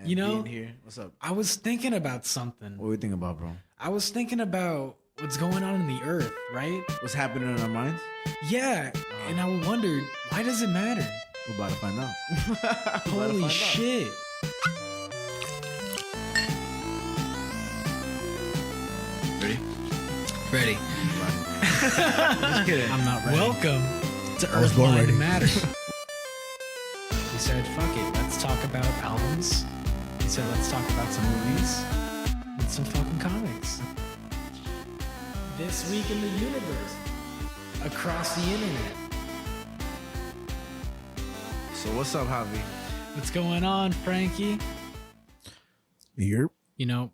You know, here. What's up? I was thinking about something. What are we thinking about, bro? I was thinking about what's going on in the earth, right? What's happening in our minds? Yeah, and I wondered, why does it matter? We're about to find out. Holy shit. Ready? Just kidding. I'm not ready. Welcome to Earth, Mind, and Matter. We said, fuck it, let's talk about albums. We said, let's talk about some movies and some fucking comics. This week in the universe, across the internet. So what's up, Javi? What's going on, Frankie? Here. You know,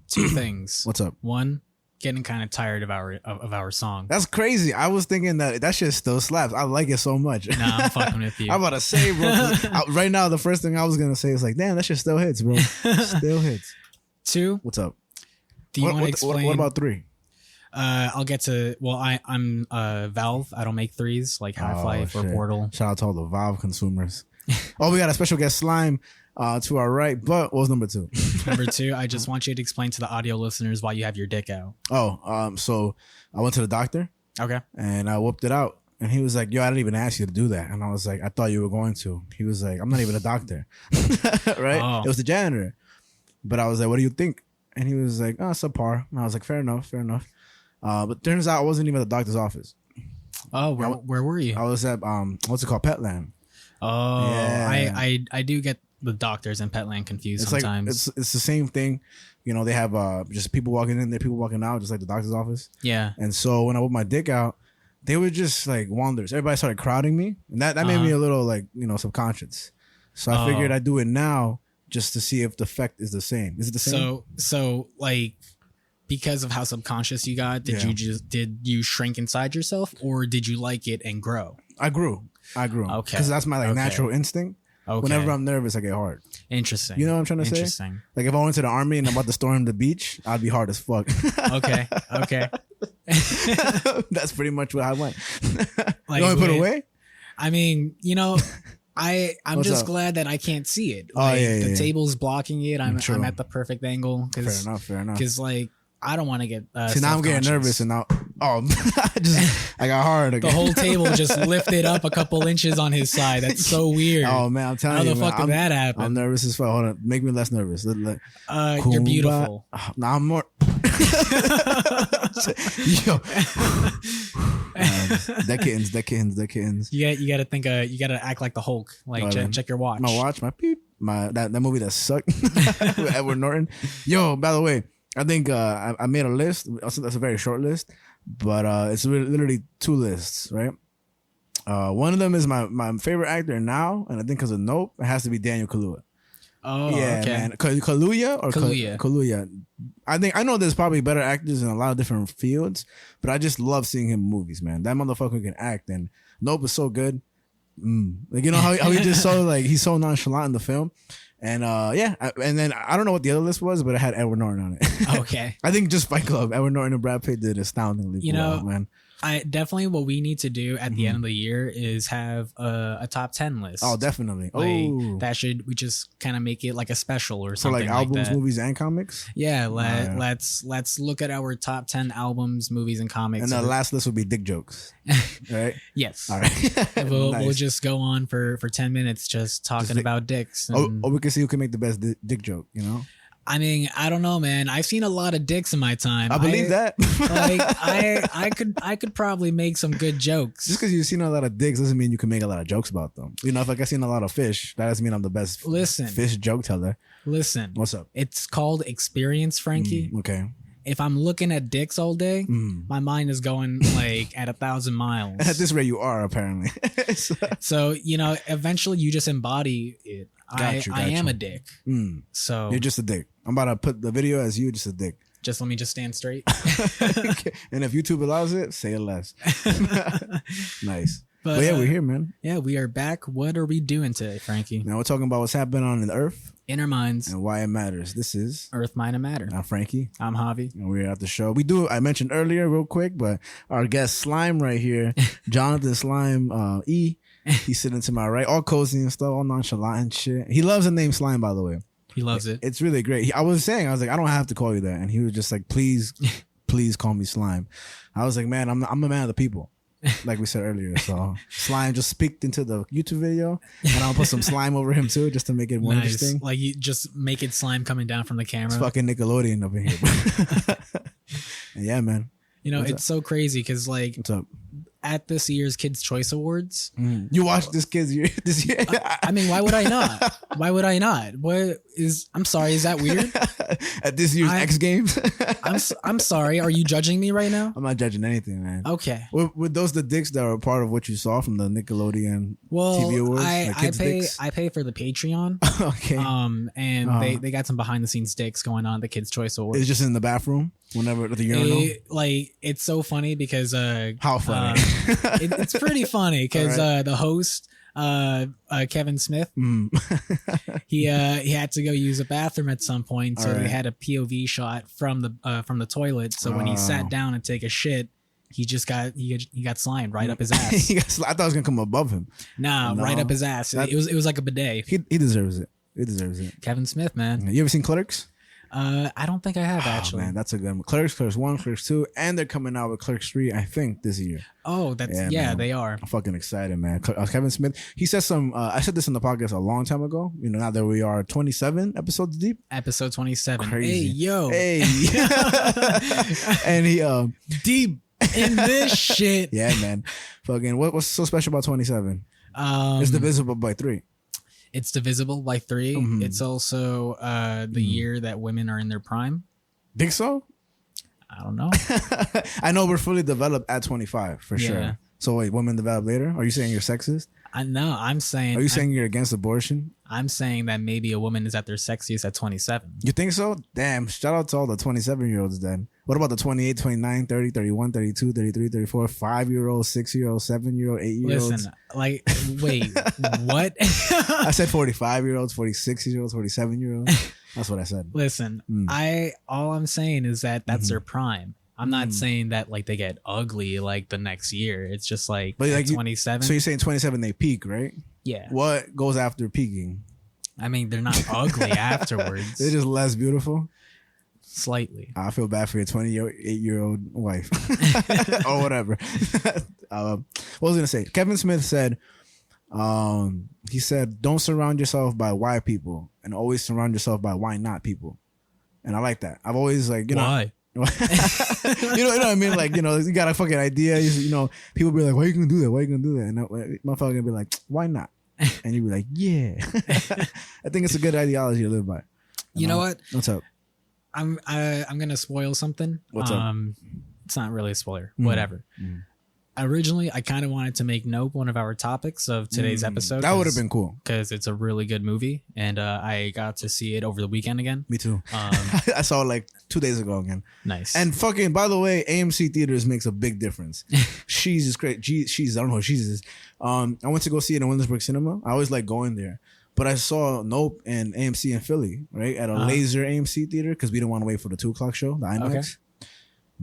two things. What's up? One, getting kind of tired of our song. That's crazy. I was thinking that shit still slaps. I like it so much. Nah, I'm fucking with you. I'm about to say, bro. Right now, the first thing I was gonna say is like, damn, that shit still hits, bro. Still hits. Two. What's up? Do you want to explain? What about three? I'll get to. Well, I'm Valve. I don't make threes like Half-Life or Portal. Shout out to all the Valve consumers. Oh, we got a special guest, Slime, to our right. But what was number two? Number two, I just want you to explain to the audio listeners why you have your dick out. Oh, so I went to the doctor. Okay. And I whooped it out. And he was like, yo, I didn't even ask you to do that. And I was like, I thought you were going to. He was like, I'm not even a doctor. Right? Oh. It was the janitor. But I was like, what do you think? And he was like, oh, subpar. And I was like, fair enough. But turns out I wasn't even at the doctor's office. Oh, where were you? I was at, what's it called? Petland. Oh, yeah. I do get the doctors and Petland confused sometimes. Like, it's the same thing. You know, they have just people walking in there, people walking out, just like the doctor's office. Yeah. And so when I whipped my dick out, they were just like wanderers. Everybody started crowding me. And that made me a little like, subconscious. So I figured I'd do it now just to see if the effect is the same. Is it the same? So like, because of how subconscious you got, did you shrink inside yourself, or did you like it and grow? I grew. Okay. Because that's my natural instinct. Okay. Whenever I'm nervous, I get hard. Interesting. You know what I'm trying to say? Interesting. Like if I went to the army and I'm about to storm the beach, I'd be hard as fuck. Okay. That's pretty much what I went. Like, you want to put away? I mean, I'm just glad that I can't see it. Like, the table's blocking it. I'm at the perfect angle. Fair enough. Because like, I don't want to get see, now I'm getting nervous and now I got hard again. The whole table just lifted up a couple inches on his side. That's so weird. Oh man, I'm telling you, how the fuck did that happen? I'm nervous as fuck. Hold on, make me less nervous. You're beautiful. Now I'm more. Yo, kittens. You got to think. You got to act like the Hulk. Like check your watch. My watch. My peep. That movie that sucked with Edward Norton. Yo, by the way. I think I made a list. Also, that's a very short list, but it's literally two lists, right? One of them is my favorite actor now, and I think because of Nope, it has to be Daniel Kaluuya. Oh, yeah, okay. Man. Kaluuya. I know there's probably better actors in a lot of different fields, but I just love seeing him in movies, man. That motherfucker can act, and Nope is so good. Like, you know how he just so like he's so nonchalant in the film. And and then I don't know what the other list was, but it had Edward Norton on it. Okay. I think just Fight Club. Edward Norton and Brad Pitt did astoundingly well, man. I definitely what we need to do at the end of the year is have a top 10 list. Oh, definitely. Like, we just kind of make it like a special or something. So like albums, movies, and comics. Yeah, let's look at our top 10 albums, movies, and comics. And the last list will be dick jokes, right? Yes. All right. We'll just go on for 10 minutes just talking about dicks. And, we can see who can make the best dick joke. You know. I mean, I don't know, man. I've seen a lot of dicks in my time. I believe that. Like, I could probably make some good jokes. Just because you've seen a lot of dicks doesn't mean you can make a lot of jokes about them. You know, if like I've seen a lot of fish, that doesn't mean I'm the best fish joke teller. Listen. What's up? It's called experience, Frankie. Okay. If I'm looking at dicks all day, my mind is going like at 1,000 miles. At this rate, you are apparently. So, eventually you just embody it. I am a dick. So you're just a dick. I'm about to put the video as you just a dick. Let me just stand straight. Okay. And if YouTube allows it, say it less. Nice. But yeah, we're here, man. Yeah, we are back. What are we doing today, Frankie? Now we're talking about what's happening on the earth. In our minds. And why it matters. This is Earth, Mind, and Matter. I'm Frankie. I'm Javi. And we're at the show. I mentioned earlier real quick, but our guest Slime right here, Jonathan Slime E. He's sitting to my right, all cozy and stuff, all nonchalant and shit. He loves the name Slime, by the way. He loves it. It's really great. I was like, I don't have to call you that, and he was just like, please call me Slime. I was like, man, I'm a man of the people. Like we said earlier, so Slime just speaked into the YouTube video, and I'll put some slime over him too, just to make it more interesting. Like you just make it slime coming down from the camera. It's fucking Nickelodeon over here. And yeah, man. You know, it's so crazy because like, what's up? At this year's Kids Choice Awards, you watched this this year. I mean, why would I not? Why would I not? I'm sorry, is that weird? At this year's X Games. I'm sorry. Are you judging me right now? I'm not judging anything, man. Okay. Were those the dicks that were part of what you saw from the Nickelodeon TV Awards? I pay for the Patreon. Okay. And they got some behind the scenes dicks going on at the Kids Choice Awards. It's just in the bathroom whenever the urinal. It's so funny because how funny. It's pretty funny because the host Kevin Smith he had to go use a bathroom at some point, so they had a POV shot from the toilet, so when he sat down and take a shit, he got slimed right up his ass. I thought it was gonna come above him. No, right up his ass. It was like a bidet. He deserves it. He deserves it. Kevin Smith, man. You ever seen Clerks? I don't think I have actually. Man, that's a good one. Clerks 1, Clerks 2, and they're coming out with Clerks 3, I think, this year. Oh, they are. I'm fucking excited, man. Kevin Smith, he said some. I said this in the podcast a long time ago. You know, now that we are 27 episodes deep. Episode 27. Crazy. Hey, yo. Hey. And he deep in this shit. Yeah, man. Fucking what's so special about 27? It's divisible by 3. It's divisible by 3. Mm-hmm. It's also the year that women are in their prime. Think so? I don't know. I know we're fully developed at 25 for sure. So wait, women develop later? Are you saying you're sexist? No, I'm saying. Are you saying you're against abortion? I'm saying that maybe a woman is at their sexiest at 27. You think so? Damn, shout out to all the 27-year-olds then. What about the 28, 29, 30, 31, 32, 33, 34, 5-year-olds, 6-year-olds, 7-year-olds, 8-year-olds? Listen, like, wait, what? I said 45-year-olds, 46-year-olds, 47-year-olds. That's what I said. Listen, all I'm saying is that that's their prime. I'm not saying that like they get ugly like the next year. It's just like, but like 27. So you're saying 27 they peak, right? Yeah. What goes after peaking? I mean, they're not ugly afterwards. They're just less beautiful. Slightly. I feel bad for your 28-year-old wife or whatever. What was I gonna say? Kevin Smith said, he said, "Don't surround yourself by why people, and always surround yourself by why not people." And I like that. I've always like, why. You know what I mean? Like, you know, you got a fucking idea. You know, people be like, "Why are you gonna do that? Why are you gonna do that?" And motherfucker gonna be like, "Why not?" And you be like, "Yeah." I think it's a good ideology to live by. You know what? What's up? I'm gonna spoil something. What's up? It's not really a spoiler. Whatever. Originally, I kind of wanted to make Nope one of our topics of today's episode. That would have been cool because it's a really good movie, and I got to see it over the weekend again. Me too. I saw it like 2 days ago again. Nice. And fucking, by the way, A.M.C. theaters makes a big difference. She's is great. She's I don't know who she's is. I went to go see it in Williamsburg Cinema. I always like going there. But I saw Nope and A.M.C. in Philly, right? At a laser A.M.C. theater because we didn't want to wait for the 2 o'clock show, the IMAX. Okay.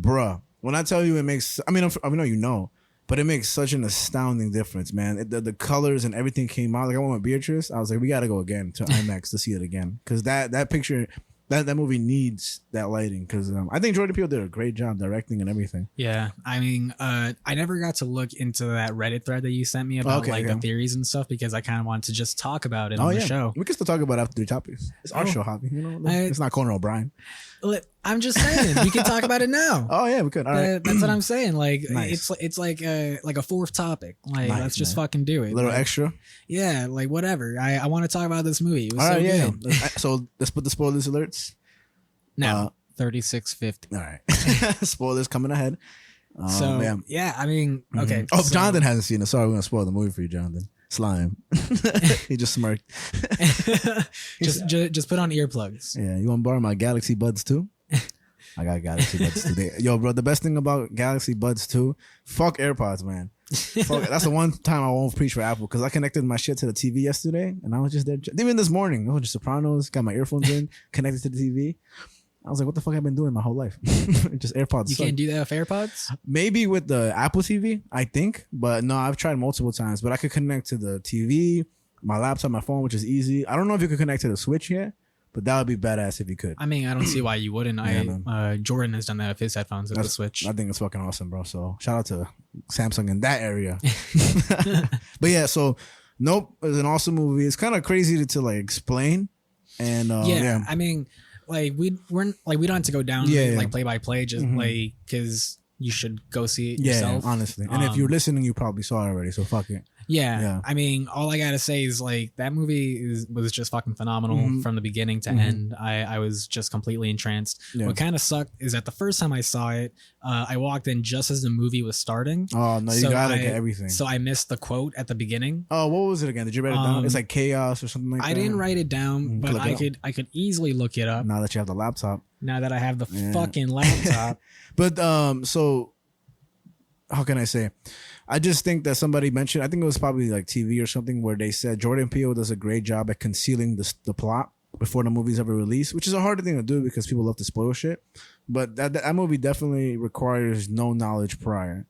Bruh, when I tell you it makes, I know you know, but it makes such an astounding difference, man. The colors and everything came out. Like I went with Beatrice. I was like, we got to go again to IMAX to see it again. Because that picture, that movie needs that lighting. Because I think Jordan Peele did a great job directing and everything. Yeah. I mean, I never got to look into that Reddit thread that you sent me about the theories and stuff because I kind of wanted to just talk about it on the show. We can still talk about it after the topics. It's our show, Javi. You know, it's not Conan O'Brien. I'm just saying we can talk about it now. Oh yeah, we could. All right. That's what I'm saying. Like nice. it's like a fourth topic. Like let's just fucking do it. A little extra. Yeah, like whatever. I want to talk about this movie. It was all right, good. So let's put the spoilers alerts. Now 3650. All right. Spoilers coming ahead. Yeah, I mean, okay. Oh, so, Jonathan hasn't seen it. Sorry, we're gonna spoil the movie for you, Jonathan. Slime. He just smirked. just put on earplugs. Yeah, you want to borrow my Galaxy Buds too? I got Galaxy Buds today. Yo, bro, the best thing about Galaxy Buds too, fuck AirPods, man. That's the one time I won't preach for Apple because I connected my shit to the TV yesterday and I was just there. Even this morning, I was just Sopranos, got my earphones in, connected to the TV. I was like, what the fuck have I been doing my whole life? Just AirPods. You can't do that with AirPods? Maybe with the Apple TV, I think. But no, I've tried multiple times. But I could connect to the TV, my laptop, my phone, which is easy. I don't know if you could connect to the Switch yet. but that would be badass if you could. I mean, I don't see why you wouldn't. Jordan has done that with his headphones with the Switch. I think it's fucking awesome, bro. So shout out to Samsung in that area. But yeah, so Nope is an awesome movie. It's kind of crazy to like explain. And yeah, I mean, like we don't have to go down like play by play, just like because you should go see it yourself. Yeah, honestly. And if you're listening, you probably saw it already, so fuck it. Yeah. I mean, all I gotta say is like that movie was just fucking phenomenal from the beginning to end. I was just completely entranced. Yeah. What kind of sucked is that the first time I saw it, I walked in just as the movie was starting. Oh no, you gotta get everything. So I missed the quote at the beginning. Oh, what was it again? Did you write it down? It's like chaos or something like that. I didn't write it down, but I could easily look it up. Now that you have the laptop. Now that I have the fucking laptop. But so how can I say? I just think that somebody mentioned, I think it was probably like TV or something, where they said Jordan Peele does a great job at concealing the plot before the movie's ever released, which is a hard thing to do because people love to spoil shit. But that movie definitely requires no knowledge prior.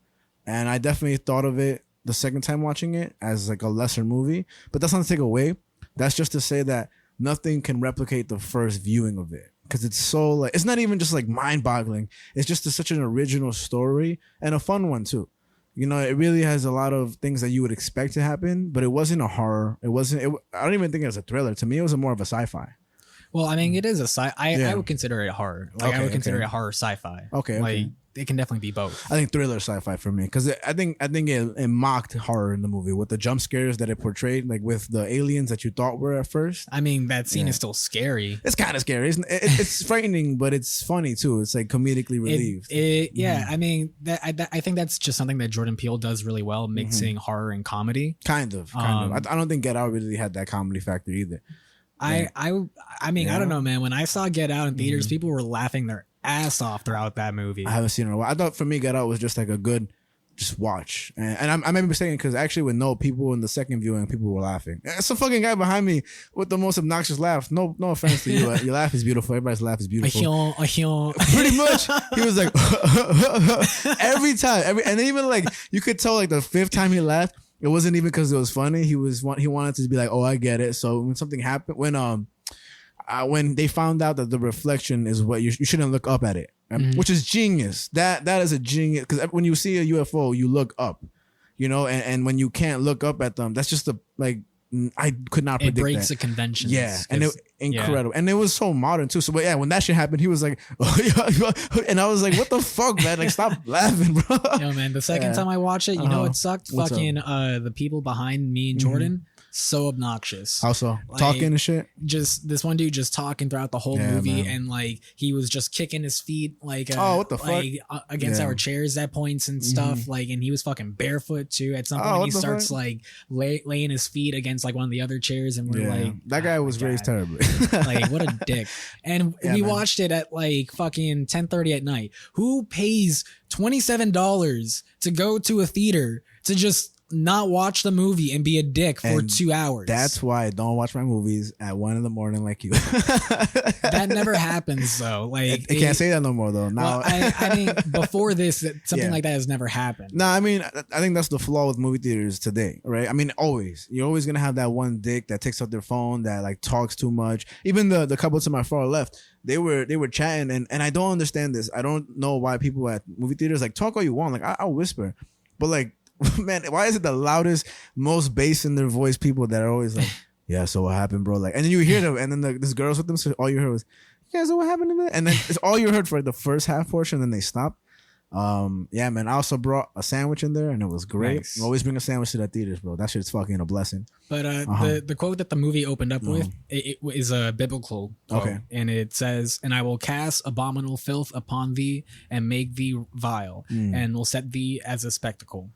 And I definitely thought of it the second time watching it as like a lesser movie. But that's not to take away. That's just to say that nothing can replicate the first viewing of it. Because it's so like, it's not even just like mind boggling. It's just such an original story and a fun one too. You know, it really has a lot of things that you would expect to happen, but it wasn't a horror. I don't even think it was a thriller. To me, it was more of a sci-fi. Well, I mean, it is a I would consider it horror. Like, I would consider it horror sci-fi. Okay. Like, it can definitely be both. I think thriller sci-fi for me, because I think it mocked horror in the movie with the jump scares that it portrayed, like with the aliens that you thought were at first. I mean, that scene is still scary. It's kind of scary. It's frightening, but it's funny too. It's like comedically relieved. I mean, I think that's just something that Jordan Peele does really well, mixing horror and comedy. Kind of. I don't think Get Out really had that comedy factor either. I mean, I don't know, man. When I saw Get Out in theaters, people were laughing their ass off throughout that movie. I haven't seen it in a while. I thought for me, Get Out was just like a good just watch. And I may be mistaken, because actually with no people in the second viewing, people were laughing. It's a fucking guy behind me with the most obnoxious laugh. No offense to you. Your laugh is beautiful. Everybody's laugh is beautiful. Pretty much. He was like every time. And even like you could tell like the fifth time he laughed, it wasn't even because it was funny. He wanted to be like, oh, I get it. So when something happened, when they found out that the reflection is what you shouldn't look up at it, which is genius. That is a genius, because when you see a UFO, you look up, you know, and when you can't look up at them, that's just I could not predict that. It breaks the conventions. Yeah, and incredible. And it was so modern too. So but yeah, when that shit happened, he was like, oh, yeah. And I was like, what the fuck, man? Like, stop laughing, bro. Yo, man, the second time I watched it, you know what sucked? What's fucking the people behind me and Jordan. So obnoxious. Also, like, talking and shit. Just this one dude just talking throughout the whole movie, man. And like he was just kicking his feet like what the fuck? Against our chairs at points and stuff. Like, and he was fucking barefoot too. At some point, he starts like laying his feet against like one of the other chairs, and we're like, that guy was raised terribly. Like, what a dick. And we watched it at like fucking 10:30 at night. Who pays $27 to go to a theater to just not watch the movie and be a dick for 2 hours? That's why I don't watch my movies at 1 a.m. like you. That never happens though. Like, it can't say that no more though. Now, well, I mean, before this, something like that has never happened. No, I mean, I think that's the flaw with movie theaters today, right? I mean, you're always gonna have that one dick that takes out their phone, that like talks too much. Even the couple to my far left, they were chatting, and I don't understand this. I don't know why people at movie theaters like talk all you want. Like I'll whisper, but like, man, why is it the loudest, most bass in their voice people that are always like, yeah, so what happened, bro? Like, and then you hear them, and then this girl's with them, so all you heard was, yeah, so what happened to that? And then it's all you heard for the first half portion, and then they stopped. Yeah, man, I also brought a sandwich in there, and it was great. Nice. Always bring a sandwich to the theaters, bro. That shit's fucking a blessing. But the quote that the movie opened up with, it is a biblical quote. Okay. And it says, and I will cast abominable filth upon thee, and make thee vile, and will set thee as a spectacle.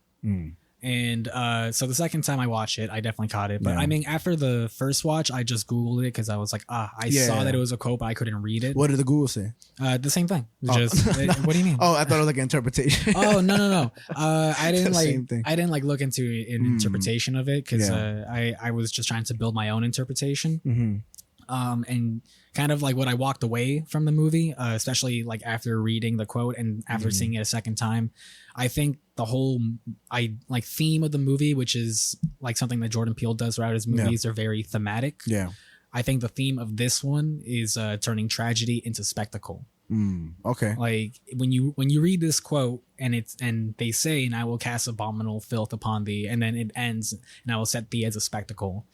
And so the second time I watched it, I definitely caught it. But I mean, after the first watch, I just Googled it because I was like, I saw that it was a quote, but I couldn't read it. What did the Google say? The same thing. Just what do you mean? Oh, I thought it was like an interpretation. Oh, no. I didn't like look into an interpretation of it because I was just trying to build my own interpretation. And kind of like what I walked away from the movie, especially like after reading the quote and after seeing it a second time, I think the whole theme of the movie, which is like something that Jordan Peele does throughout his movies, are very thematic. Yeah. I think the theme of this one is turning tragedy into spectacle. Okay. Like when you read this quote and they say, "And I will cast abominable filth upon thee," and then it ends, "And I will set thee as a spectacle."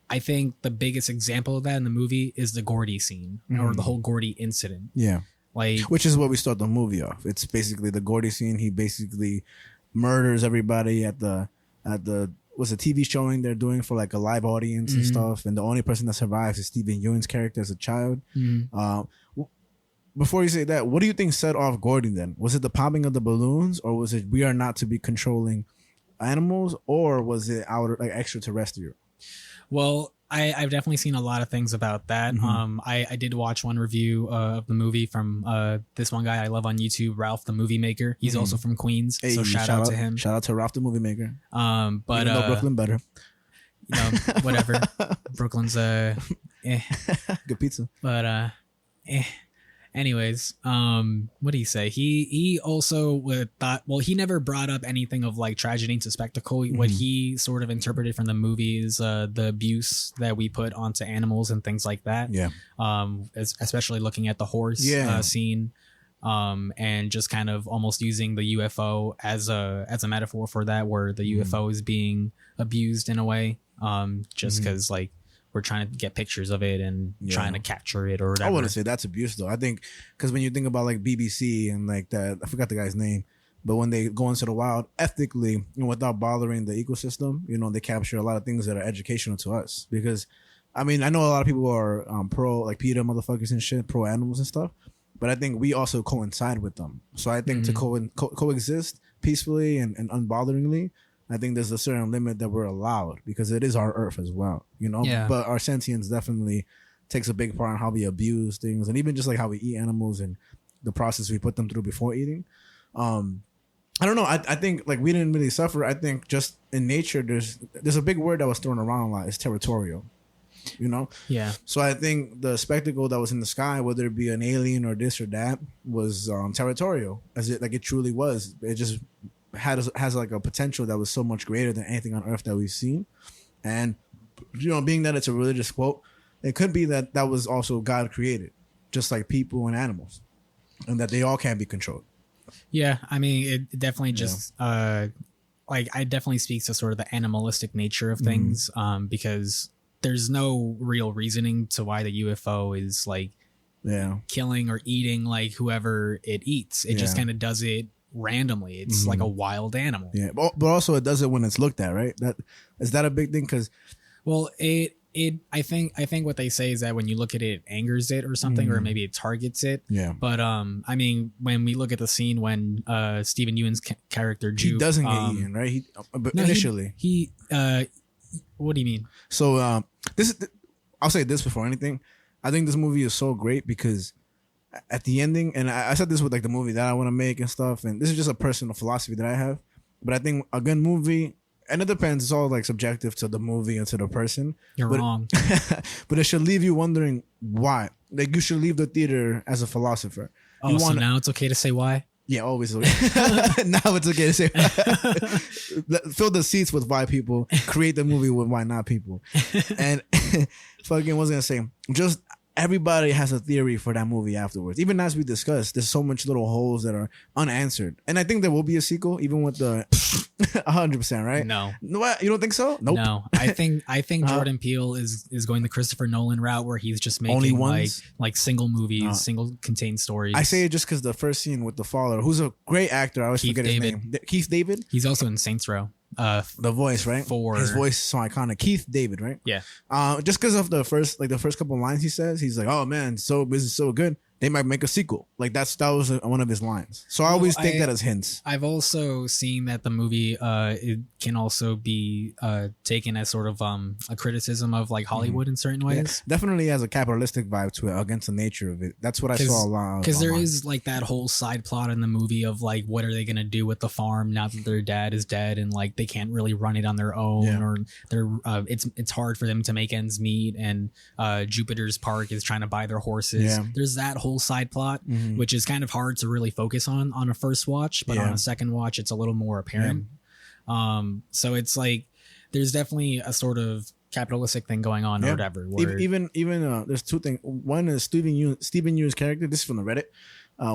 I think the biggest example of that in the movie is the Gordy scene or the whole Gordy incident. Yeah. Like, which is what we start the movie off. It's basically the Gordy scene. He basically murders everybody at the what's a TV showing they're doing for like a live audience and stuff. And the only person that survives is Stephen Ewing's character as a child. Before you say that, what do you think set off Gordy then? Was it the popping of the balloons, or was it we are not to be controlling animals, or was it outer like extraterrestrial? Well, I've definitely seen a lot of things about that. I did watch one review of the movie from this one guy I love on YouTube, Ralph the Movie Maker. He's also from Queens, so shout out to him. Shout out to Ralph the Movie Maker. But even though Brooklyn better, you know, whatever. Brooklyn's good pizza, but anyways, what did he say? He also thought, well, he never brought up anything of like tragedy to spectacle. What he sort of interpreted from the movie is the abuse that we put onto animals and things like that. Yeah. Especially looking at the horse scene, and just kind of almost using the UFO as a metaphor for that, where the UFO is being abused in a way, just because like we're trying to get pictures of it and trying to capture it or whatever. I wouldn't say that's abuse though. I think because when you think about like BBC and like that, I forgot the guy's name, but when they go into the wild ethically and without bothering the ecosystem, you know, they capture a lot of things that are educational to us. Because I mean, I know a lot of people are pro like PETA motherfuckers and shit, pro animals and stuff, but I think we also coincide with them. So I think to coexist peacefully and unbotheringly, I think there's a certain limit that we're allowed because it is our earth as well, you know? Yeah. But our sentience definitely takes a big part in how we abuse things and even just like how we eat animals and the process we put them through before eating. I don't know. I think like we didn't really suffer. I think just in nature, there's a big word that was thrown around a lot. It's territorial, you know? Yeah. So I think the spectacle that was in the sky, whether it be an alien or this or that, was territorial as it truly was. It just has like a potential that was so much greater than anything on earth that we've seen. And you know, being that it's a religious quote, it could be that was also God created, just like people and animals, and that they all can be controlled. Yeah, I mean, it definitely just like I definitely speaks to sort of the animalistic nature of things, because there's no real reasoning to why the UFO is like killing or eating like whoever it eats. It just kind of does it randomly. It's like a wild animal. Yeah, but also it does it when it's looked at, right? That is that a big thing? Because I think what they say is that when you look at it, it angers it or something, or maybe it targets it. Yeah. But I mean, when we look at the scene when Stephen Ewing's character Jupe, he doesn't get eaten, right? But initially, he what do you mean? So I'll say this before anything. I think this movie is so great because at the ending, and I said this with like the movie that I want to make and stuff, and this is just a personal philosophy that I have, but I think a good movie, and it depends, it's all like subjective to the movie and to the person. You're wrong. But it should leave you wondering why. Like you should leave the theater as a philosopher. Oh, so now it's okay to say why? Yeah, always. Now it's okay to say fill the seats with why people, create the movie with why not people. And fucking was gonna say, just everybody has a theory for that movie afterwards. Even as we discussed, there's so much little holes that are unanswered. And I think there will be a sequel, even with the 100%, right? No. What? You don't think so? Nope. No. I think Jordan Peele is going the Christopher Nolan route where he's just making like single movies, single contained stories. I say it just because the first scene with the father, who's a great actor, I always forget his name. Keith David? He's also in Saints Row. The voice, right? His voice is so iconic. Keith David, right? Yeah. Just because of the first couple of lines he says, he's like, "Oh man, so this is so good. They might make a sequel." Like that was one of his lines. So I always take that as hints. I've also seen that the movie it can also be taken as sort of a criticism of like Hollywood in certain ways. Yeah. Definitely has a capitalistic vibe to it against the nature of it. That's what I saw a lot. Because there is like that whole side plot in the movie of like what are they gonna do with the farm now that their dad is dead and like they can't really run it on their own or they're it's hard for them to make ends meet and Jupiter's Park is trying to buy their horses. Yeah. There's that whole side plot, which is kind of hard to really focus on a first watch, but on a second watch, it's a little more apparent. So it's like there's definitely a sort of capitalistic thing going on or whatever. Even there's two things. One is Steven Yeun's character. This is from the Reddit.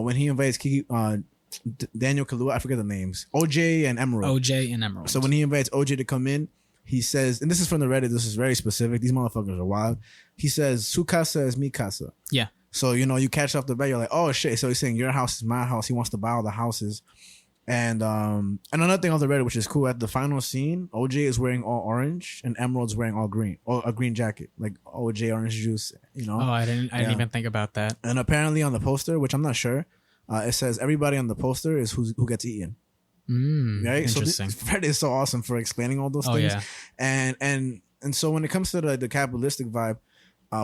When he invites Daniel Kaluuya, I forget the names. OJ and Emerald. So when he invites OJ to come in, he says, and this is from the Reddit. This is very specific. These motherfuckers are wild. He says, "Su casa es mi casa." Yeah. So you catch off the bat. You're like, oh shit. So he's saying your house is my house. He wants to buy all the houses. And another thing on the Reddit, which is cool, at the final scene, OJ is wearing all orange and Emerald's wearing all green, or a green jacket, like OJ orange juice. Oh, I didn't even think about that. And apparently on the poster, which I'm not sure, it says everybody on the poster is who gets eaten. Right? Interesting. So Reddit is so awesome for explaining all those things. Yeah. And so when it comes to the capitalistic vibe,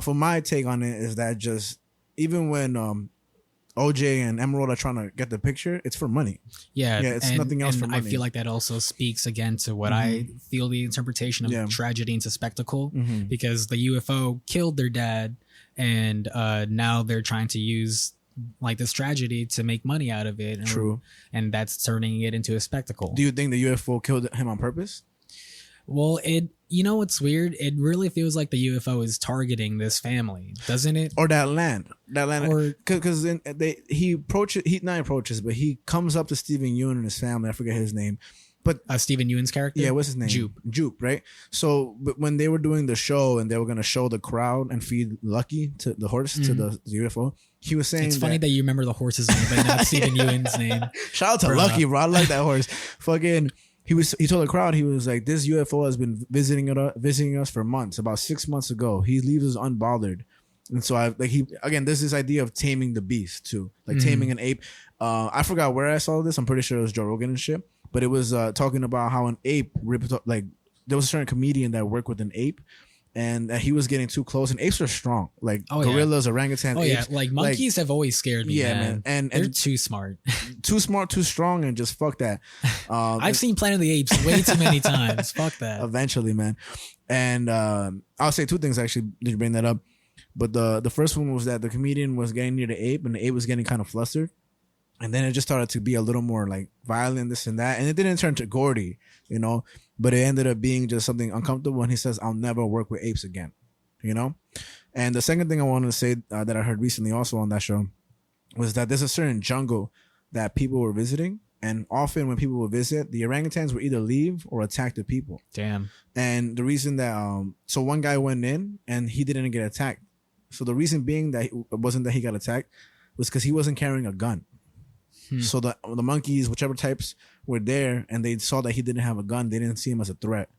for my take on it is that just even when OJ and Emerald are trying to get the picture, it's for money. Yeah, it's nothing else for money. I feel like that also speaks again to what I feel the interpretation of tragedy into spectacle, because the UFO killed their dad, and now they're trying to use like this tragedy to make money out of it. True. And that's turning it into a spectacle. Do you think the UFO killed him on purpose? Well, what's weird? It really feels like the UFO is targeting this family, doesn't it? Or that land, or because he comes up to Steven Yeun and his family. I forget his name, but Steven Yeun's character. Yeah, what's his name? Jupe, right? So, but when they were doing the show and they were gonna show the crowd and feed Lucky to the horse to the UFO, he was saying it's funny that you remember the horse's name, but not Steven Yeun's name. Shout out to Lucky, bro. I like that horse. Fucking. He told the crowd, he was like, this UFO has been visiting us for months. About 6 months ago, he leaves us unbothered. And so there's this idea of taming the beast too, like taming an ape. I forgot where I saw this. I'm pretty sure it was Joe Rogan and shit, but it was talking about how an ape ripped up, like there was a certain comedian that worked with an ape, and he was getting too close. And apes are strong, like gorillas, orangutans. Apes. Like monkeys have always scared me. Yeah, man. And they're too smart, too strong, and just fuck that. I've seen Planet of the Apes way too many times. Fuck that. Eventually, man. And I'll say two things actually. Did you bring that up? But the first one was that the comedian was getting near the ape, and the ape was getting kind of flustered. And then it just started to be a little more like violent, this and that. And it didn't turn to Gordy, but it ended up being just something uncomfortable. And he says, I'll never work with apes again, And the second thing I wanted to say that I heard recently also on that show was that there's a certain jungle that people were visiting. And often when people would visit, the orangutans would either leave or attack the people. Damn. And the reason that, so one guy went in and he didn't get attacked. So the reason being that it wasn't that he got attacked was because he wasn't carrying a gun. So the monkeys, whichever types were there, and they saw that he didn't have a gun, they didn't see him as a threat.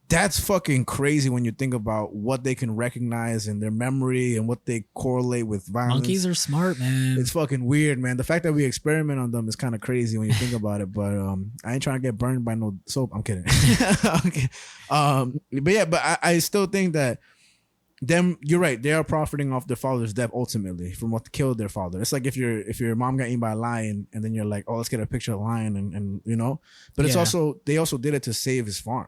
That's fucking crazy when you think about what they can recognize in their memory and what they correlate with violence. Monkeys are smart, man. It's fucking weird, man. The fact that we experiment on them is kind of crazy when you think about it. But I ain't trying to get burned by no soap. I'm kidding. Okay. But I still think that you're right. They are profiting off their father's death ultimately from what killed their father. It's like if your mom got eaten by a lion and then you're like, oh, let's get a picture of a lion and But it's also they also did it to save his farm,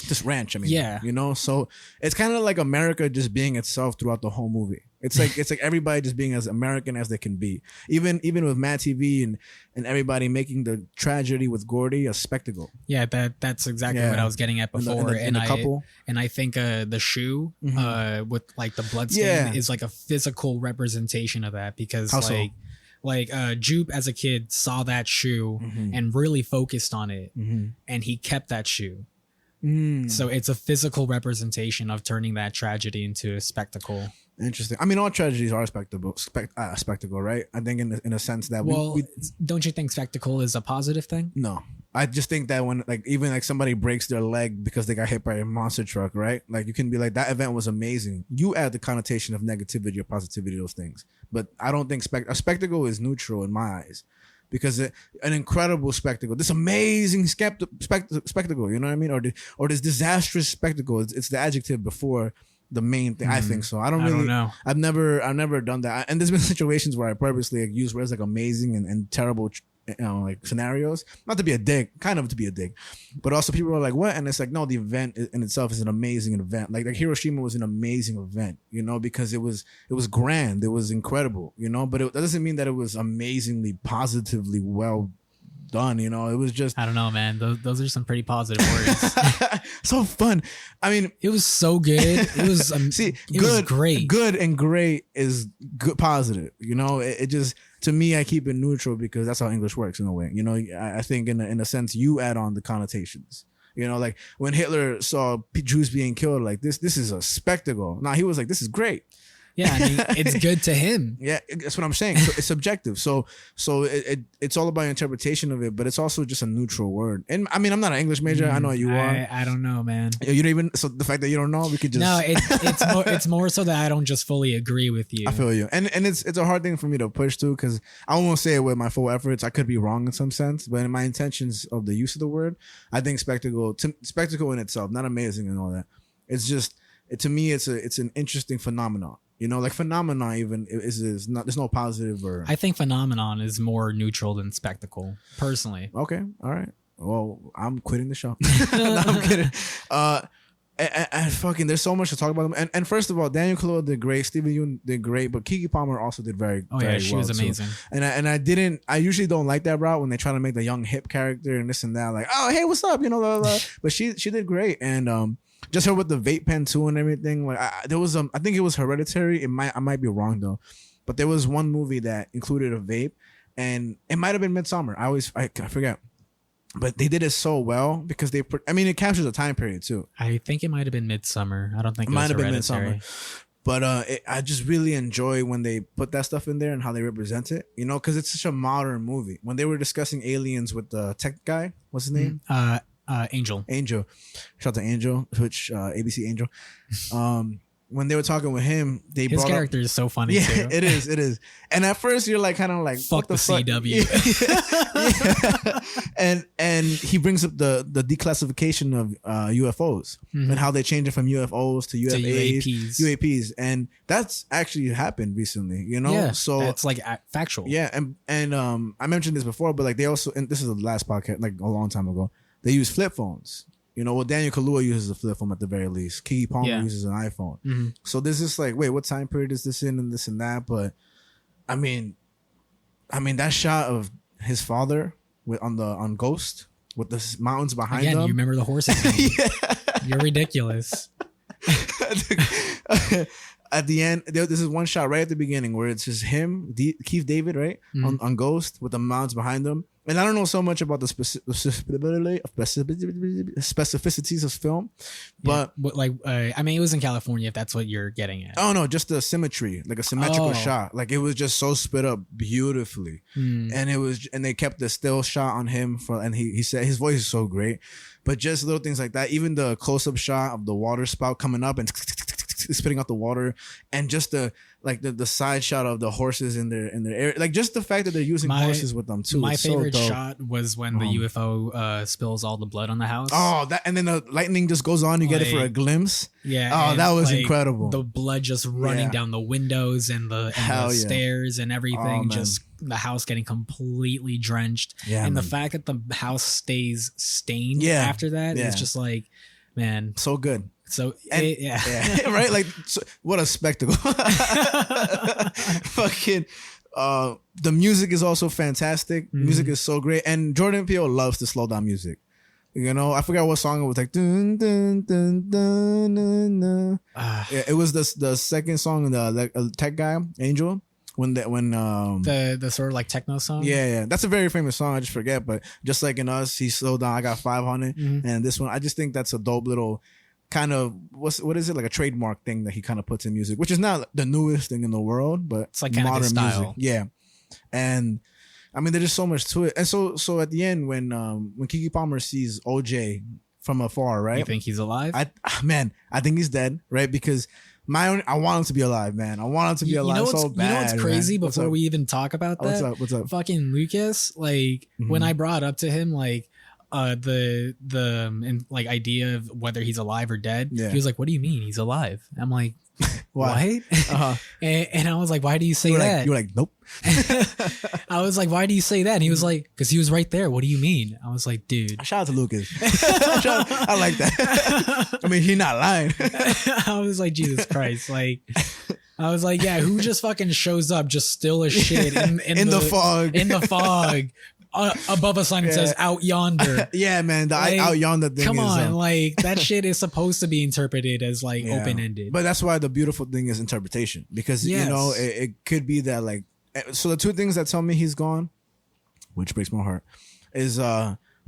this ranch. I mean, So it's kind of like America just being itself throughout the whole movie. It's like everybody just being as American as they can be. Even with Mad TV and everybody making the tragedy with Gordy a spectacle. Yeah, that's exactly what I was getting at before. And I think the shoe with like the blood stain is like a physical representation of that, because Jupe as a kid saw that shoe and really focused on it, and he kept that shoe. So it's a physical representation of turning that tragedy into a spectacle. Interesting. I mean, all tragedies are spectacle, right? I think in a sense that don't you think spectacle is a positive thing? No, I just think that when even somebody breaks their leg because they got hit by a monster truck, right? Like you can be like, that event was amazing. You add the connotation of negativity or positivity to those things, but I don't think a spectacle is neutral in my eyes. Because an incredible spectacle, this amazing spectacle, you know what I mean, or this disastrous spectacle. It's the adjective before the main thing. I think so. I don't know. I've never done that. And there's been situations where I purposely use words like amazing and terrible, scenarios. Not to be a dick, kind of to be a dick, but also people are like, what? And it's like, no, the event in itself is an amazing event. Like Hiroshima was an amazing event, because it was grand, it was incredible, but that doesn't mean that it was amazingly, positively well done. You know, it was just, I don't know, man. Those are some pretty positive words. so fun. I mean, it was so good. It was was great. Good and great is good, positive. You know, it just, to me, I keep it neutral because that's how English works in a way. You know, I think in a sense you add on the connotations. You know, like when Hitler saw Jews being killed, like this is a spectacle. Now he was like, this is great. Yeah, I mean, it's good to him. Yeah, that's what I'm saying. So it's subjective. So it's all about interpretation of it, but it's also just a neutral word. And I mean, I'm not an English major. I know you are. I don't know, man. You don't even. So the fact that you don't know, we could just. No, it's more so that I don't just fully agree with you. I feel you, and it's a hard thing for me to push through because I won't say it with my full efforts. I could be wrong in some sense, but in my intentions of the use of the word, I think spectacle in itself, not amazing and all that. It's just to me, it's an interesting phenomenon. You know, like phenomenon even is not, there's no positive or. I think phenomenon is more neutral than spectacle, personally. Okay, all right. Well, I'm quitting the show. No, I'm kidding. And fucking, there's so much to talk about them. And first of all, Daniel Kaluuya did great, Steven Yeun did great, but Keke Palmer also did very she well, was amazing. Too. And I usually don't like that route when they try to make the young hip character and this and that, like, oh hey, what's up, you know, blah, blah, blah. But she did great, and just her with the vape pen too and everything. Like there was I think it was Hereditary. I might be wrong though, but there was one movie that included a vape, and it might have been Midsommar. I forget, but they did it so well because it captures a time period too. I think it might have been Midsommar. I don't think it might have been Hereditary. Midsommar. But I just really enjoy when they put that stuff in there and how they represent it. You know, because it's such a modern movie. When they were discussing aliens with the tech guy, what's his name? Angel. Shout out to Angel, which ABC Angel. When they were talking with him, his character is so funny. Yeah, too. it is. And at first you're like kind of like fuck the CW. Yeah. And he brings up the declassification of UFOs and how they change it from UFOs to UAPs, and that's actually happened recently. You know, yeah, so that's like factual. Yeah, and I mentioned this before, but like they also, and this is the last podcast, like a long time ago. They use flip phones. You know, well, Daniel Kaluuya uses a flip phone at the very least. Keke Palmer uses an iPhone. Mm-hmm. So there's just like, wait, what time period is this in and this and that? But I mean that shot of his father on Ghost with the mountains behind him. You remember the horses? Yeah. You're ridiculous. At the end, this is one shot right at the beginning where it's just him, Keith David, right, on Ghost with the mountains behind him. And I don't know so much about the specificities of film, but I mean, it was in California. If that's what you're getting at. Oh no, just the symmetry, like a symmetrical shot. Like it was just so split up beautifully, and they kept the still shot on him and he said his voice is so great, but just little things like that. Even the close up shot of the water spout coming up and spitting out the water, and just the side shot of the horses in their area, like just the fact that they're using horses with them too. My favorite shot was when the UFO spills all the blood on the house. Oh, that, and then the lightning just goes on. You get it for a glimpse. Yeah. Oh, that was incredible. The blood just running down the windows and the stairs and everything. Just the house getting completely drenched. Yeah, and the fact that the house stays stained after that is just like, man, so good. So right, like what a spectacle. Fucking the music is also fantastic. Music is so great, and Jordan Peele loves to slow down music. You know, I forgot what song it was, like dun, dun, dun, dun, dun, dun. Yeah, it was the second song, the tech guy Angel, the sort of like techno song. Yeah, that's a very famous song. I just forget, but just like in Us, he slowed down. I got 500, and this one, I just think that's a dope little kind of what is it, like a trademark thing that he kind of puts in music, which is not the newest thing in the world, but it's like kind modern of style. Music. Yeah, and I mean there's just so much to it. And so at the end when Keke Palmer sees OJ from afar, right? You think he's alive? I think he's dead, right? Because I want him to be alive, man. I want him to be alive so bad. You know what's crazy? Man? Before we even talk about that, what's up? Fucking Lucas, like when I brought up to him, like the idea of whether he's alive or dead, he was like, "What do you mean he's alive?" I'm like, "What?" And I was like, "Why do you say that?" You were like, "Nope." I was like, "Why do you say that?" And he was like, "Because he was right there. What do you mean?" I was like, "Dude." Shout out to Lucas. I like that. I mean, he's not lying. I was like, Jesus Christ, like. I was like, yeah, who just fucking shows up just still as shit in the fog above a sign that says "out yonder." Yeah, man, the out yonder thing. Come on, like that shit is supposed to be interpreted as like open ended. But that's why the beautiful thing is interpretation, because you know it could be that like. So the two things that tell me he's gone, which breaks my heart, is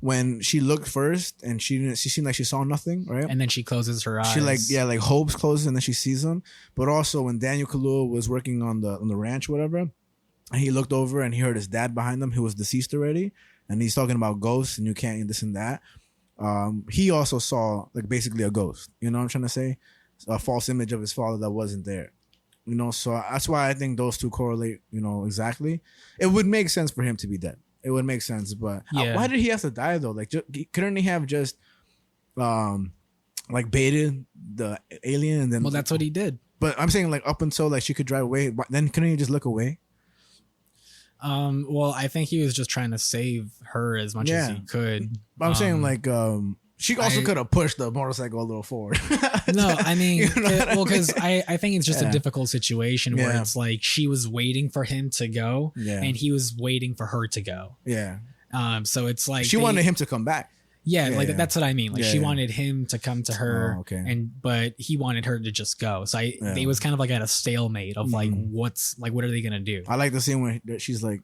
when she looked first and she seemed like she saw nothing, right? And then she closes her eyes. She like hopes closes and then she sees him. But also when Daniel Kaluuya was working on the ranch, whatever, and he looked over and he heard his dad behind him, who was deceased already, and he's talking about ghosts and you can't this and that. He also saw like basically a ghost. You know what I'm trying to say? A false image of his father that wasn't there. You know, so that's why I think those two correlate. You know exactly. It would make sense for him to be dead. It would make sense, but why did he have to die though? Like, couldn't he have just, like baited the alien and then? Well, that's what he did. But I'm saying like up until like she could drive away, then couldn't he just look away? Well, I think he was just trying to save her as much as he could. But I'm saying like, she also could have pushed the motorcycle a little forward. No, I mean, because I think it's just a difficult situation where it's like she was waiting for him to go and he was waiting for her to go. Yeah. So it's like she wanted him to come back. Yeah, like that's what I mean. Like she wanted him to come to her, but he wanted her to just go. So it was kind of like at a stalemate of like what are they gonna do? I like the scene where she's like,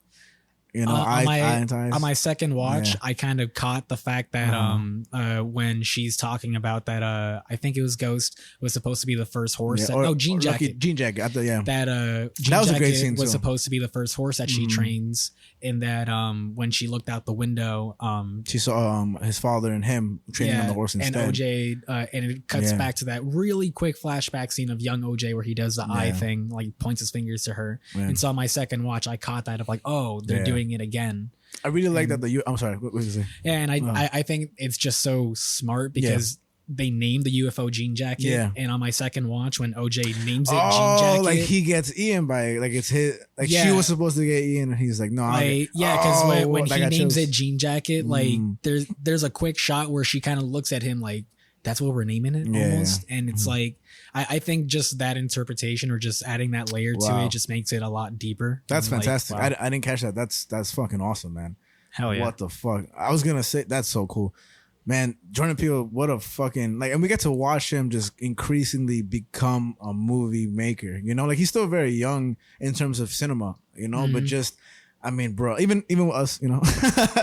you know, on my second watch, I kind of caught the fact that when she's talking about that, I think it was Ghost was supposed to be the first horse. Jean Jacket. Jean Jacket. That Jean was Jacket a great scene was too. supposed to be the first horse that she trains. In that, when she looked out the window, she saw his father and him training on the horse instead. And OJ, and it cuts back to that really quick flashback scene of young OJ where he does the eye thing, like points his fingers to her. And so on my second watch, I caught that of like, oh, they're doing it again. I really like that. I'm sorry. What was you say? Yeah, and I think it's just so smart because they named the UFO Jean Jacket. Yeah. And on my second watch, when OJ names it Jean Jacket, like he gets Ian by like it's his. Like she was supposed to get Ian, and he's like, no. Because when he names it Jean Jacket, like there's a quick shot where she kind of looks at him like, that's what we're naming it almost, and it's like. I think just that interpretation or just adding that layer to it just makes it a lot deeper. That's fantastic. Like, I didn't catch that. That's fucking awesome, man. Hell yeah. What the fuck? I was going to say, that's so cool. Man, Jordan Peele, what a fucking, like, and we get to watch him just increasingly become a movie maker. You know, like he's still very young in terms of cinema, you know, but just, I mean, bro, even with us, you know,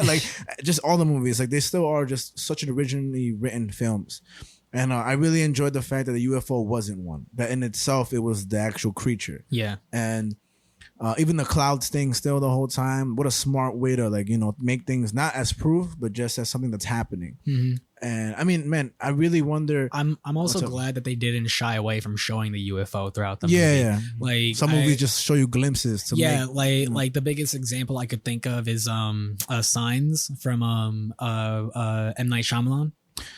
like just all the movies, like they still are just such originally written films. And I really enjoyed the fact that the UFO wasn't one. That in itself, it was the actual creature. Yeah. And even the clouds thing still the whole time. What a smart way to like, you know, make things not as proof, but just as something that's happening. And I mean, man, I really wonder. I'm also glad that they didn't shy away from showing the UFO throughout the movie. Yeah. Like some movies just show you glimpses. Like the biggest example I could think of is Signs from M. Night Shyamalan.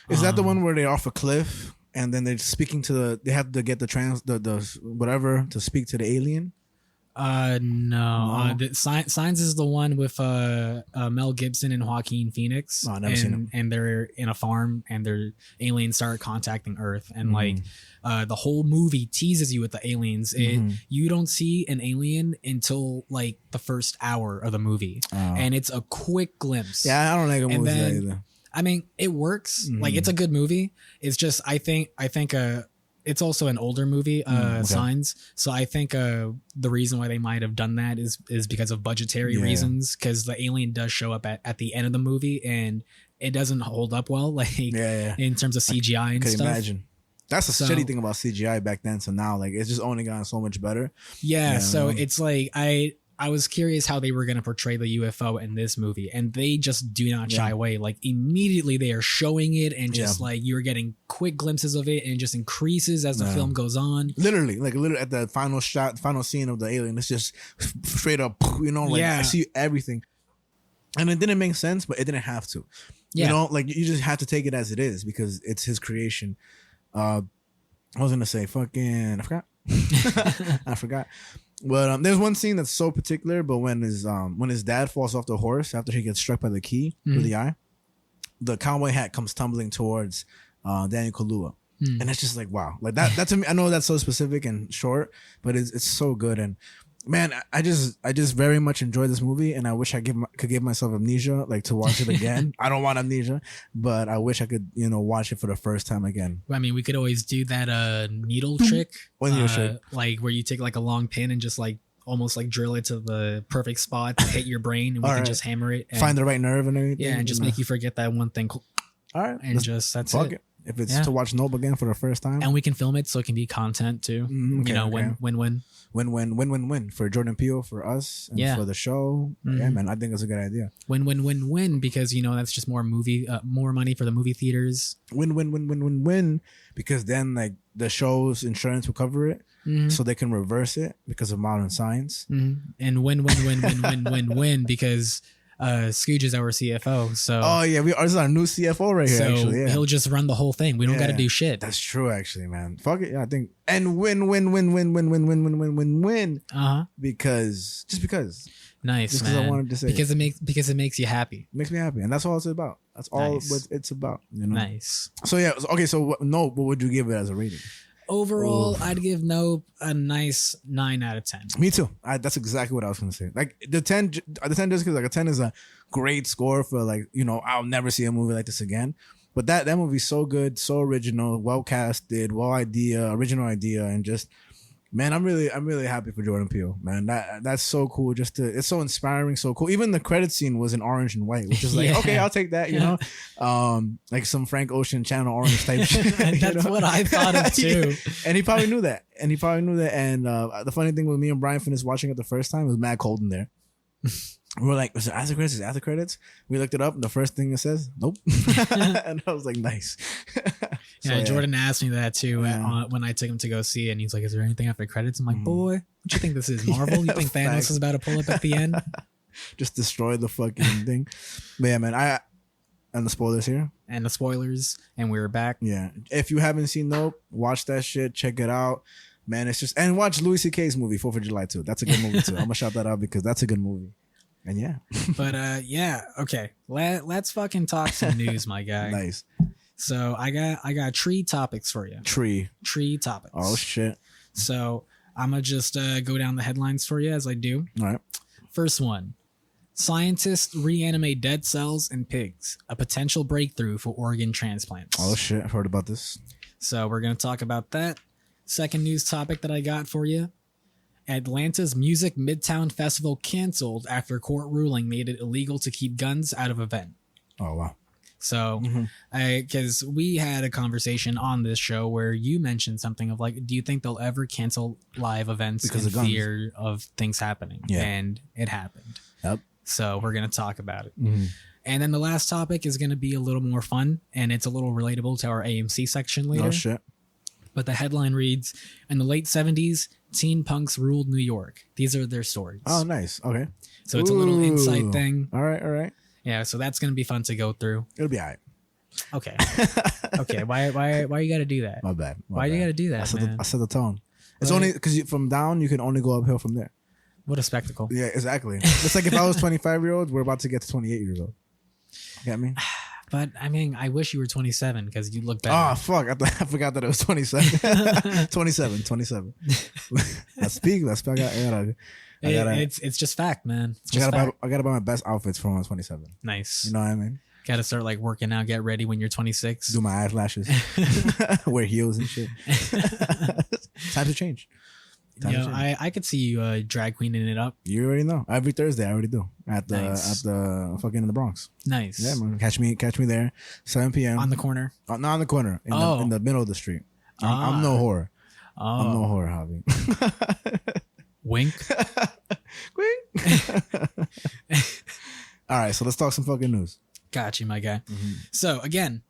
Is that the one where they're off a cliff and then they're speaking to they have to get the whatever to speak to the alien? No. Signs is the one with Mel Gibson and Joaquin Phoenix. Oh, I've never seen and they're in a farm and their aliens start contacting Earth and like the whole movie teases you with the aliens. You don't see an alien until like the first hour of the movie, and it's a quick glimpse. Yeah, I don't like a movie like that either. I mean, it works. Like it's a good movie. It's just I think it's also an older movie, Signs. So I think the reason why they might have done that is because of budgetary reasons. Because the alien does show up at the end of the movie and it doesn't hold up well, like in terms of CGI and stuff. Imagine. That's the shitty thing about CGI back then. So now, like, it's just only gotten so much better. Yeah. So it's like I was curious how they were going to portray the UFO in this movie, and they just do not shy away. Like immediately they are showing it, and just like you're getting quick glimpses of it, and it just increases as the film goes on. Literally at the final scene of the alien, it's just straight up, you know, like I see everything, and it didn't make sense, but it didn't have to. You know, like you just have to take it as it is because it's his creation. I was gonna say I forgot. But there's one scene that's so particular. But when his dad falls off the horse after he gets struck by the key with the eye, the cowboy hat comes tumbling towards Daniel Kaluuya, and it's just like wow, like that to me. I know that's so specific and short, but it's so good. And Man, I just very much enjoy this movie, and I wish I could give myself amnesia, like to watch it again. I don't want amnesia, but I wish I could, watch it for the first time again. I mean, we could always do that needle trick, What needle trick? like where you take like a long pin and just like almost like drill it to the perfect spot to hit your brain, and we can just hammer it, and find the right nerve and everything. Yeah, and just make you forget that one thing. All right, and that's it. If it's to watch Nope again for the first time, and we can film it so it can be content too. Win for Jordan Peele, for us, and for the show. Yeah, man, I think it's a good idea. Win because that's just more money for the movie theaters. Win because then like the show's insurance will cover it, so they can reverse it because of modern science. And win because Scooge is our CFO. So this is our new CFO right here. So actually, he'll just run the whole thing. We don't got to do shit. That's true, actually, man. Fuck it, I think and win. Because nice, just man. I wanted to say because it makes you happy. It makes me happy, and that's all it's about. That's all what it's about. Nice. So okay. So what would you give it as a rating? Overall, I'd give Nope a nice 9 out of 10. Me too. That's exactly what I was going to say. Like the 10 just because like a 10 is a great score for like, I'll never see a movie like this again. But that movie's so good, so original, well casted, original idea, and just, man, I'm really happy for Jordan Peele, man. That's so cool. It's so inspiring, so cool. Even the credit scene was in orange and white, which is like, okay, I'll take that, like some Frank Ocean Channel Orange type shit. That's what I thought of too. And he probably knew that. And the funny thing with me and Brian finished watching it the first time, it was mad cold in there. We were like, was it after credits? Is it after credits? We looked it up, and the first thing it says, nope. And I was like, nice. Jordan asked me that too when I took him to go see it, and he's like, is there anything after credits? I'm like, boy, what you think this is, Marvel? You think Thanos is about to pull up at the end? Just destroy the fucking thing. But yeah, man, and the spoilers here. And the spoilers, and we're back. Yeah. If you haven't seen Nope, watch that shit. Check it out. Man, it's just... And watch Louis C.K.'s movie, 4th of July, too. That's a good movie, too. I'm going to shout that out because that's a good movie. And yeah. But okay. Let's fucking talk some news, my guy. Nice. So I got tree topics for you. Tree topics. Oh shit. So I'm gonna just go down the headlines for you as I do. All right. First one. Scientists reanimate dead cells in pigs. A potential breakthrough for organ transplants. Oh shit, I've heard about this. So we're gonna talk about that. Second news topic that I got for you. Atlanta's Music Midtown Festival canceled after court ruling made it illegal to keep guns out of event. Oh, wow. So, because we had a conversation on this show where you mentioned something of like, do you think they'll ever cancel live events because in fear of things happening? Yeah. And it happened. Yep. So we're going to talk about it. And then the last topic is going to be a little more fun, and it's a little relatable to our A.M.C. section later. Oh, shit. But the headline reads, in the late 70s, teen punks ruled New York. These are their stories. Oh, nice. Okay. So it's a little insight thing. All right. Yeah, so that's going to be fun to go through. It'll be all right. Okay. Okay, why you got to do that? My bad. Why you got to do that, man? I set the tone. It's only because from down, you can only go uphill from there. What a spectacle. Yeah, exactly. It's like if I was 25-year-old, we're about to get to 28-years-old. You get me? But I mean, I wish you were 27 because you look better. Oh, fuck. I forgot that it was 27. 27. Let's speak. It's just fact, man. It's just I gotta buy my best outfits for when I'm 27. Nice. You know what I mean? Got to start like working out, get ready when you're 26. Do my eyelashes. Wear heels and shit. Time to change. I could see you drag queening it up. You already know. Every Thursday, I already do. At the fucking in the Bronx. Nice. Yeah, man. Catch me there, 7 p.m. On the corner? Not on the corner. In the middle of the street. I'm no whore. Oh. I'm no whore, Javi. Wink. Wink. All right, so let's talk some fucking news. Got you, my guy. So again,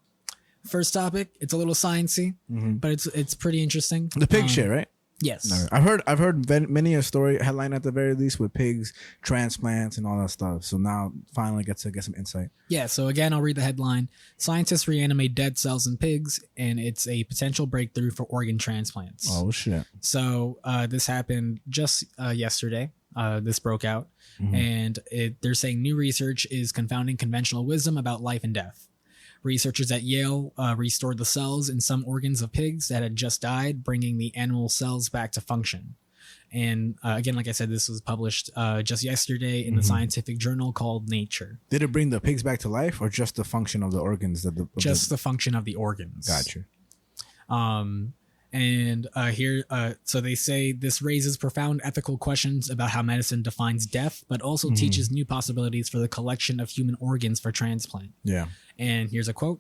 first topic. It's a little sciencey, but it's pretty interesting. The pig shit, right? Yes. No, I've heard many a story headline at the very least with pigs, transplants, and all that stuff. So now finally get some insight. Yeah. So again, I'll read the headline: Scientists reanimate dead cells in pigs, and it's a potential breakthrough for organ transplants. Oh shit! So this happened just yesterday. This broke out, and they're saying new research is confounding conventional wisdom about life and death. Researchers at Yale restored the cells in some organs of pigs that had just died, bringing the animal cells back to function. And again, like I said, this was published just yesterday in the scientific journal called Nature. Did it bring the pigs back to life, or just the function of the organs? The function of the organs. Gotcha. And here, so they say this raises profound ethical questions about how medicine defines death, but also teaches new possibilities for the collection of human organs for transplant. Yeah. And here's a quote.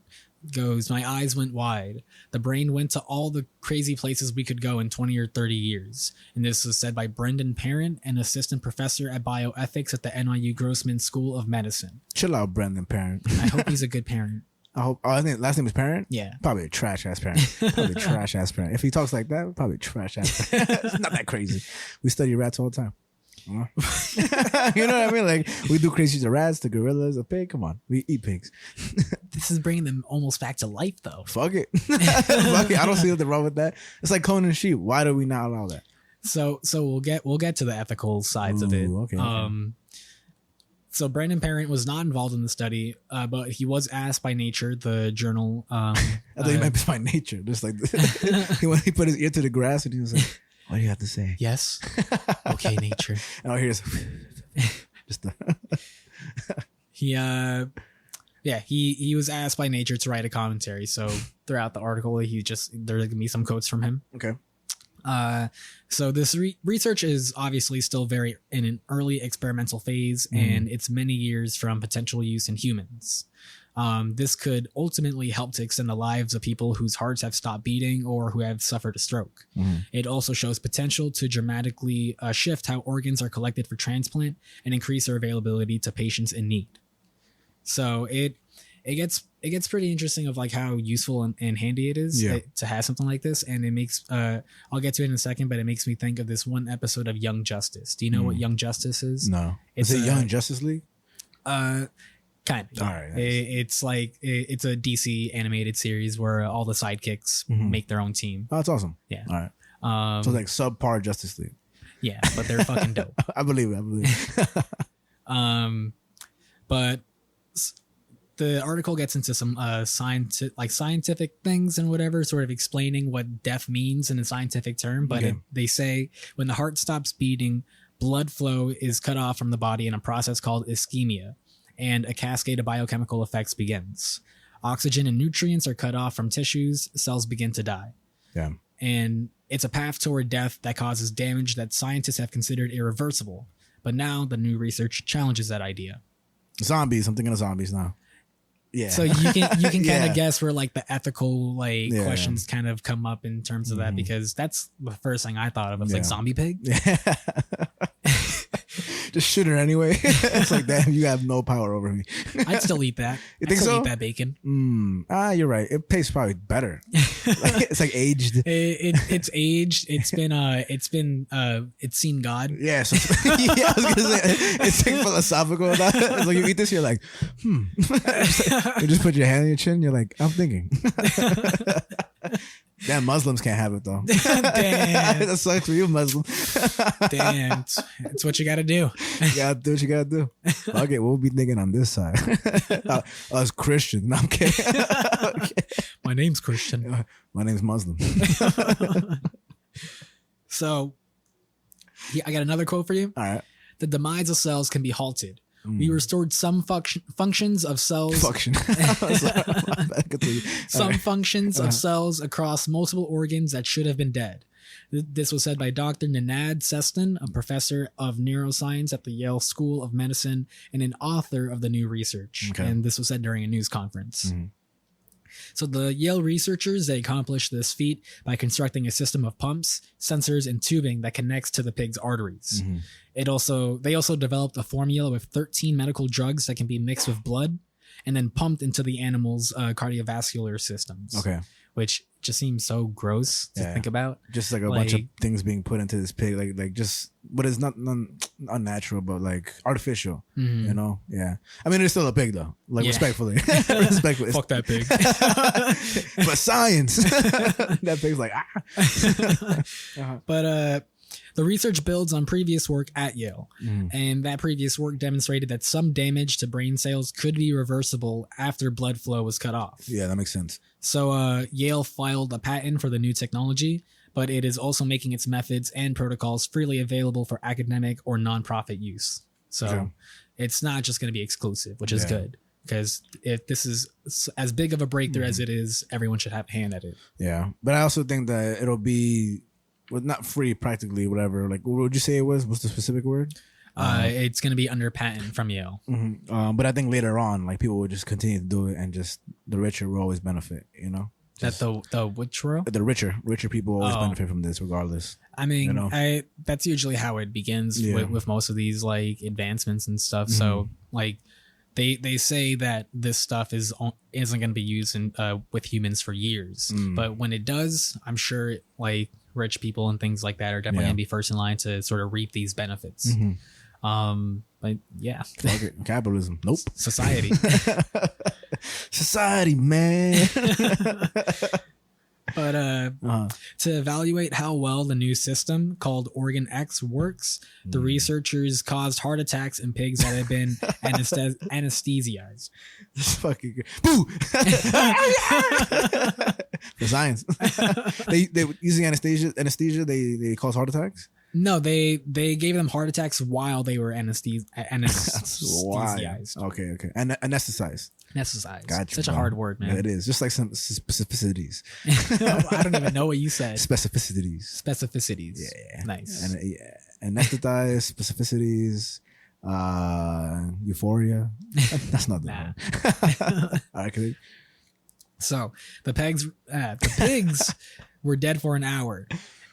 Goes, my eyes went wide. The brain went to all the crazy places we could go in 20 or 30 years. And this was said by Brendan Parent, an assistant professor at bioethics at the NYU Grossman School of Medicine. Chill out, Brendan Parent. I hope he's a good parent. I think last name is Parent? Yeah. Probably a trash ass parent. If he talks like that, probably trash ass parent. It's not that crazy. We study rats all the time. You know what I mean? Like, we do crazy to rats, to gorillas, a pig. Come on. We eat pigs. This is bringing them almost back to life, though. Fuck it. Fuck it. I don't see nothing wrong with that. It's like cloning sheep. Why do we not allow that? So we'll get to the ethical sides of it. Okay. So Brandon Parent was not involved in the study, but he was asked by Nature, the journal. I thought he meant by Nature. Just like he put his ear to the grass and he was like, "What do you have to say?" Yes. Okay, Nature. And here's just he was asked by Nature to write a commentary. So throughout the article, there's gonna be some quotes from him. Okay. So this research is obviously still very in an early experimental phase, and it's many years from potential use in humans. This could ultimately help to extend the lives of people whose hearts have stopped beating or who have suffered a stroke. It also shows potential to dramatically shift how organs are collected for transplant and increase their availability to patients in need. So it gets pretty interesting of like how useful and handy it is to have something like this. And it makes, I'll get to it in a second, but it makes me think of this one episode of Young Justice. Do you know what Young Justice is? No. Is it Young Justice League? Kind of. All right. Nice. It's like, it's a DC animated series where all the sidekicks make their own team. Oh, that's awesome. Yeah. All right. So like subpar Justice League. Yeah, but they're fucking dope. I believe it. But the article gets into some scientific things and whatever, sort of explaining what death means in a scientific term. But they say when the heart stops beating, blood flow is cut off from the body in a process called ischemia, and a cascade of biochemical effects begins. Oxygen and nutrients are cut off from tissues, cells begin to die. Yeah. And it's a path toward death that causes damage that scientists have considered irreversible. But now the new research challenges that idea. Zombies. I'm thinking of zombies now. Yeah. So you can kind of guess where like the ethical questions kind of come up in terms of that, because that's the first thing I thought of. It's like zombie pig. Yeah. Just shoot her anyway. It's like, damn, you have no power over me. I'd still eat that. You think so? Eat that bacon. You're right. It tastes probably better. It's like aged. It's aged. It's seen God. Yeah. So, I was gonna say it's like philosophical. It's like you eat this, you're like, You just put your hand on your chin. You're like, I'm thinking. Damn, Muslims can't have it though. Damn, that sucks for you, Muslim. Damn, it's what you got to do. You gotta do what you gotta do. Okay, we'll be thinking on this side. Us Christian. No, I'm kidding. Okay. My name's Christian. My name's Muslim. So, I got another quote for you. All right. The demise of cells can be halted. We restored some functions of cells. Some functions of cells across multiple organs that should have been dead. This was said by Dr. Nenad Seston, a professor of neuroscience at the Yale School of Medicine and an author of the new research. Okay. And this was said during a news conference. So the Yale researchers, they accomplished this feat by constructing a system of pumps, sensors, and tubing that connects to the pig's arteries. They also developed a formula with 13 medical drugs that can be mixed with blood and then pumped into the animal's cardiovascular systems. Okay. Which just seems so gross to think about. Just like a bunch of things being put into this pig, like just what is not unnatural, but like artificial. You know? Yeah. I mean, it's still a pig though. Like respectfully, respectfully. Fuck that pig. But science. That pig's like But the research builds on previous work at Yale, and that previous work demonstrated that some damage to brain cells could be reversible after blood flow was cut off. Yeah, that makes sense. So Yale filed a patent for the new technology, but it is also making its methods and protocols freely available for academic or nonprofit use. So it's not just going to be exclusive, which is good. Because if this is as big of a breakthrough as it is, everyone should have a hand at it. Yeah. But I also think that it'll be, well, not free practically, whatever. Like, what would you say it was? What's the specific word? It's going to be under patent from Yale. But I think later on, like, people will just continue to do it, and just the richer will always benefit, you know? Just, that the which row? The richer people always benefit from this regardless. I mean, you know? That's usually how it begins with most of these like advancements and stuff. So like they say that this stuff isn't going to be used with humans for years, but when it does, I'm sure like rich people and things like that are definitely going to be first in line to sort of reap these benefits. But yeah, capitalism. Nope. Society. Society, man. But to evaluate how well the new system called OrganEx works, the researchers caused heart attacks in pigs that had been anesthetized. This fucking good. Boo! The science. they using anesthesia. They cause heart attacks. No, they gave them heart attacks while they were anesthetized. Okay. And anesthetized. Anesthetized. Gotcha, Such a hard word, man. Yeah, it is. Just like some specificities. I don't even know what you said. Specificities. Yeah. Nice. And anesthetized, specificities, euphoria. That's not that hard. All right, So the pigs were dead for an hour.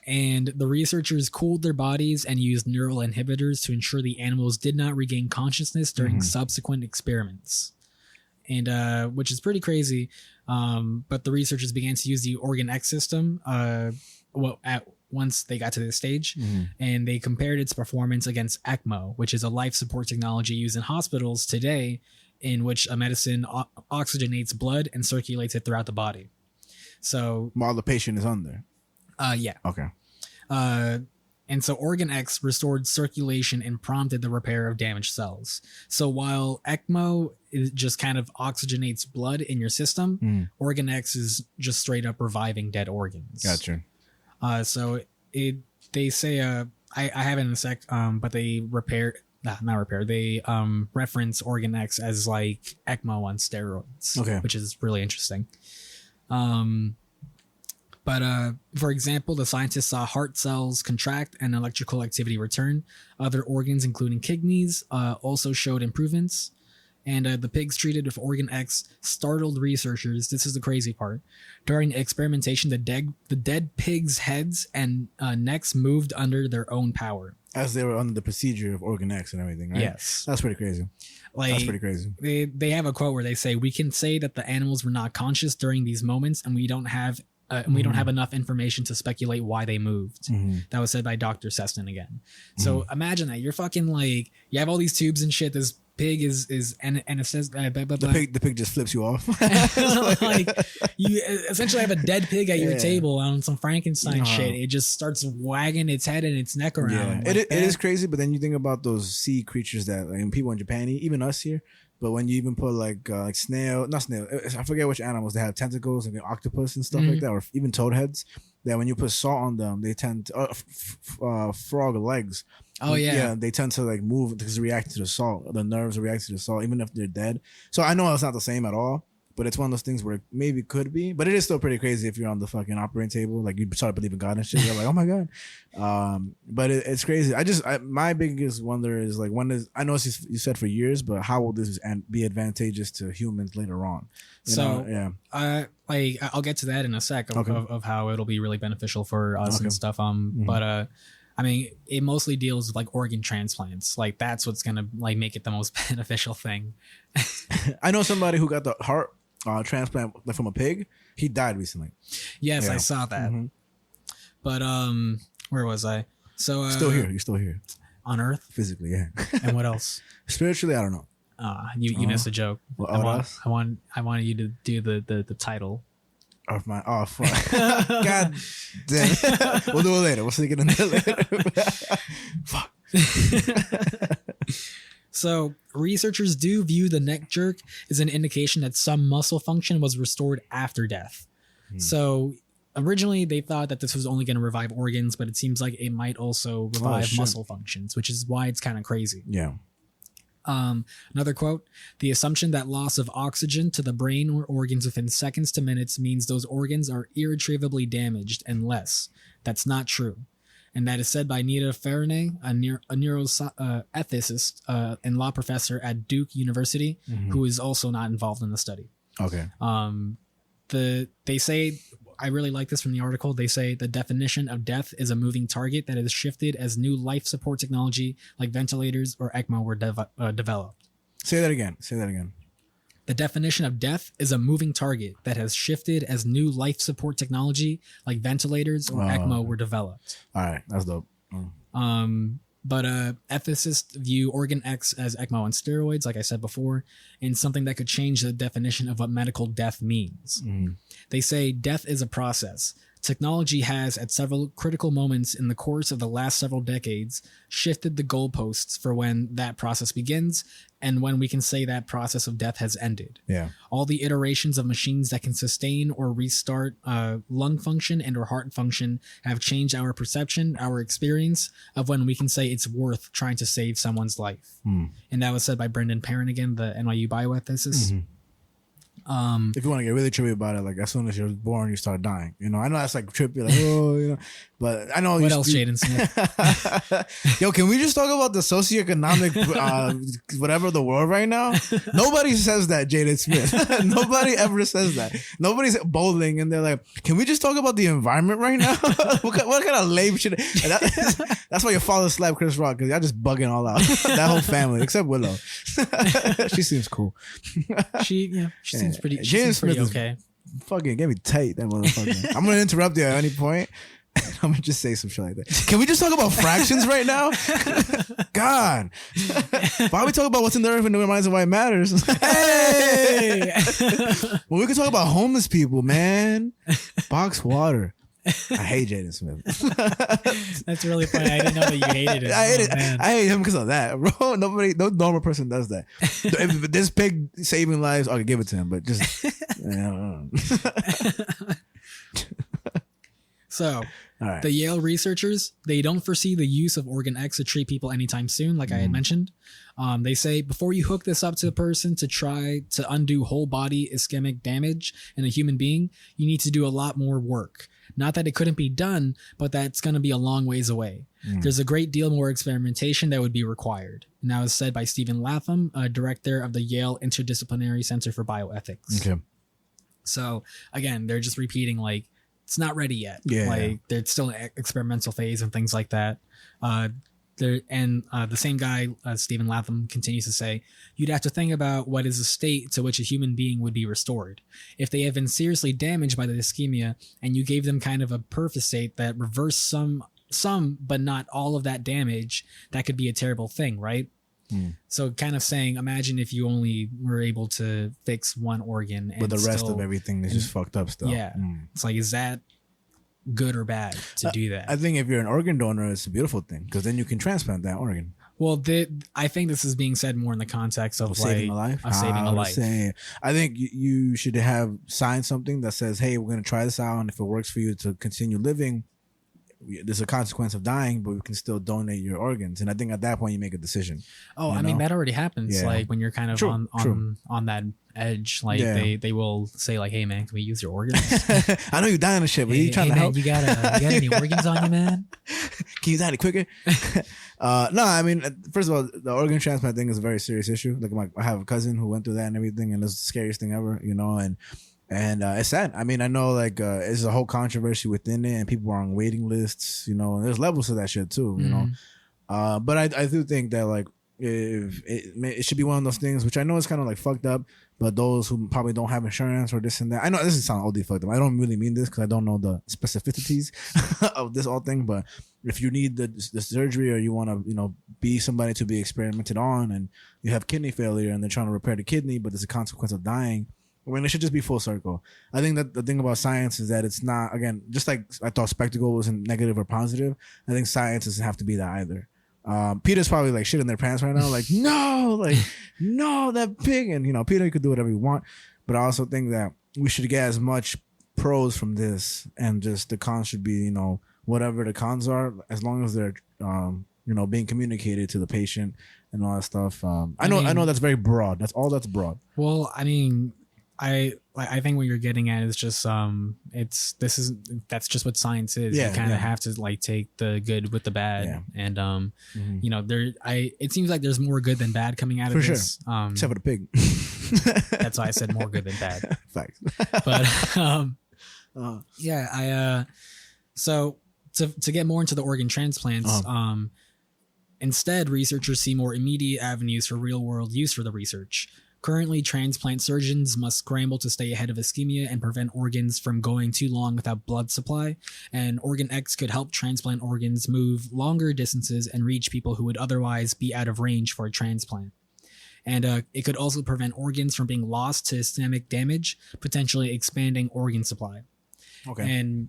And the researchers cooled their bodies and used neural inhibitors to ensure the animals did not regain consciousness during subsequent experiments. And which is pretty crazy. But the researchers began to use the OrganEx system once they got to this stage, and they compared its performance against ECMO, which is a life support technology used in hospitals today, in which a medicine oxygenates blood and circulates it throughout the body. So while the patient is on there. Yeah. Okay. And so OrganEx restored circulation and prompted the repair of damaged cells. So while ECMO just kind of oxygenates blood in your system, OrganEx is just straight up reviving dead organs. Gotcha. So they say I have it in a sec, but they they reference OrganEx as like ECMO on steroids, which is really interesting. But for example, the scientists saw heart cells contract and electrical activity return. Other organs, including kidneys, also showed improvements. And the pigs treated with OrganEx startled researchers. This is the crazy part. During experimentation, the dead pigs' heads and necks moved under their own power. As they were under the procedure of OrganEx and everything, right? Yes. That's pretty crazy. That's pretty crazy. They have a quote where they say, "We can say that the animals were not conscious during these moments, and we don't have enough information to speculate why they moved." That was said by Dr. Seston again. So imagine that you're fucking like, you have all these tubes and shit. This pig is the pig just flips you off. Like you essentially have a dead pig at your table on some Frankenstein shit. It just starts wagging its head and its neck around. It is crazy, but then you think about those sea creatures that like people in Japan eat, even us here. But when you even put like snail, not snail, I forget which animals, they have tentacles, like octopus and stuff like that, or even toad heads, that when you put salt on them, they tend to, frog legs. Oh yeah. They tend to like move because they react to the salt. The nerves react to the salt, even if they're dead. So I know it's not the same at all, but it's one of those things where it maybe could be. But it is still pretty crazy if you're on the fucking operating table, like you start believing God and shit. You're like, oh my God. But it's crazy. My biggest wonder is like, I know you said for years, but how will this be advantageous to humans later on? I'll get to that in a sec of how it'll be really beneficial for us and stuff. But I mean, it mostly deals with like organ transplants. Like that's what's gonna like make it the most beneficial thing. I know somebody who got the heart transplant from a pig. He died recently. Yes, I saw that. But where was I? So still here. You're still here on Earth, physically, yeah. And what else? Spiritually, I don't know. You missed a joke. What I wanted you to do the title. Of my fuck. God damn it. We'll do it later. We'll see it in there later. Fuck. So researchers do view the neck jerk as an indication that some muscle function was restored after death. So originally they thought that this was only going to revive organs, but it seems like it might also revive muscle functions, which is why it's kind of crazy. Yeah. Another quote, the assumption that loss of oxygen to the brain or organs within seconds to minutes means those organs are irretrievably damaged and less. That's not true. And that is said by Nita Farahany, a neuroethicist and law professor at Duke University, who is also not involved in the study. Okay. They say, I really like this from the article. They say the definition of death is a moving target that is shifted as new life support technology like ventilators or ECMO were developed. Say that again. The definition of death is a moving target that has shifted as new life support technology like ventilators or ECMO were developed. All right, that's dope. But ethicists view OrganEx as ECMO on steroids, like I said before, and something that could change the definition of what medical death means. They say death is a process. Technology has, at several critical moments in the course of the last several decades, shifted the goalposts for when that process begins and when we can say that process of death has ended. Yeah. All the iterations of machines that can sustain or restart lung function and or heart function have changed our perception, our experience of when we can say it's worth trying to save someone's life. And that was said by Brendan Perrin again, the NYU bioethicist. If you want to get really trippy about it, like as soon as you're born, you start dying. You know, I know that's like trippy, like but I know. What else, Jaden Smith? Yo, can we just talk about the socioeconomic, whatever the world right now? Nobody says that, Jaden Smith. Nobody ever says that. Nobody's bowling and they're like, can we just talk about the environment right now? what kind of lame shit? That's why your father slapped Chris Rock, because y'all just bugging all out. That whole family, except Willow. She seems cool. She seems pretty. She seems pretty okay. Fucking get me tight, that motherfucker. I'm gonna interrupt you at any point. I'm gonna just say some shit like that. Can we just talk about fractions right now? God, why we talk about what's in the earth and the minds of why it matters? Hey, well, we can talk about homeless people, man. Box water. I hate Jaden Smith. That's really funny. I didn't know that you hated him. I hate him because of that, bro. No normal person does that. If this pig saving lives, I could give it to him, but just I don't know. So, the Yale researchers, they don't foresee the use of OrganEx to treat people anytime soon, like I had mentioned. They say, before you hook this up to a person to try to undo whole body ischemic damage in a human being, you need to do a lot more work. Not that it couldn't be done, but that's going to be a long ways away. There's a great deal more experimentation that would be required. And that was said by Stephen Latham, director of the Yale Interdisciplinary Center for Bioethics. Okay. So, again, they're just repeating, like, it's not ready yet. They're still in experimental phase and things like that. The same guy, Stephen Latham, continues to say, you'd have to think about what is the state to which a human being would be restored. If they have been seriously damaged by the ischemia and you gave them kind of a perfusate that reversed some, but not all of that damage, that could be a terrible thing, right? So kind of saying, imagine if you only were able to fix one organ, but the rest of everything is just fucked up stuff. Yeah. It's like, is that good or bad to do that? I think if you're an organ donor, it's a beautiful thing, because then you can transplant that organ. Well, I think this is being said more in the context of saving a life. Saving a life. I think you should have signed something that says, hey, we're going to try this out, and if it works for you to continue living, there's a consequence of dying, but we can still donate your organs. And I think at that point you make a decision. Oh, I mean, that already happens. Yeah. Like when you're kind of on that edge, like they will say like, hey man, can we use your organs? I know you're dying of shit, but you trying to help. You got any organs on you, man? Can you die quicker? No, I mean, first of all, the organ transplant thing is a very serious issue. Like I have a cousin who went through that and everything, and it's the scariest thing ever, you know, and it's sad. I mean, I know like it's a whole controversy within it, and people are on waiting lists, you know, and there's levels to that shit too, you know. But I do think that like if it should be one of those things, which I know is kind of like fucked up, but those who probably don't have insurance or this and that, I know this is sound OD fucked up. I don't really mean this because I don't know the specificities of this whole thing, but if you need the surgery or you want to, you know, be somebody to be experimented on, and you have kidney failure and they're trying to repair the kidney, but there's a consequence of dying, I mean, it should just be full circle. I think that the thing about science is that it's not, again, just like I thought spectacle wasn't negative or positive, I think science doesn't have to be that either. Peter's probably like shit in their pants right now, like, no, that pig. And, you know, Peter, you could do whatever you want. But I also think that we should get as much pros from this, and just the cons should be, you know, whatever the cons are, as long as they're, you know, being communicated to the patient and all that stuff. I know that's very broad. That's broad. Well, I mean, I think what you're getting at is just that's just what science is. You kind of have to like take the good with the bad, and you know, it seems like there's more good than bad coming out of this. Sure. Except for the pig. That's why I said more good than bad. Facts. But so to get more into the organ transplants, instead, researchers see more immediate avenues for real-world use for the research. Currently, transplant surgeons must scramble to stay ahead of ischemia and prevent organs from going too long without blood supply, and OrganEx could help transplant organs move longer distances and reach people who would otherwise be out of range for a transplant. And it could also prevent organs from being lost to systemic damage, potentially expanding organ supply. Okay. And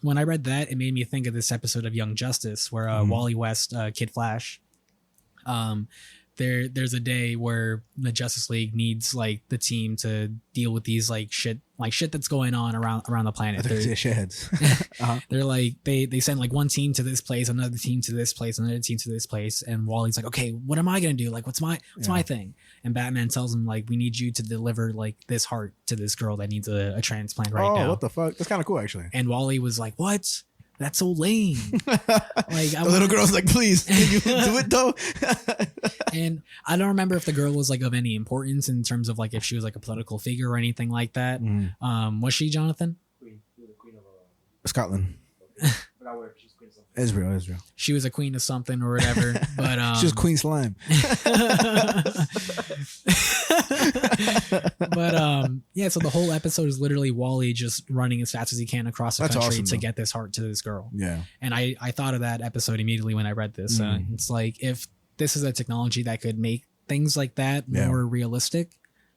when I read that, it made me think of this episode of Young Justice where Wally West, Kid Flash, there's a day where the Justice League needs like the team to deal with these like shit that's going on around the planet. They're shitheads. They're like they send like one team to this place, another team to this place, another team to this place, and Wally's like, okay, what am I gonna do? Like, what's my thing? And Batman tells him like, we need you to deliver like this heart to this girl that needs a transplant right now. Oh, what the fuck? That's kind of cool, actually. And Wally was like, what? That's so lame. Like the little girl's like, please, can you do it though? And I don't remember if the girl was like of any importance in terms of like if she was like a political figure or anything like that. Was she, Jonathan? Queen of Scotland. Israel. She was a queen of something or whatever, but she was Queen Slime. But yeah, so the whole episode is literally Wally just running as fast as he can across the country to get this heart to this girl. Yeah. And I thought of that episode immediately when I read this. It's like, if this is a technology that could make things like that more realistic,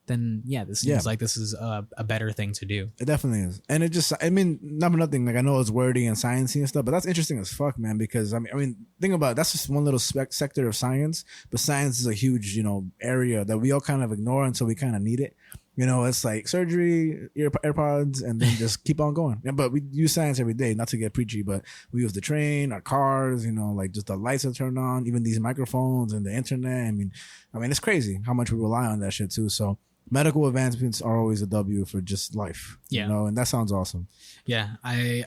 then this seems like this is a better thing to do. It definitely is. And it just, I mean, not for nothing, like I know it's wordy and sciencey and stuff, but that's interesting as fuck, man, because I mean, think about it, that's just one little sector of science, but science is a huge, you know, area that we all kind of ignore until we kind of need it. You know, it's like surgery, AirPods, and then just keep on going. Yeah, but we use science every day, not to get preachy, but we use the train, our cars, you know, like just the lights are turned on, even these microphones and the internet. I mean, it's crazy how much we rely on that shit too. So medical advancements are always a W for just life. You know, and that sounds awesome. Yeah, I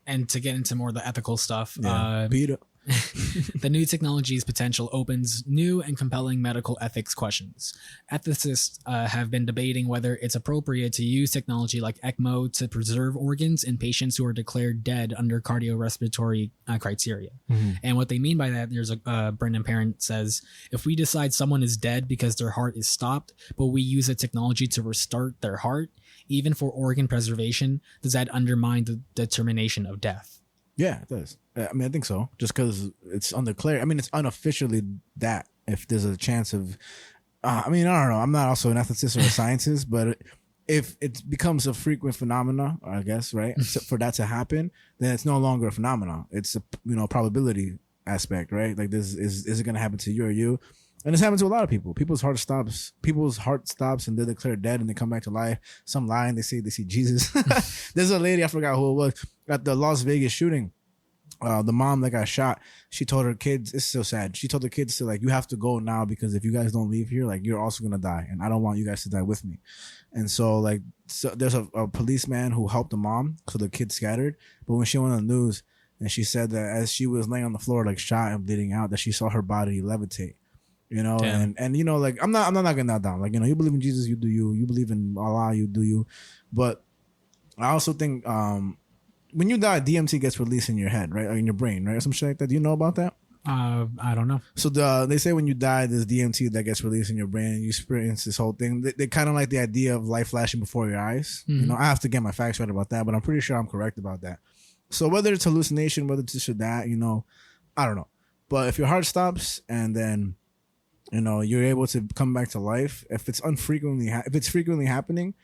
and to get into more of the ethical stuff, Peter. The new technology's potential opens new and compelling medical ethics questions. Ethicists have been debating whether it's appropriate to use technology like ECMO to preserve organs in patients who are declared dead under cardiorespiratory criteria. And what they mean by that, there's a Brendan Parent says, if we decide someone is dead because their heart is stopped, but we use a technology to restart their heart, even for organ preservation, does that undermine the determination of death? Yeah, it does. I mean, I think so. Just because it's undeclared. I mean, it's unofficially that. If there's a chance of, I mean, I don't know. I'm not also an ethicist or a scientist, but if it becomes a frequent phenomena, I guess, right? So for that to happen, then it's no longer a phenomena. It's a probability aspect, right? Like this is it going to happen to you or you? And it's happened to a lot of people. People's heart stops and they're declared dead and they come back to life. Some lie and they say they see Jesus. There's a lady, I forgot who it was, at the Las Vegas shooting. The mom that got shot, she told her kids, it's so sad. She told the kids to like, you have to go now because if you guys don't leave here, like you're also going to die. And I don't want you guys to die with me. And so like, there's a policeman who helped the mom. So the kids scattered. But when she went on the news and she said that as she was laying on the floor, like shot and bleeding out, that she saw her body levitate. You know, and you know, like I'm not knocking that down. Like, you know, you believe in Jesus, you do you. You believe in Allah, you do you. But I also think when you die, DMT gets released in your head, right, or in your brain, right, or some shit like that. Do you know about that? I don't know. So they say when you die, there's DMT that gets released in your brain, and you experience this whole thing. They kind of like the idea of life flashing before your eyes. You know, I have to get my facts right about that, but I'm pretty sure I'm correct about that. So whether it's hallucination, whether it's this or that, you know, I don't know. But if your heart stops and then, you know, you're able to come back to life. If it's frequently happening,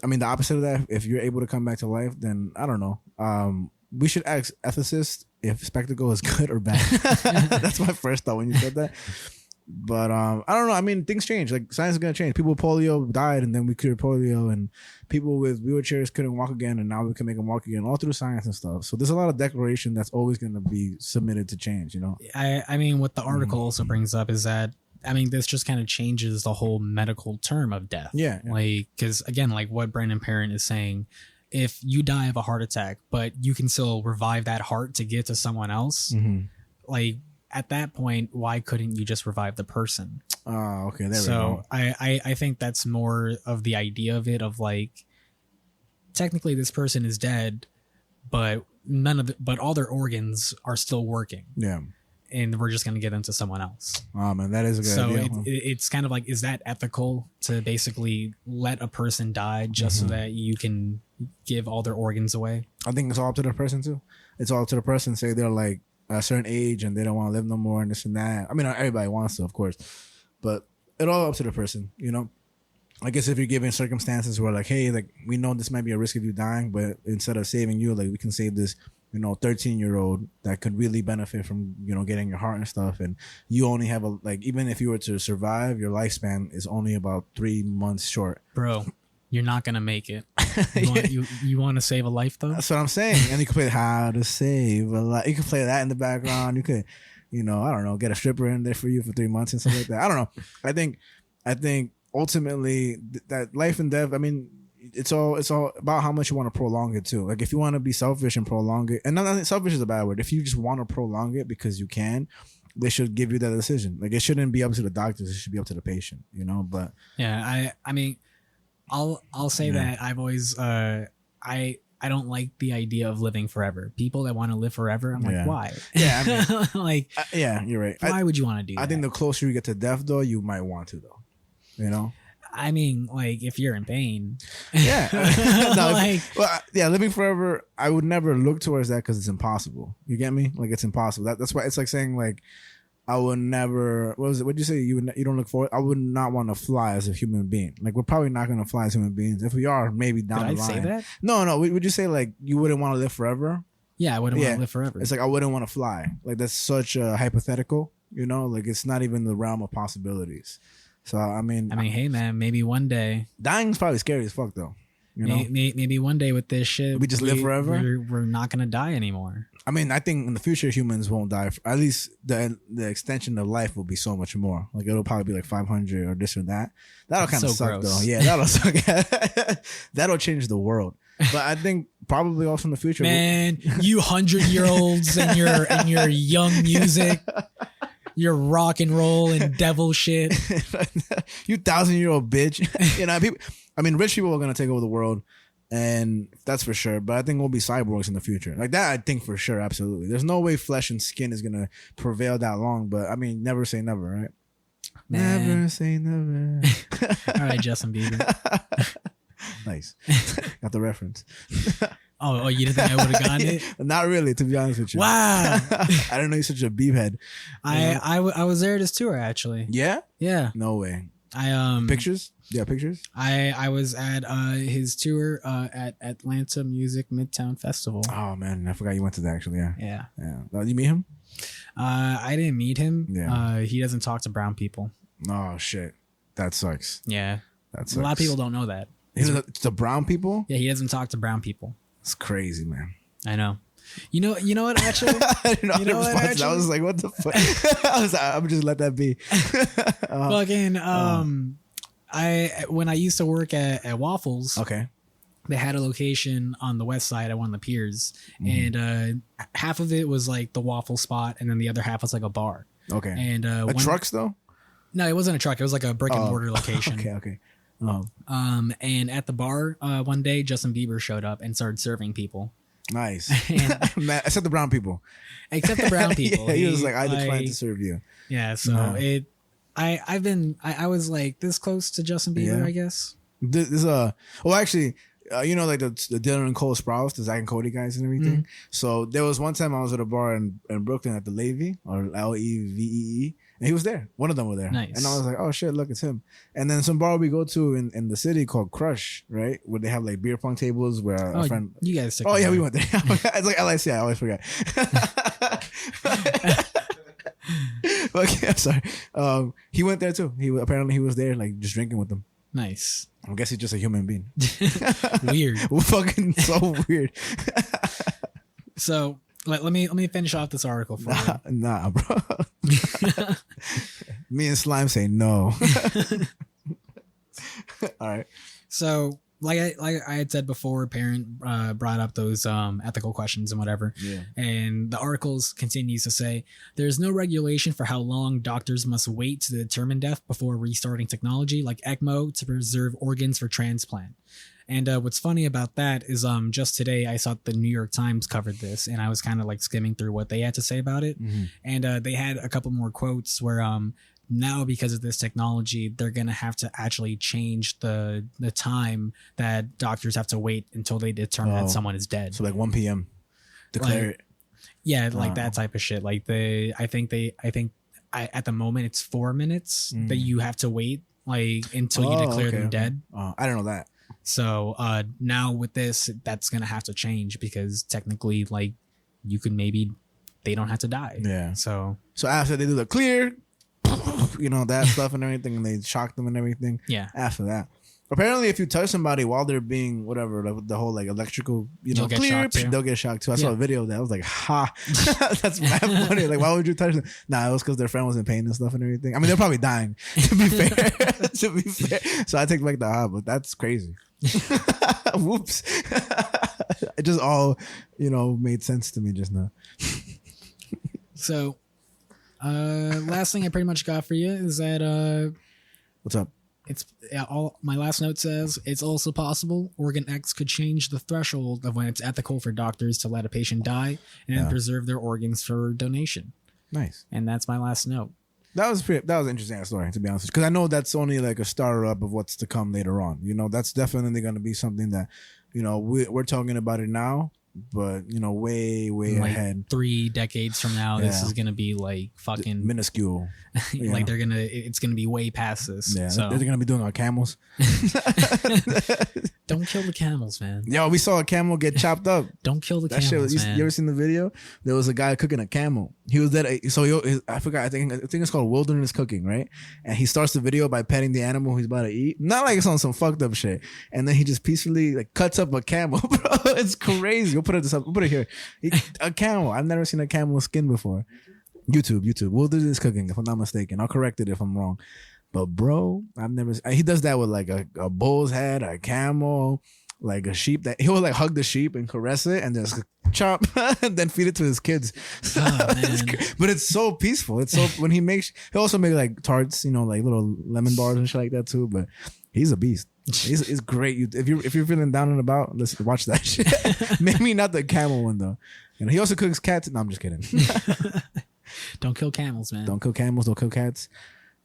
I mean, the opposite of that, if you're able to come back to life, then I don't know. We should ask ethicists if spectacle is good or bad. That's my first thought when you said that. But I don't know. I mean, things change. Like science is gonna change. People with polio died, and then we cured polio, and people with wheelchairs couldn't walk again, and now we can make them walk again, all through science and stuff. So there's a lot of declaration that's always gonna be submitted to change. You know. I mean, what the article also brings up is that this just kind of changes the whole medical term of death. Yeah. Like, because again, like what Brandon Parent is saying, if you die of a heart attack, but you can still revive that heart to get to someone else, like. At that point, why couldn't you just revive the person? Oh, okay. There we go. I think that's more of the idea of it, of like, technically this person is dead, but but all their organs are still working. Yeah. And we're just going to get them to someone else. Oh, man, that is a good idea. So it's kind of like, is that ethical to basically let a person die just so that you can give all their organs away? I think it's all up to the person, too. It's all up to the person. Say they're like, a certain age and they don't want to live no more and this and that. I mean, everybody wants to, of course, but it all up to the person, you know. I guess if you're given circumstances where like, hey, like we know this might be a risk of you dying, but instead of saving you, like we can save this, 13-year-old that could really benefit from, getting your heart and stuff. And you only have even if you were to survive, your lifespan is only about 3 months short. Bro, you're not going to make it. You want to save a life, though? That's what I'm saying. And you can play How to Save a Life. You can play that in the background. You could, I don't know, get a stripper in there for you for 3 months and stuff like that. I don't know. I think ultimately that life and death, I mean, it's all about how much you want to prolong it too. Like if you want to be selfish and prolong it, and not selfish is a bad word. If you just want to prolong it because you can, they should give you that decision. Like it shouldn't be up to the doctors. It should be up to the patient, But yeah, I mean, I'll say that I've always I don't like the idea of living forever. People that want to live forever, I'm like, why? Yeah, I mean, like you're right. Why would you want to do that? I think the closer you get to death, though, you might want to, though. I mean, like if you're in pain. Yeah. Living forever, I would never look towards that because it's impossible. You get me? Like it's impossible. That's why it's like saying like I would never. What was it? What'd you say? You don't look forward. I would not want to fly as a human being. Like we're probably not going to fly as human beings. If we are, maybe down the line. Did I say that? No. Would you say like you wouldn't want to live forever? Yeah, I wouldn't want to live forever. It's like I wouldn't want to fly. Like that's such a hypothetical. Like it's not even the realm of possibilities. So I mean, hey man, maybe one day. Dying's probably scary as fuck though. Maybe one day with this shit, we just live forever. We're not gonna die anymore. I mean, I think in the future humans won't die. At least the extension of life will be so much more. Like it'll probably be like 500 or this or that. That'll kind of suck though. Yeah, that'll suck. That'll change the world. But I think probably also in the future, man, you 100-year-olds and your young music. Your rock and roll and devil shit. You 1,000-year-old bitch. People. I mean, rich people are gonna take over the world, and that's for sure. But I think we'll be cyborgs in the future. Like that, I think for sure, absolutely. There's no way flesh and skin is gonna prevail that long. But I mean, never say never, right? Man. Never say never. All right, Justin Bieber. Nice. Got the reference. Oh, you didn't think I would have gotten it? Not really, to be honest with you. Wow. I didn't know you're such a beef head. I was there at his tour, actually. Yeah? Yeah. No way. Pictures? Yeah, pictures? I was at his tour at Atlanta Music Midtown Festival. Oh, man. I forgot you went to that, actually. Yeah. Did you meet him? I didn't meet him. Yeah. He doesn't talk to brown people. Oh, shit. That sucks. Yeah. That sucks. A lot of people don't know that. It's the brown people? Yeah, he doesn't talk to brown people. It's crazy, man. I know. You know what? Actually, I was like, "What the fuck?" I was like, "I'm just let that be." Fucking. When I used to work at Waffles, okay, they had a location on the west side at one of the piers, and half of it was like the waffle spot, and then the other half was like a bar. Okay, and trucks though? No, it wasn't a truck. It was like a brick and mortar location. Okay. And at the bar one day, Justin Bieber showed up and started serving people. Nice. Man, except the brown people. Except the brown people. He was like, I declined to serve you. Yeah, so I was like this close to Justin Bieber, I guess. Actually, like the Dylan and Cole Sprouse, the Zach and Cody guys and everything. Mm-hmm. So there was one time I was at a bar in Brooklyn at the Levee, or Levee. And he was there. One of them were there. Nice. And I was like, oh shit, look, it's him. And then some bar we go to in the city called Crush, right? Where they have like beer pong tables where a friend. You guys took we went there. It's like LIC, I always forget. Okay, I'm sorry. He went there too. He was there, like just drinking with them. Nice. I guess he's just a human being. Weird. Fucking so weird. So let me finish off this article for you. Nah, bro. Me and Slime say no. All right. So like I had said before, Parent brought up those ethical questions and whatever. Yeah. And the articles continues to say there's no regulation for how long doctors must wait to determine death before restarting technology like ECMO to preserve organs for transplant. And what's funny about that is just today I saw the New York Times covered this, and I was kind of like skimming through what they had to say about it. Mm-hmm. And they had a couple more quotes where now because of this technology, they're going to have to actually change the time that doctors have to wait until they determine that someone is dead. So like 1 p.m. declare it. Yeah, like that type of shit. Like I think at the moment it's 4 minutes that you have to wait like until you declare them dead. I don't know that. So now with this, that's going to have to change because technically like you could they don't have to die. Yeah. So after they do the clear, you know, that stuff and everything, and they shock them and everything. Yeah. After that, apparently, if you touch somebody while they're being whatever, like the whole like electrical, they'll get clear, shocked too. They'll get shocked too. I saw a video of that. I was like, ha, that's mad funny. Like, why would you touch them? Nah, it was because their friend was in pain and stuff and everything. I mean, they're probably dying. To be fair, so I take back the ha, but that's crazy. Whoops. It just all made sense to me just now. So. Last thing I pretty much got for you is that what's up? It's all my last note says it's also possible OrganEx could change the threshold of when it's ethical for doctors to let a patient die and then preserve their organs for donation. Nice. And that's my last note. That was an interesting story, to be honest, because I know that's only like a starter up of what's to come later on. That's definitely going to be something that we're talking about it now. But way like ahead, 3 decades from now, this is gonna be like fucking minuscule. Like it's gonna be way past this. Yeah, so. they're gonna be doing our camels. Don't kill the camels, man. Yo, we saw a camel get chopped up. Don't kill the camels, man. You ever seen the video? There was a guy cooking a camel. He was there. So I forgot. I think it's called wilderness cooking, right? And he starts the video by petting the animal he's about to eat. Not like it's on some fucked up shit. And then he just peacefully like cuts up a camel, bro. It's crazy. We'll put it here. A camel. I've never seen a camel skin before. YouTube. Wilderness cooking, if I'm not mistaken. I'll correct it if I'm wrong. But bro, I've never. He does that with like a bull's head, a camel, like a sheep. That he will like hug the sheep and caress it, and just chop, and then feed it to his kids. Oh, but it's so peaceful. It's so when he also make like tarts, like little lemon bars and shit like that too. But he's a beast. It's great. If you're feeling down and about, let's watch that shit. Maybe not the camel one though. And he also cooks cats. No, I'm just kidding. Don't kill camels, man. Don't kill camels. Don't kill cats.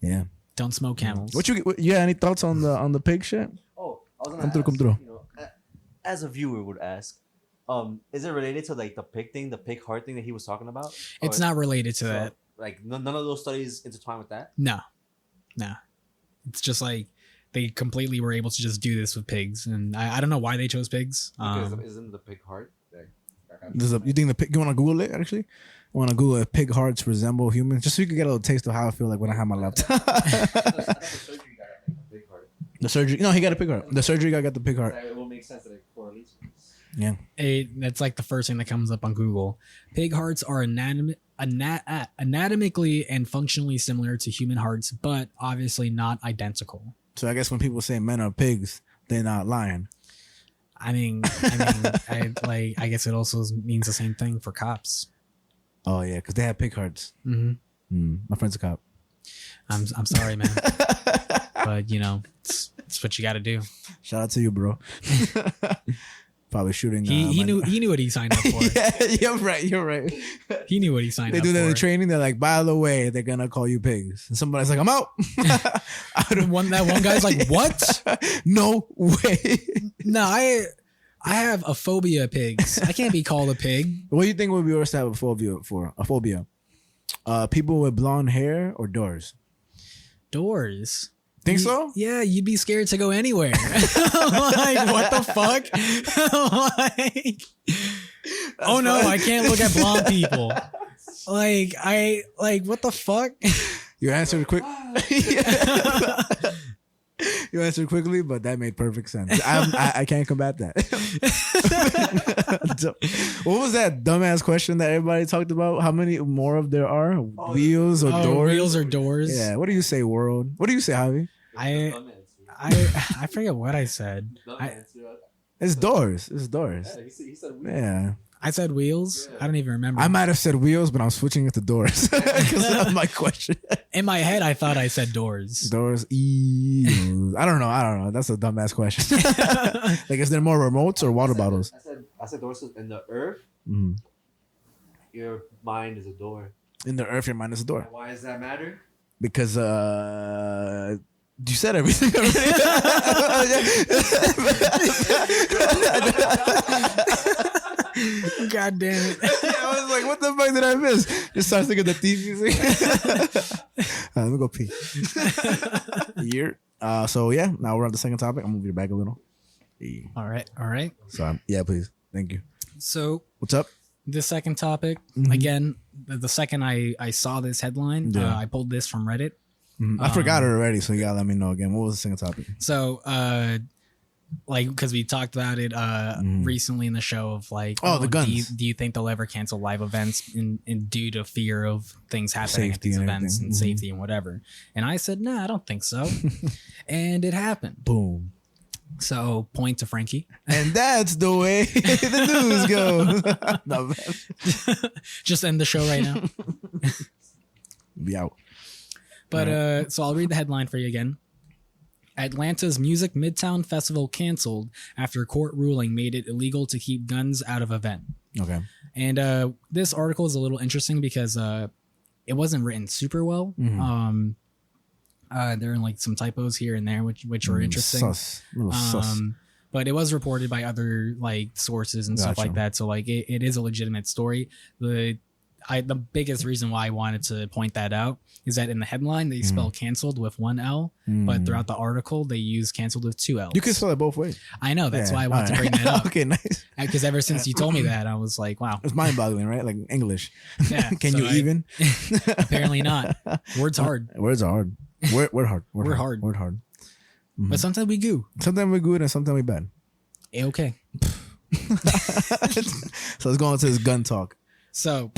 Yeah. Don't smoke camels. You got any thoughts on the pig shit? Oh, I was gonna come through. As a viewer would ask, is it related to like the pig heart thing that he was talking about? It's not related to that. Like none of those studies intertwine with that. No. It's just like they completely were able to just do this with pigs, and I don't know why they chose pigs. Because isn't the pig heart? You think the pig? You want to Google it actually? I want to Google if pig hearts resemble humans, just so you can get a little taste of how I feel like when I have my laptop. The surgery? No, he got a pig heart. The surgery guy got the pig heart. It will make sense that it correlates. Yeah. That's like the first thing that comes up on Google. Pig hearts are anatomically and functionally similar to human hearts, but obviously not identical. So I guess when people say men are pigs, they're not lying. I guess it also means the same thing for cops. Oh yeah, because they have pig hearts. Mm-hmm. My friend's a cop. I'm sorry, man, but it's what you got to do. Shout out to you, bro. Probably shooting. He knew what he signed up for. Yeah, you're right. He knew what he signed up for. They do that in training. They're like, by the way, they're gonna call you pigs. And somebody's like, I'm out. That one guy's like, what? No way. No, I have a phobia of pigs. I can't be called a pig. What do you think would be worse to have a phobia for? A phobia? People with blonde hair or doors? Doors. Think so? Yeah, you'd be scared to go anywhere. Like, what the fuck? Oh no, I can't look at blonde people. What the fuck? You answered quick. You answered quickly, but that made perfect sense. I can't combat that. What was that dumbass question that everybody talked about? How many more of there are? Wheels or doors? Wheels or doors? Yeah. What do you say, world? What do you say, Javi? I forget what I said. It's doors. It's doors. Yeah, he said wheels. Yeah. I said wheels. I don't even remember. I might have said wheels, but I'm switching it to doors because of my question. In my head, I thought I said doors. Doors. I don't know. That's a dumbass question. Like, is there more remotes or water bottles? I said doors in the earth. Mm-hmm. Your mind is a door. In the earth, your mind is a door. Why does that matter? Because you said everything already. God damn it. I was like, what the fuck did I miss? Just starts thinking the theme music. Let me go pee. So yeah, now we're on the second topic. I'm gonna move your back a little. Yeah. All right. So yeah, please. Thank you. So what's up? The second topic, again, the second I saw this headline, I pulled this from Reddit. I forgot it already, so you gotta let me know again. What was the second topic? So, because we talked about it recently in the show of the guns. Do you think they'll ever cancel live events in due to fear of things happening at these events and safety and whatever? And I said, nah, I don't think so. And it happened. Boom. So point to Frankie. And that's the way the news goes. No, man. Just end the show right now. Be out. But so I'll read the headline for you again. Atlanta's Music Midtown Festival canceled after court ruling made it illegal to keep guns out of event. Okay. And this article is a little interesting because it wasn't written super well. Mm-hmm. There are like some typos here and there, which were interesting. Sus. But it was reported by other like sources and stuff like that. So like it is a legitimate story. The biggest reason why I wanted to point that out is that in the headline they spell canceled with one L, but throughout the article they use canceled with two L's. You can spell it both ways. I know, that's why I wanted to bring that up. Okay, nice. Because ever since you told me that, I was like, wow. It's mind-boggling, right? Like English. Yeah. Can you even? Apparently not. Words hard. Words are hard. Word hard. We're hard. Word hard. But sometimes we go. Sometimes we're good and sometimes we bad. Okay. So let's go on to this gun talk. So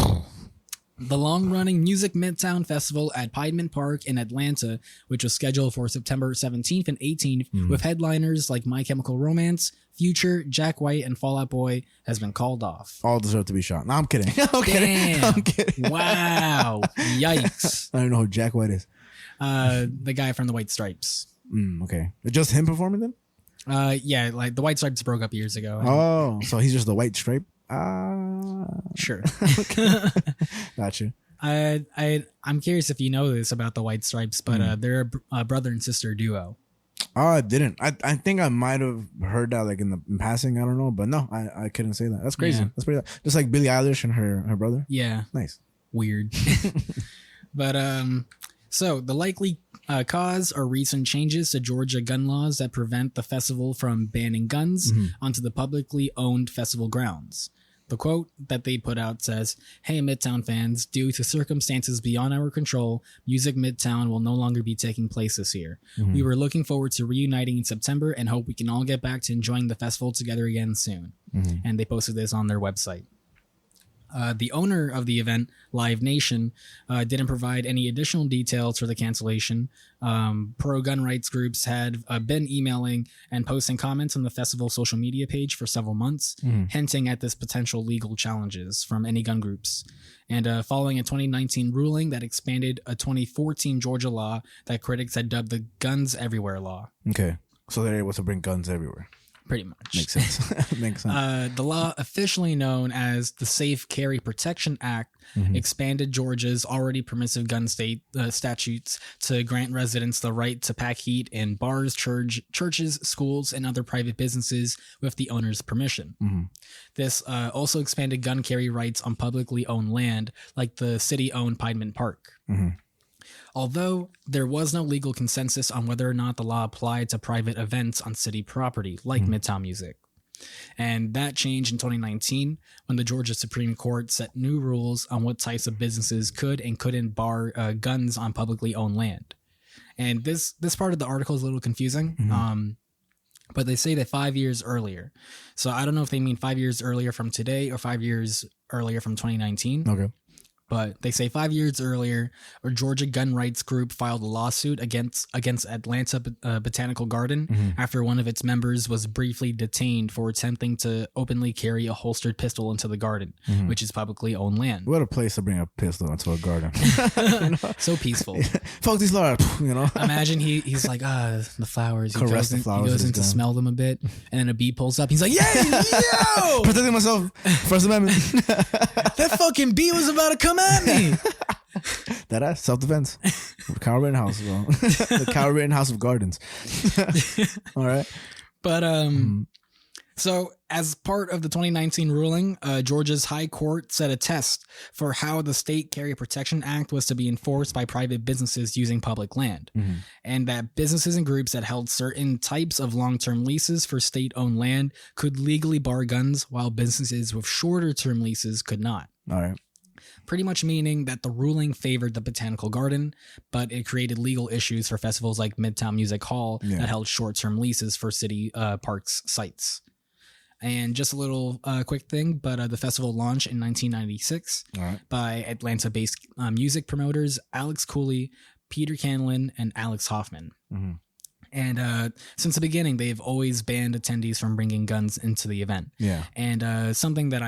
the long-running Music Midtown Festival at Piedmont Park in Atlanta, which was scheduled for September 17th and 18th with headliners like My Chemical Romance, Future, Jack White, and Fall Out Boy, has been called off. All deserve to be shot. No, I'm kidding. I'm kidding. Wow. Yikes. I don't know who Jack White is. The guy from the White Stripes. Okay. Just him performing them? Yeah, like the White Stripes broke up years ago. Oh, so he's just the white stripe? Sure. Gotcha. I'm curious if you know this about the White Stripes, but they're a brother and sister duo. Oh, I didn't. I think I might have heard that like in passing. I don't know, but no, I couldn't say that. That's crazy. Yeah. That's pretty. Just like Billie Eilish and her brother. Yeah. Nice. Weird. But so the likely cause are recent changes to Georgia gun laws that prevent the festival from banning guns onto the publicly owned festival grounds. The quote that they put out says, "Hey Midtown fans, due to circumstances beyond our control, Music Midtown will no longer be taking place this year. We were looking forward to reuniting in September and hope we can all get back to enjoying the festival together again soon." And they posted this on their website. The owner of the event, Live Nation, didn't provide any additional details for the cancellation. Pro-gun rights groups had been emailing and posting comments on the festival social media page for several months, hinting at this potential legal challenges from any gun groups. And following a 2019 ruling that expanded a 2014 Georgia law that critics had dubbed the Guns Everywhere law. Okay. So they're able to bring guns everywhere. Pretty much. Makes sense. Makes sense. The law, officially known as the Safe Carry Protection Act, expanded Georgia's already permissive gun statutes to grant residents the right to pack heat in bars, churches, schools, and other private businesses with the owner's permission. This also expanded gun carry rights on publicly owned land, like the city-owned Piedmont Park. Although there was no legal consensus on whether or not the law applied to private events on city property, like Midtown Music. And that changed in 2019 when the Georgia Supreme Court set new rules on what types of businesses could and couldn't bar guns on publicly owned land. And this part of the article is a little confusing. But they say that 5 years earlier. So I don't know if they mean 5 years earlier from today or 5 years earlier from 2019. Okay. But they say 5 years earlier, a Georgia gun rights group filed a lawsuit against Atlanta Botanical Garden after one of its members was briefly detained for attempting to openly carry a holstered pistol into the garden, which is publicly owned land. What a place to bring a pistol into a garden. So peaceful. Fuck these laws, Imagine he's like, the flowers. He Caress the flowers. He goes in to smell them a bit, and then a bee pulls up. He's like, yeah, yo! Protecting myself. First Amendment. That fucking bee was about to come at me. That's self-defense. Kyle Rittenhouse, bro. The Kyle Rittenhouse of gardens. All right. But so as part of the 2019 ruling, Georgia's High Court set a test for how the State Carrier Protection Act was to be enforced by private businesses using public land, and that businesses and groups that held certain types of long-term leases for state-owned land could legally bar guns, while businesses with shorter-term leases could not. All right. Pretty much meaning that the ruling favored the Botanical Garden, but it created legal issues for festivals like Midtown Music Hall that held short-term leases for city parks sites. And just a little quick thing, but the festival launched in 1996 by Atlanta-based music promoters Alex Cooley, Peter Canlin, and Alex Hoffman. And since the beginning, they've always banned attendees from bringing guns into the event. Yeah. And something that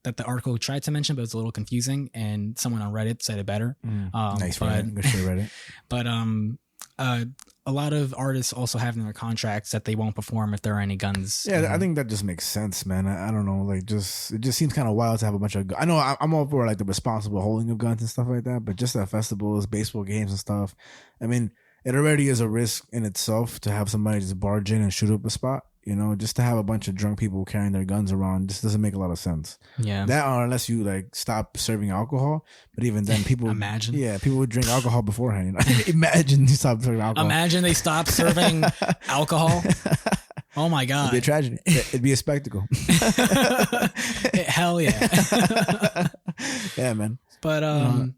that the article tried to mention, but it's a little confusing, and someone on Reddit said it better. Nice Reddit. Go share Reddit. But a lot of artists also have in their contracts that they won't perform if there are any guns. Yeah, I think that just makes sense, man. I don't know, like, it just seems kind of wild to have a bunch of. I know I'm all for like the responsible holding of guns and stuff like that, but just at festivals, baseball games and stuff. I mean, it already is a risk in itself to have somebody just barge in and shoot up a spot. Just to have a bunch of drunk people carrying their guns around just doesn't make a lot of sense. Yeah. That, or unless you like stop serving alcohol. But even then, people imagine. Yeah, people would drink alcohol beforehand. Imagine you stop serving alcohol. Imagine they stop serving alcohol. Oh my God. It'd be a tragedy. It'd be a spectacle. Hell yeah. Yeah, man. But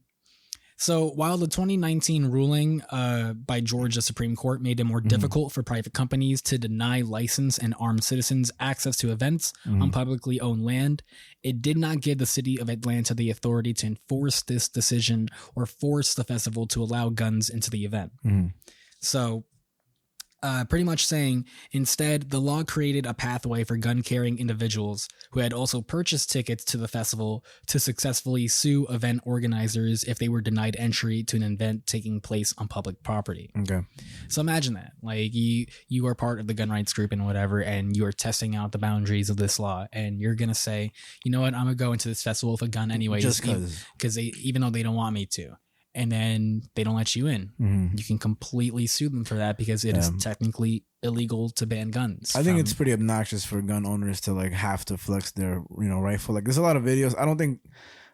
so while the 2019 ruling by Georgia Supreme Court made it more difficult for private companies to deny licensed and armed citizens access to events on publicly owned land, it did not give the city of Atlanta the authority to enforce this decision or force the festival to allow guns into the event. So pretty much saying, instead, the law created a pathway for gun-carrying individuals who had also purchased tickets to the festival to successfully sue event organizers if they were denied entry to an event taking place on public property. Okay. So imagine that. Like, you are part of the gun rights group and whatever, and you are testing out the boundaries of this law, and you're going to say, you know what, I'm going to go into this festival with a gun anyway. Just because even though they don't want me to. And then they don't let you in. You can completely sue them for that because it is technically illegal to ban guns. I think it's pretty obnoxious for gun owners to like have to flex their rifle. Like, there's a lot of videos. I don't think.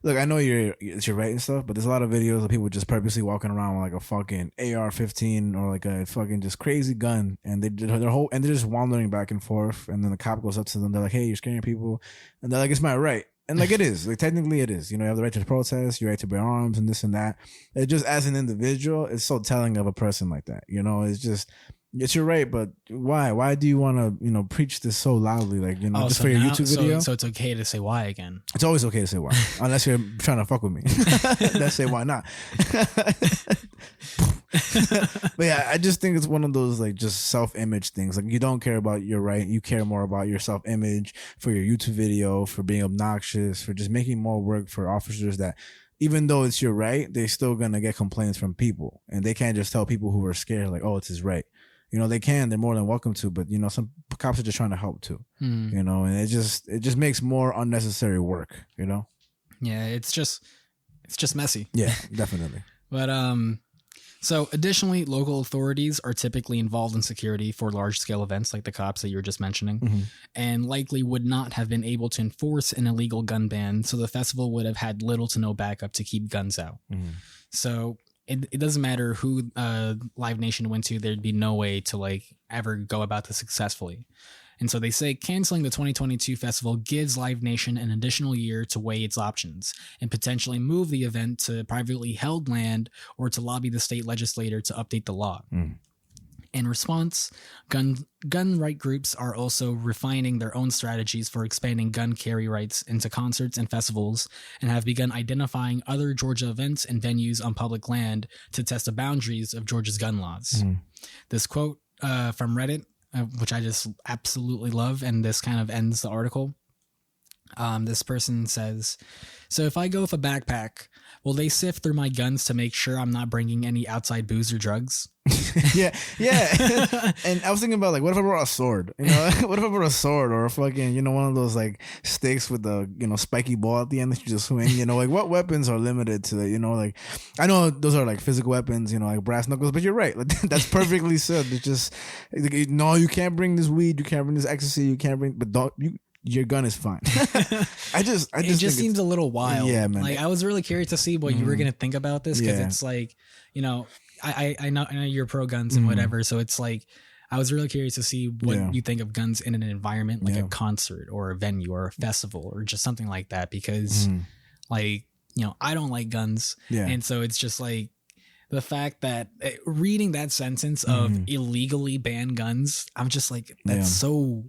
Look, I know it's your right and stuff, but there's a lot of videos of people just purposely walking around with like a fucking AR-15 or like a fucking just crazy gun, and they're just wandering back and forth. And then the cop goes up to them. They're like, "Hey, you're scaring people," and they're like, "It's my right." And like it is, like technically it is. You have the right to protest, your right to bear arms, and this and that. It just, as an individual, it's so telling of a person like that. It's just, it's your right, but why? Why do you want to, preach this so loudly? Like, just so for your YouTube video? So it's okay to say why again? It's always okay to say why, unless you're trying to fuck with me. Let's say why not. But yeah, I just think it's one of those like just self-image things. Like, you don't care about your right, you care more about your self-image for your YouTube video, for being obnoxious, for just making more work for officers that, even though it's your right, they're still gonna get complaints from people, and they can't just tell people who are scared like, oh, it's his right. They can, they're more than welcome to, but some cops are just trying to help too. And it just makes more unnecessary work. Yeah, it's just messy. Yeah, definitely. But so additionally, local authorities are typically involved in security for large-scale events like the cops that you were just mentioning, and likely would not have been able to enforce an illegal gun ban, so the festival would have had little to no backup to keep guns out. So it doesn't matter who Live Nation went to, there'd be no way to like ever go about this successfully. And so they say canceling the 2022 festival gives Live Nation an additional year to weigh its options and potentially move the event to privately held land or to lobby the state legislature to update the law. In response, gun right groups are also refining their own strategies for expanding gun carry rights into concerts and festivals and have begun identifying other Georgia events and venues on public land to test the boundaries of Georgia's gun laws. This quote from Reddit, which I just absolutely love, and this kind of ends the article. This person says, "So if I go with a backpack, will they sift through my guns to make sure I'm not bringing any outside booze or drugs?" yeah. And I was thinking about, like, what if I brought a sword? You know, what if I brought a sword or a fucking, you know, one of those like sticks with the, you know, spiky ball at the end that you just swing? You know, like, what weapons are limited to that? You know, like, I know those are like physical weapons, you know, like brass knuckles, but you're right. Like, that's perfectly said. It's just, no, you can't bring this weed, you can't bring this ecstasy, you can't bring, but don't you. Your gun is fine. I just it just seems a little wild. Yeah, man. Like, I was really curious to see what you were gonna think about this, because it's like, you know, I know you're pro guns and whatever, so it's like I was really curious to see what you think of guns in an environment like a concert or a venue or a festival or just something like that, because like, you know, I don't like guns, and so it's just like the fact that reading that sentence of illegally banned guns, I'm just like, that's so.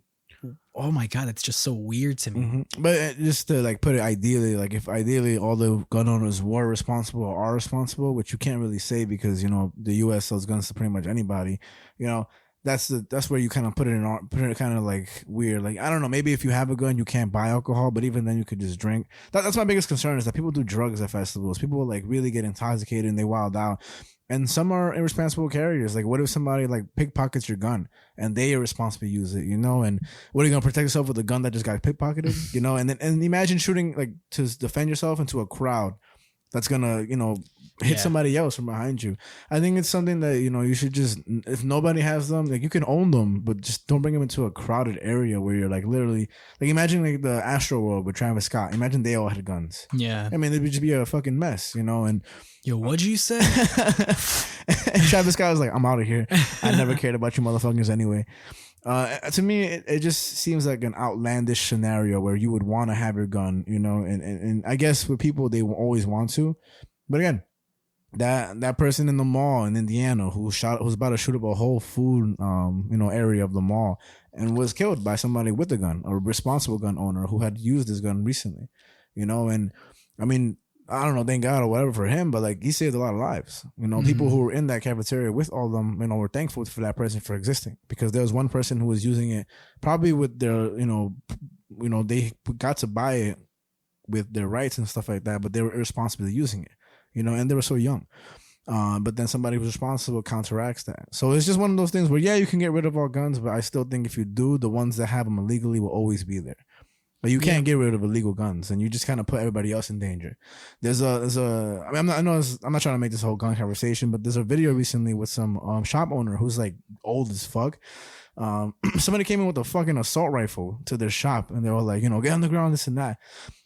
Oh my God, it's just so weird to me. But just to like put it ideally, like if ideally all the gun owners were responsible or are responsible, which you can't really say because, you know, the U.S. sells guns to pretty much anybody, you know, that's where you kind of put it kind of like weird. Like, I don't know, maybe if you have a gun, you can't buy alcohol, but even then you could just drink. That's my biggest concern, is that people do drugs at festivals. People like really get intoxicated and they wild out. And some are irresponsible carriers. Like, what if somebody like pickpockets your gun and they irresponsibly use it, you know? And what are you gonna protect yourself with a gun that just got pickpocketed, you know? And imagine shooting, like, to defend yourself into a crowd that's gonna, you know, hit somebody else from behind you. I think it's something that, you know, you should just, if nobody has them, like, you can own them, but just don't bring them into a crowded area where you're like literally, like, imagine like the Astro World with Travis Scott. Imagine they all had guns. Yeah. I mean, it would just be a fucking mess, you know? And yo, what'd you say? and Travis Scott was like, I'm out of here. I never cared about you motherfuckers anyway. To me, it just seems like an outlandish scenario where you would want to have your gun, you know, and I guess with people, they will always want to. But again, that person in the mall in Indiana who's about to shoot up a whole food, you know, area of the mall and was killed by somebody with a gun, or a responsible gun owner who had used his gun recently, you know. And I mean, I don't know, thank God or whatever for him, but like, he saved a lot of lives. You know, people who were in that cafeteria with all of them, you know, were thankful for that person for existing, because there was one person who was using it probably with their, you know, they got to buy it with their rights and stuff like that, but they were irresponsibly using it, you know, and they were so young. But then somebody who's responsible counteracts that. So it's just one of those things where, yeah, you can get rid of all guns, but I still think if you do, the ones that have them illegally will always be there. But you can't get rid of illegal guns, and you just kind of put everybody else in danger. There's a. I mean, I'm not trying to make this whole gun conversation, but there's a video recently with some shop owner who's like old as fuck. Somebody came in with a fucking assault rifle to their shop, and they were like, you know, get on the ground, this and that.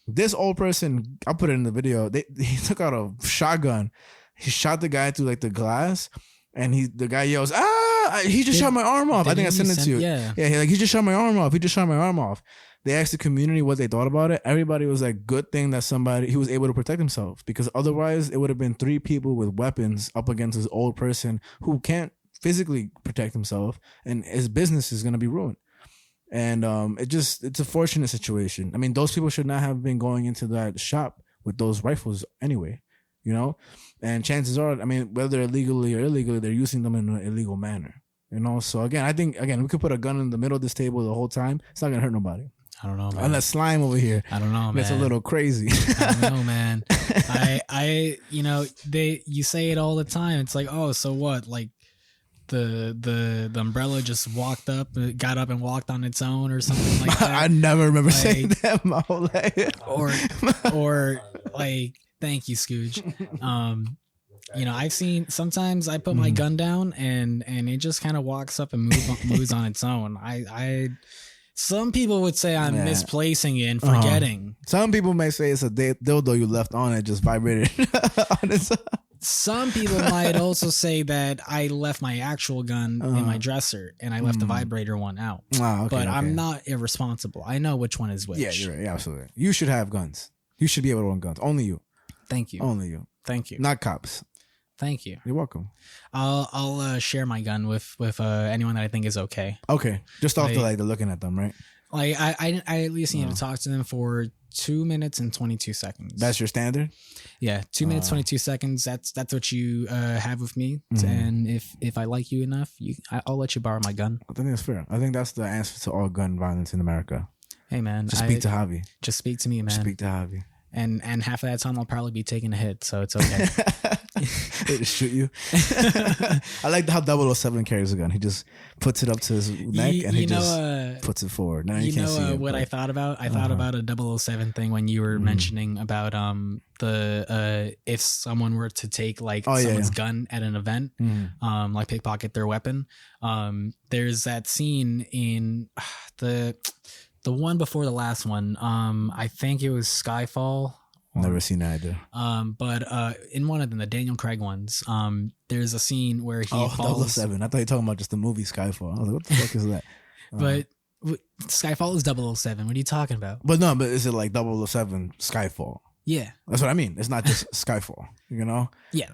This old person, I put it in the video. He took out a shotgun. He shot the guy through like the glass, and the guy yells, "Ah! He just shot my arm off." I think I sent it to you. Yeah. He just shot my arm off. He just shot my arm off. They asked the community what they thought about it. Everybody was like, good thing that he was able to protect himself, because otherwise it would have been 3 people with weapons up against this old person who can't physically protect himself, and his business is going to be ruined. And it's a fortunate situation. I mean, those people should not have been going into that shop with those rifles anyway, you know? And chances are, I mean, whether illegally or illegally, they're using them in an illegal manner, you know? So again, I think, we could put a gun in the middle of this table the whole time. It's not going to hurt nobody. I don't know, man. Unless Slime over here, I don't know, man. It's a little crazy. I don't know, man. I you know, you say it all the time. It's like, oh, so what? Like the umbrella just got up and walked on its own or something like that. I never remember saying that my whole life. Or like, thank you, Scooge. You know, I've seen, sometimes I put my gun down and it just kind of walks up and moves on its own. Some people would say I'm misplacing it and forgetting. Some people may say it's a dildo you left on it, just vibrated on its own. Some people might also say that I left my actual gun in my dresser and I left the vibrator one out. But I'm not irresponsible. I know which one is which. Yeah, you're right. Yeah, absolutely. You should have guns. You should be able to own guns. Only you. Thank you. Only you. Thank you. Not cops. Thank you. You're welcome. I'll share my gun with anyone that I think is okay. Okay, just off the looking at them, right? Like I at least need to talk to them for 2 minutes and 22 seconds. That's your standard? Yeah, 2 minutes 22 seconds. That's what you have with me. And if I like you enough, I'll let you borrow my gun. I think that's fair. I think that's the answer to all gun violence in America. Hey man, just speak to Javi. Just speak to me, man. Just speak to Javi. And half of that time I'll probably be taking a hit, so it's okay. They just shoot you. I like how 007 carries a gun. He just puts it up to his neck and he just puts it forward. Now you can't see it, what I thought about? I thought about a 007 thing when you were mentioning about the if someone were to take like someone's gun at an event, like pickpocket their weapon. There's that scene in the one before the last one, I think it was Skyfall. Never seen that either. But in one of them, the Daniel Craig ones, there's a scene where he falls. 007. I thought you were talking about just the movie Skyfall. I was like, what the fuck is that? But Skyfall is 007. What are you talking about? But no, but is it like 007 Skyfall? Yeah. That's what I mean. It's not just Skyfall, you know? Yeah.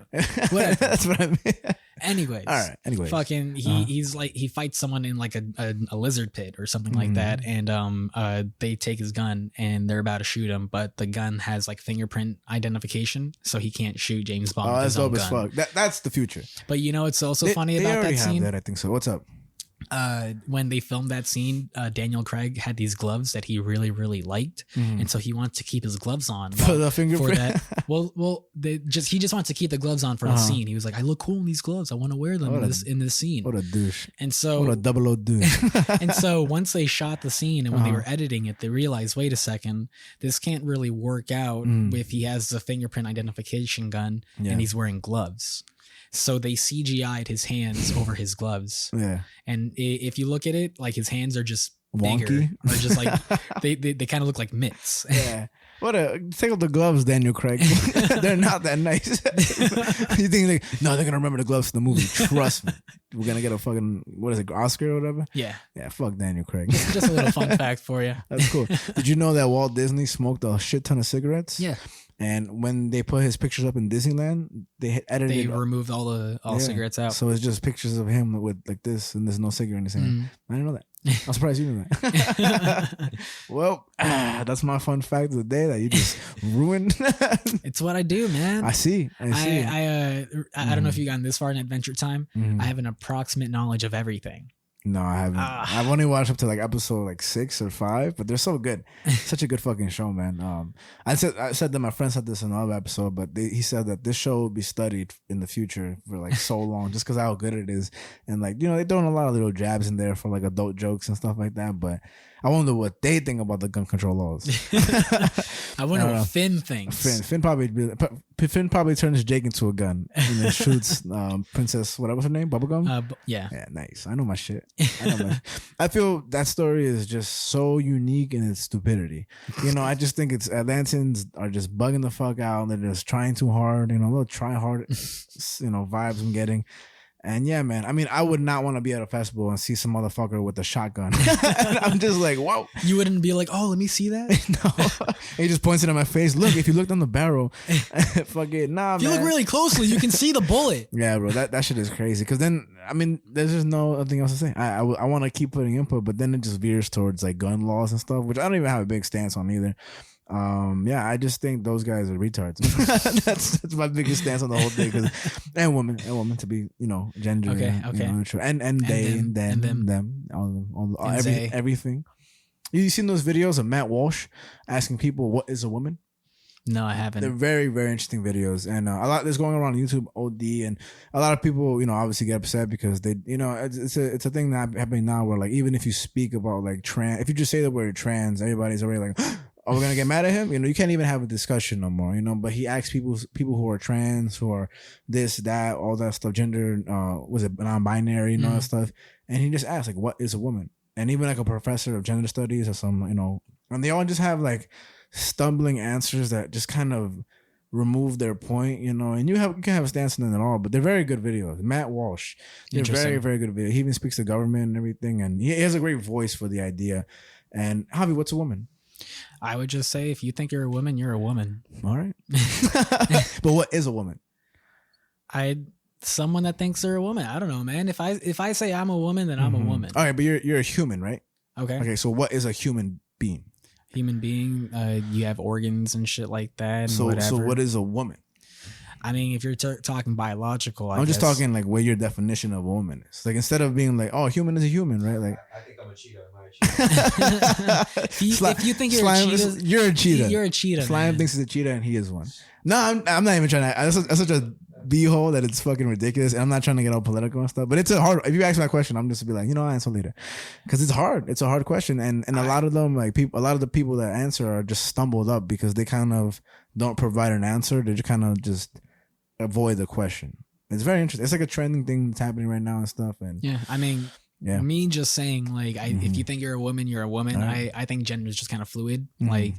Whatever. That's what I mean. Anyways. All right. Anyways. Fucking he's like he fights someone in like a lizard pit or something like that, and they take his gun and they're about to shoot him, but the gun has like fingerprint identification, so he can't shoot James Bond with his own gun. As fuck. That's the future. But you know it's also funny about that scene? Have that, I think so. What's up? When they filmed that scene, Daniel Craig had these gloves that he really, really liked, and so he wanted to keep his gloves on for the fingerprint. For that, he just wants to keep the gloves on for the scene. He was like, "I look cool in these gloves. I want to wear them in this scene." What a douche! And so, what a 00 douche! And so, once they shot the scene and when they were editing it, they realized, wait a second, this can't really work out if he has the fingerprint identification gun and he's wearing gloves. So they CGI'd his hands over his gloves. Yeah. And if you look at it, like his hands are just wonky. Bigger. Or just like they kind of look like mitts. Yeah. Take off the gloves, Daniel Craig. They're not that nice. You think no, they're gonna remember the gloves from the movie. Trust me. We're gonna get a fucking Oscar or whatever. Yeah. Yeah, fuck Daniel Craig. Just a little fun fact for you. That's cool. Did you know that Walt Disney smoked a shit ton of cigarettes? Yeah. And when they put his pictures up in Disneyland, they removed all cigarettes out. So it's just pictures of him with like this, and there's no cigarette in his hand. I didn't know that. I'm surprised you knew that. Well, that's my fun fact of the day that you just ruined. It's what I do, man. I see. I don't know if you gotten this far in Adventure Time. I have an approximate knowledge of everything. No, I haven't. I've only watched up to like episode 6 or 5, but they're so good. Such a good fucking show, man. I said that my friend said this in another episode, but he said that this show will be studied in the future for like so long, just because how good it is, and like they're throwing a lot of little jabs in there for like adult jokes and stuff like that. But I wonder what they think about the gun control laws. I wonder what Finn thinks. Finn probably turns Jake into a gun and then shoots Princess, whatever her name, Bubblegum. Yeah, nice. I know my shit. I feel that story is just so unique in its stupidity. I just think Atlanteans are just bugging the fuck out. They're just trying too hard. Little try hard, vibes I'm getting. And yeah, man. I mean, I would not want to be at a festival and see some motherfucker with a shotgun. I'm just like, whoa. You wouldn't be like, oh, let me see that? No. He just points it at my face. Look, if you looked on the barrel, fuck it. Nah, if man. You look really closely, you can see the bullet. Yeah, bro. That shit is crazy. Because then, I mean, there's just nothing else to say. I want to keep putting input, but then it just veers towards like gun laws and stuff, which I don't even have a big stance on either. I just think those guys are retards. that's my biggest stance on the whole thing. And women to be gender. Okay. And they and them, everything. You seen those videos of Matt Walsh asking people what is a woman? No, I haven't. They're very, very interesting videos, and a lot that's going around on YouTube. OD, and a lot of people, obviously get upset because they, it's a thing that happening now where like even if you speak about like trans, if you just say the word trans, everybody's already like, oh, we're gonna get mad at him. You can't even have a discussion no more. But he asks people who are trans, who are this, that, all that stuff, gender, was it non-binary, that stuff, and he just asks like, what is a woman? And even like a professor of gender studies or some, and they all just have like stumbling answers that just kind of remove their point, you know, and you can have a stance on it at all, but they're very good videos. Matt Walsh, they're very, very good videos. He even speaks to government and everything, and he has a great voice for the idea. And Javi, what's a woman? I would just say, if you think you're a woman, you're a woman. All right. But what is a woman? Someone that thinks they're a woman. I don't know, man. If I say I'm a woman, then I'm a woman. All right, but you're a human, right? Okay. So what is a human being? Human being, you have organs and shit like that. And so whatever. What is a woman? I mean, if you're talking biological, I'm just talking like what your definition of a woman is. Like, instead of being like, oh, human is a human, right? Like, I think I'm a cheetah. If you think you're a cheetah, you're a cheetah. You're a cheetah. Slime thinks he's a cheetah, and he is one. No, I'm not even trying to. That's such a b-hole that it's fucking ridiculous. And I'm not trying to get all political and stuff, but it's a hard. If you ask my question, I'm just be like, I'll answer later, because it's hard. It's a hard question, and a lot of them, like a lot of the people that answer are just stumbled up because they kind of don't provide an answer. They just kind of just avoid the question. It's very interesting. It's like a trending thing that's happening right now and stuff. And yeah, I mean. Yeah. Me just saying, like, if you think you're a woman, you're a woman. Right. I think gender is just kind of fluid. Like,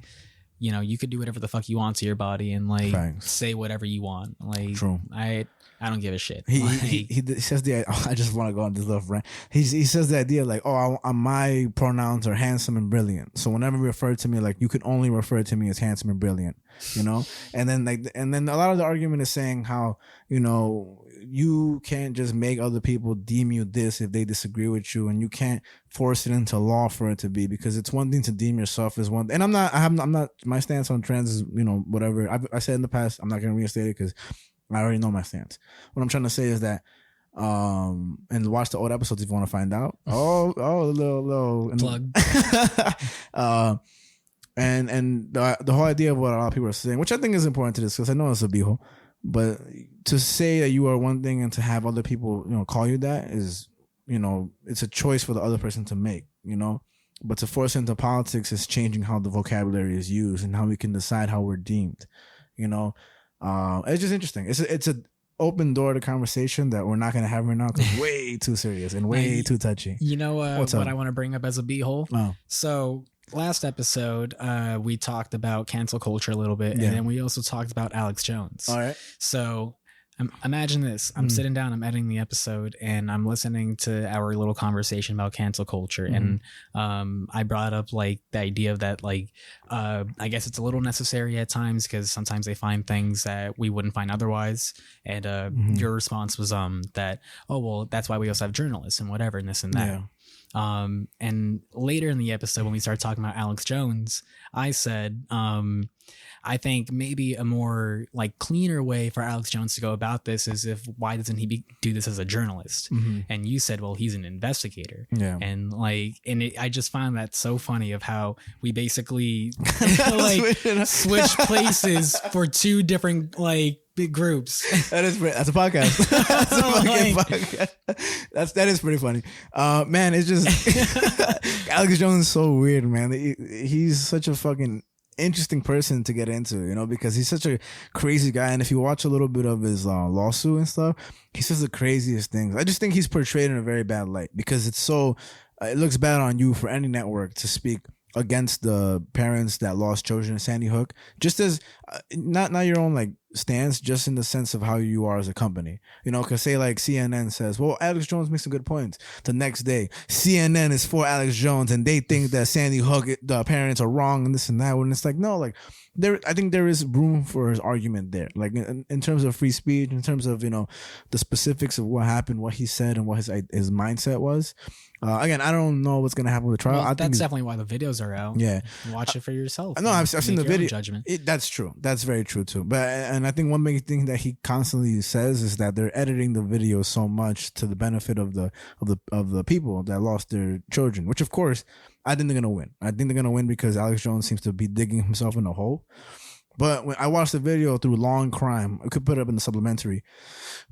you could do whatever the fuck you want to your body and like say whatever you want. Like, true. I don't give a shit. He says I just want to go on this little rant. He says the idea like, my pronouns are handsome and brilliant. So whenever you refer to me, like, you could only refer to me as handsome and brilliant, And then a lot of the argument is saying how, you can't just make other people deem you this if they disagree with you, and you can't force it into law for it to be, because it's one thing to deem yourself as one. And I'm not. My stance on trans is, whatever I said in the past. I'm not going to reinstate it because I already know my stance. What I'm trying to say is that, and watch the old episodes if you want to find out. Little plug. And the whole idea of what a lot of people are saying, which I think is important to this, because I know it's a beehole, but to say that you are one thing and to have other people, call you that is, it's a choice for the other person to make, But to force into politics is changing how the vocabulary is used and how we can decide how we're deemed, It's just interesting. It's an open door to conversation that we're not going to have right now because way too serious and way too touchy. What I want to bring up as a beehole? Oh. So last episode, we talked about cancel culture a little bit, and then we also talked about Alex Jones. All right. So imagine this. I'm sitting down, I'm editing the episode, and I'm listening to our little conversation about cancel culture. And I brought up like the idea of that, like, I guess it's a little necessary at times because sometimes they find things that we wouldn't find otherwise. And your response was that, oh, well, that's why we also have journalists and whatever and this and that. Yeah. And later in the episode, when we started talking about Alex Jones, I said, I think maybe a more like cleaner way for Alex Jones to go about this is why doesn't he do this as a journalist? And you said, well, he's an investigator. Yeah. And I just found that so funny of how we basically like switch places for two different like big groups. That's a podcast. That's a fucking podcast. That is pretty funny. Man, it's just Alex Jones is so weird, man. He's such a fucking interesting person to get into, because he's such a crazy guy. And if you watch a little bit of his lawsuit and stuff, he says the craziest things. I just think he's portrayed in a very bad light because it's so it looks bad on you for any network to speak against the parents that lost children in Sandy Hook, just as not your own like stance, just in the sense of how you are as a company, because say like CNN says, well, Alex Jones makes some good points. The next day, CNN is for Alex Jones and they think that Sandy Hook, the parents are wrong and this and that. When it's like, no, like I think there is room for his argument there, like in terms of free speech, in terms of, the specifics of what happened, what he said and what his mindset was. Again, I don't know what's going to happen with the trial. Well, I think that's definitely why the videos are out. Yeah. Watch it for yourself. No, I've seen the video. Judgment. That's true. That's very true too. And I think one big thing that he constantly says is that they're editing the video so much to the benefit of the people that lost their children, which of course I think they're going to win. I think they're going to win because Alex Jones seems to be digging himself in a hole. But when I watched the video through Long Crime, I could put it up in the supplementary,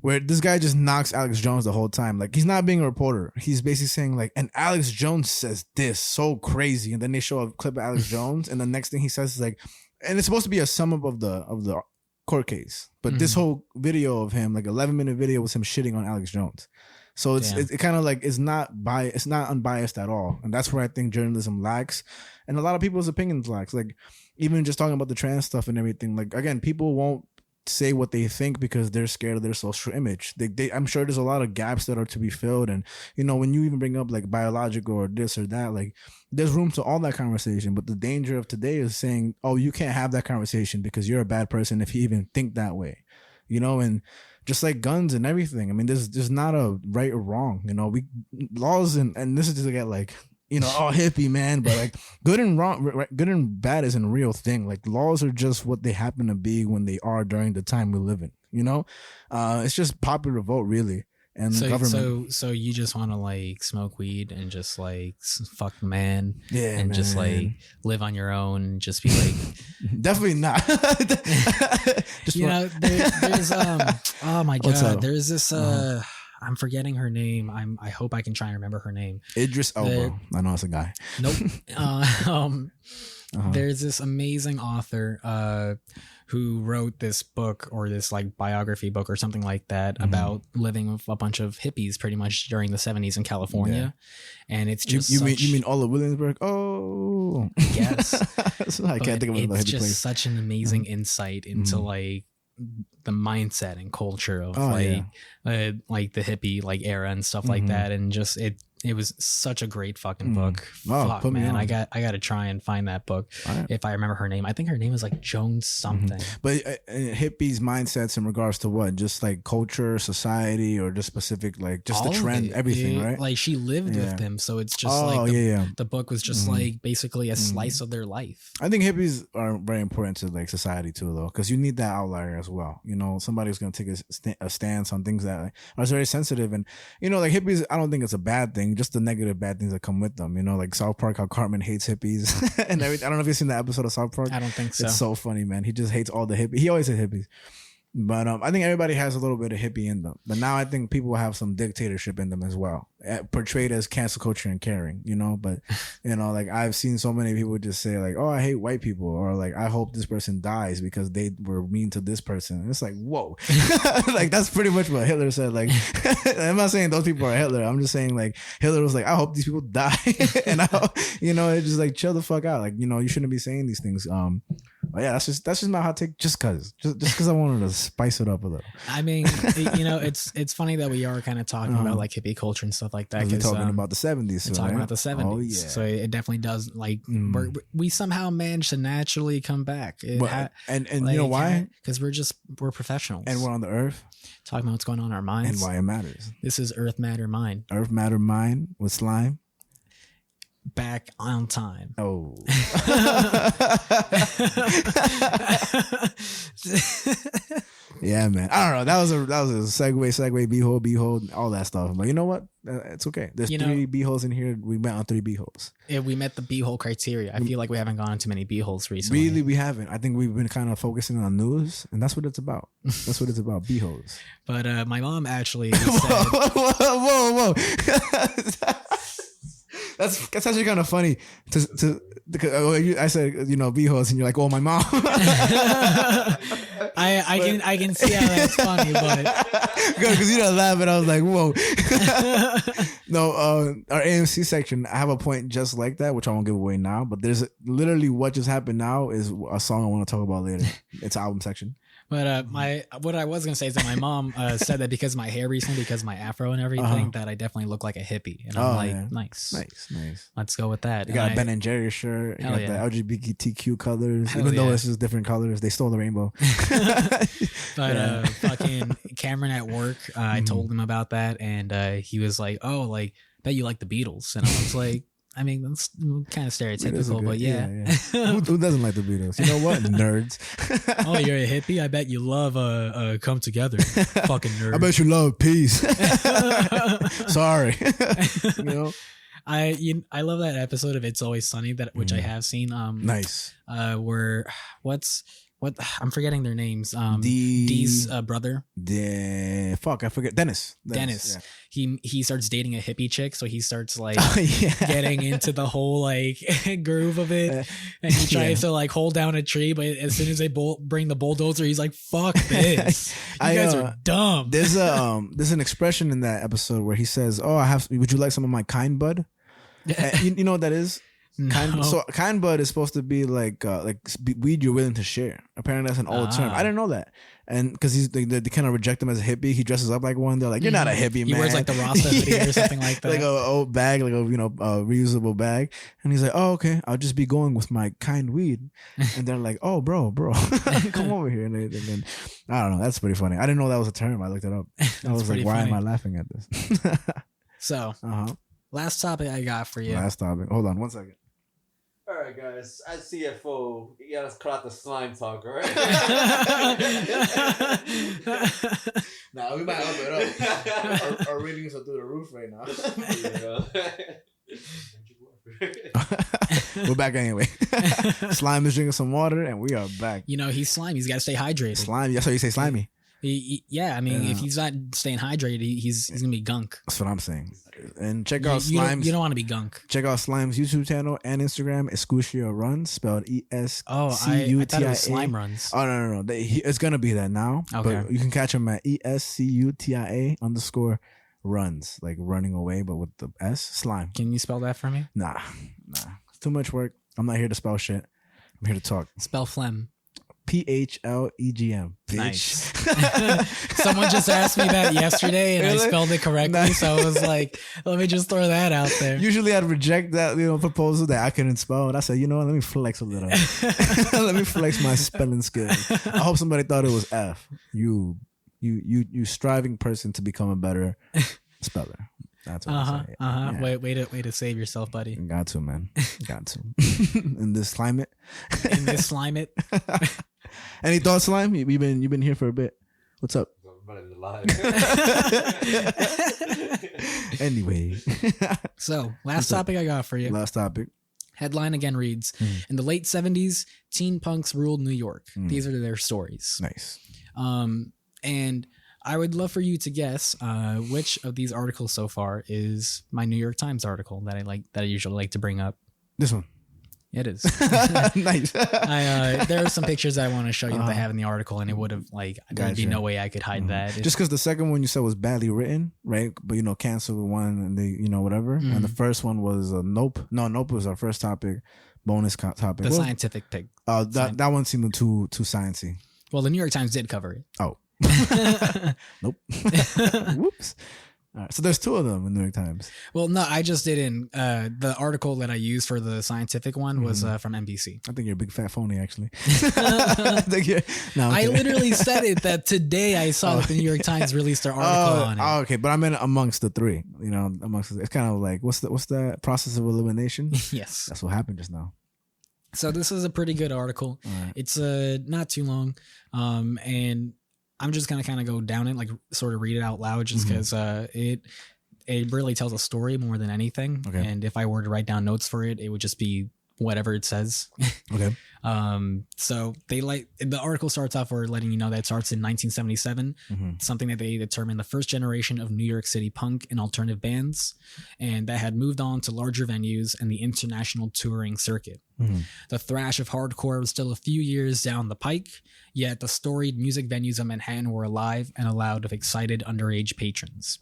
where this guy just knocks Alex Jones the whole time. Like, he's not being a reporter. He's basically saying like, and Alex Jones says this so crazy. And then they show a clip of Alex Jones. And the next thing he says is like, and it's supposed to be a sum up of the court case. But this whole video of him, like 11-minute video, was him shitting on Alex Jones. So it kind of like it's not unbiased at all. And that's where I think journalism lacks. And a lot of people's opinions lacks. Like, even just talking about the trans stuff and everything, like, again, people won't say what they think because they're scared of their social image. I'm sure there's a lot of gaps that are to be filled. And, you know, when you even bring up like biological or this or that, like there's room to all that conversation. But the danger of today is saying, oh, you can't have that conversation because you're a bad person if you even think that way, you know. And just like guns and everything, I mean, there's not a right or wrong, you know. We laws and this is just to get like, you know, all hippie, man, but like good and wrong, good and bad isn't a real thing. Like laws are just what they happen to be when they are during the time we live in, you know. It's just popular vote, really. And government. So you just want to like smoke weed and just like fuck the man, and man. just like live on your own and just be like, definitely not. Just you know, there's oh my god, there's this I'm forgetting her name. I hope I can try and remember her name. Idris Elba. I know it's a guy. Nope. There's this amazing author who wrote this book or this like biography book or something like that about living with a bunch of hippies pretty much during the 70s in California. Yeah. And it's just you mean all of Williamsburg? Oh, yes. So I can't think of it. It's just such an amazing insight into like the mindset and culture of like the hippie like era and stuff like that, and just it was such a great fucking book. Fuck, man, I got to try and find that book if I remember her name. I think her name is like Jones something. But hippies mindsets in regards to what? Just like culture, society, or just specific like just all the trend, everything, right? Like she lived with them, so it's just the book was just like basically a slice of their life. I think hippies are very important to like society too, though, because you need that outlier as well. You know, somebody who's gonna take a stance on things that are very sensitive, and you know, like hippies. I don't think it's a bad thing. Just the negative bad things that come with them, you know, like South Park, how Cartman hates hippies and everything. I don't know if you've seen that episode of South Park. I don't think so. It's so funny, man. He just hates all the hippies. He always hates hippies. But I think everybody has a little bit of hippie in them. But now I think people have some dictatorship in them as well, portrayed as cancel culture and caring, you know. But, you know, like I've seen so many people just say like, oh, I hate white people, or like, I hope this person dies because they were mean to this person. And it's like, whoa. Like, that's pretty much what Hitler said. Like, I'm not saying those people are Hitler. I'm just saying like Hitler was like, I hope these people die. And you know, it's just like, chill the fuck out. Like, you know, you shouldn't be saying these things. But yeah, that's just my hot take. Just cause I wanted to spice it up a little. I mean, you know, it's funny that we are kind of talking about like hippie culture and stuff like that. We're talking about the 70s. We're talking about the 70s. Oh, yeah. So it definitely does like we somehow managed to naturally come back. And like, you know why? Because we're professionals and we're on the earth talking about what's going on in our minds and why it matters. This is Earth Matter Mind. Earth Matter Mind with Slime. Back on time. Oh. Yeah, man. I don't know. That was a segue, behold, all that stuff. But you know what? It's okay. There's 3 beeholes in here. We met on 3 beeholes. Yeah, we met the beehole criteria. I feel like we haven't gone on too many beeholes recently. Really, we haven't. I think we've been kind of focusing on news, and that's what it's about. That's what it's about, beeholes. But my mom actually said, whoa. That's actually kind of funny I said, you know, beeholes, and you're like, oh, my mom. I can see how that's funny, but good, because you don't laugh, and I was like, whoa. No, our A.M.C section, I have a point just like that, which I won't give away now, but there's literally what just happened now is a song I want to talk about later. It's album section. But what I was gonna say is that my mom said that because of my hair recently, because of my afro and everything, that I definitely look like a hippie, and I'm like, nice. Let's go with that. You got a Ben and Jerry shirt. You got the LGBTQ colors, even though it's just different colors. They stole the rainbow. But fucking Cameron at work, I told him about that, and he was like, "Oh, like, bet you like the Beatles," and I was like, I mean, that's kind of stereotypical, but yeah. Who doesn't like the Beatles? You know what? Nerds. Oh, you're a hippie? I bet you love Come Together. Fucking nerd. I bet you love Peace. Sorry. You know? I love that episode of It's Always Sunny, which I have seen. Nice. Where what I'm forgetting their names. Dee's brother. I forget. Dennis. Yeah. He starts dating a hippie chick, so he starts like getting into the whole like groove of it, and he tries to like hold down a tree, but as soon as they bring the bulldozer, he's like, "Fuck this! You guys are dumb." There's an expression in that episode where he says, "Oh, would you like some of my kind bud?" You know what that is? So kind bud is supposed to be like weed you're willing to share. Apparently that's an old term. I didn't know that. And because they kind of reject him as a hippie, he dresses up like one. They're like, you're not a hippie, man. He wears like the Rasta hoodie or something like that, like a old bag, like a reusable bag. And he's like, oh okay, I'll just be going with my kind weed. And they're like, oh bro, come over here. And then I don't know. That's pretty funny. I didn't know that was a term. I looked it up. I was like, why am I laughing at this? So last topic I got for you. Last topic. Hold on 1 second. All right, guys. As CFO, you gotta cut out the slime talk, all right? Nah, we might up it up. Our ratings are through the roof right now. We're back anyway. Slime is drinking some water, and we are back. You know, he's slimy. He's got to stay hydrated. Slimy. That's how you say slimy. I mean, if he's not staying hydrated, he's gonna be gunk. That's what I'm saying. And check out Slime's. You don't want to be gunk. Check out Slime's YouTube channel and Instagram. Escutia Runs, spelled ESCUTIA. I thought it was Slime Runs. Oh no. It's gonna be that now. Okay. But you can catch him at ESCUTIA_ runs, like running away, but with the S. Slime. Can you spell that for me? Nah. It's too much work. I'm not here to spell shit. I'm here to talk. Spell phlegm. PHLEGM. Bitch. Nice. Someone just asked me that yesterday, and really? I spelled it correctly. Nice. So I was like, let me just throw that out there. Usually I'd reject that proposal that I couldn't spell. And I said, let me flex a little. Let me flex my spelling skills. I hope somebody thought it was F. You striving person to become a better speller. That's what I'm saying. Yeah. Way to save yourself, buddy. Got to, man. Got to. In this climate. Any thoughts, Slime? You've been here for a bit. What's up? Anyway. So, last topic I got for you. Last topic. Headline again reads, in the late 70s, teen punks ruled New York. These are their stories. Nice. And I would love for you to guess which of these articles so far is my New York Times article that I usually like to bring up. This one. It is. Nice. There are some pictures I want to show you that I have in the article, and it would have there'd be no way I could hide that. Just because the second one you said was badly written, right? But canceled one and they whatever. And the first one was Nope. No, Nope was our first topic, bonus topic. The scientific pig. That one seemed too sciencey. Well, the New York Times did cover it. Oh. Nope. Whoops. All right, so there's two of them in the New York Times. Well, no, I just didn't. The article that I used for the scientific one was from NBC. I think you're a big fat phony, actually. I literally said it that today I saw that the New York Times released their article on it. Oh, okay, but I meant amongst the three. It's kind of like what's the process of elimination? Yes, that's what happened just now. So this is a pretty good article. Right. It's not too long, and I'm just gonna kind of go down it, like sort of read it out loud, just because it really tells a story more than anything. Okay. And if I were to write down notes for it, it would just be whatever it says. Okay. So the article starts off for letting you know that it starts in 1977, something that they determined the first generation of New York City punk and alternative bands, and that had moved on to larger venues and the international touring circuit. The thrash of hardcore was still a few years down the pike, yet the storied music venues of Manhattan were alive and allowed of excited underage patrons.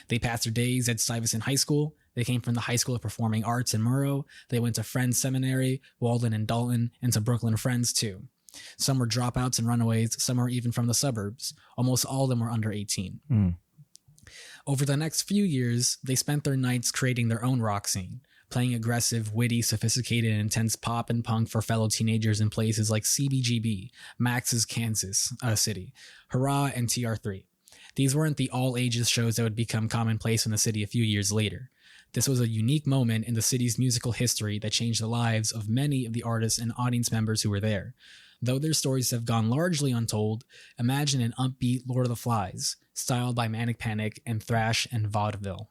They passed their days at Stuyvesant High School. They came from the High School of Performing Arts in Murrow. They went to Friends Seminary, Walden and Dalton, and to Brooklyn Friends too. Some were dropouts and runaways. Some were even from the suburbs. Almost all of them were under 18. Over the next few years, they spent their nights creating their own rock scene, playing aggressive, witty, sophisticated, and intense pop and punk for fellow teenagers in places like CBGB, Max's Kansas City, Hurrah, and TR3. These weren't the all-ages shows that would become commonplace in the city a few years later. This was a unique moment in the city's musical history that changed the lives of many of the artists and audience members who were there. Though their stories have gone largely untold, imagine an upbeat Lord of the Flies, styled by Manic Panic and thrash and vaudeville.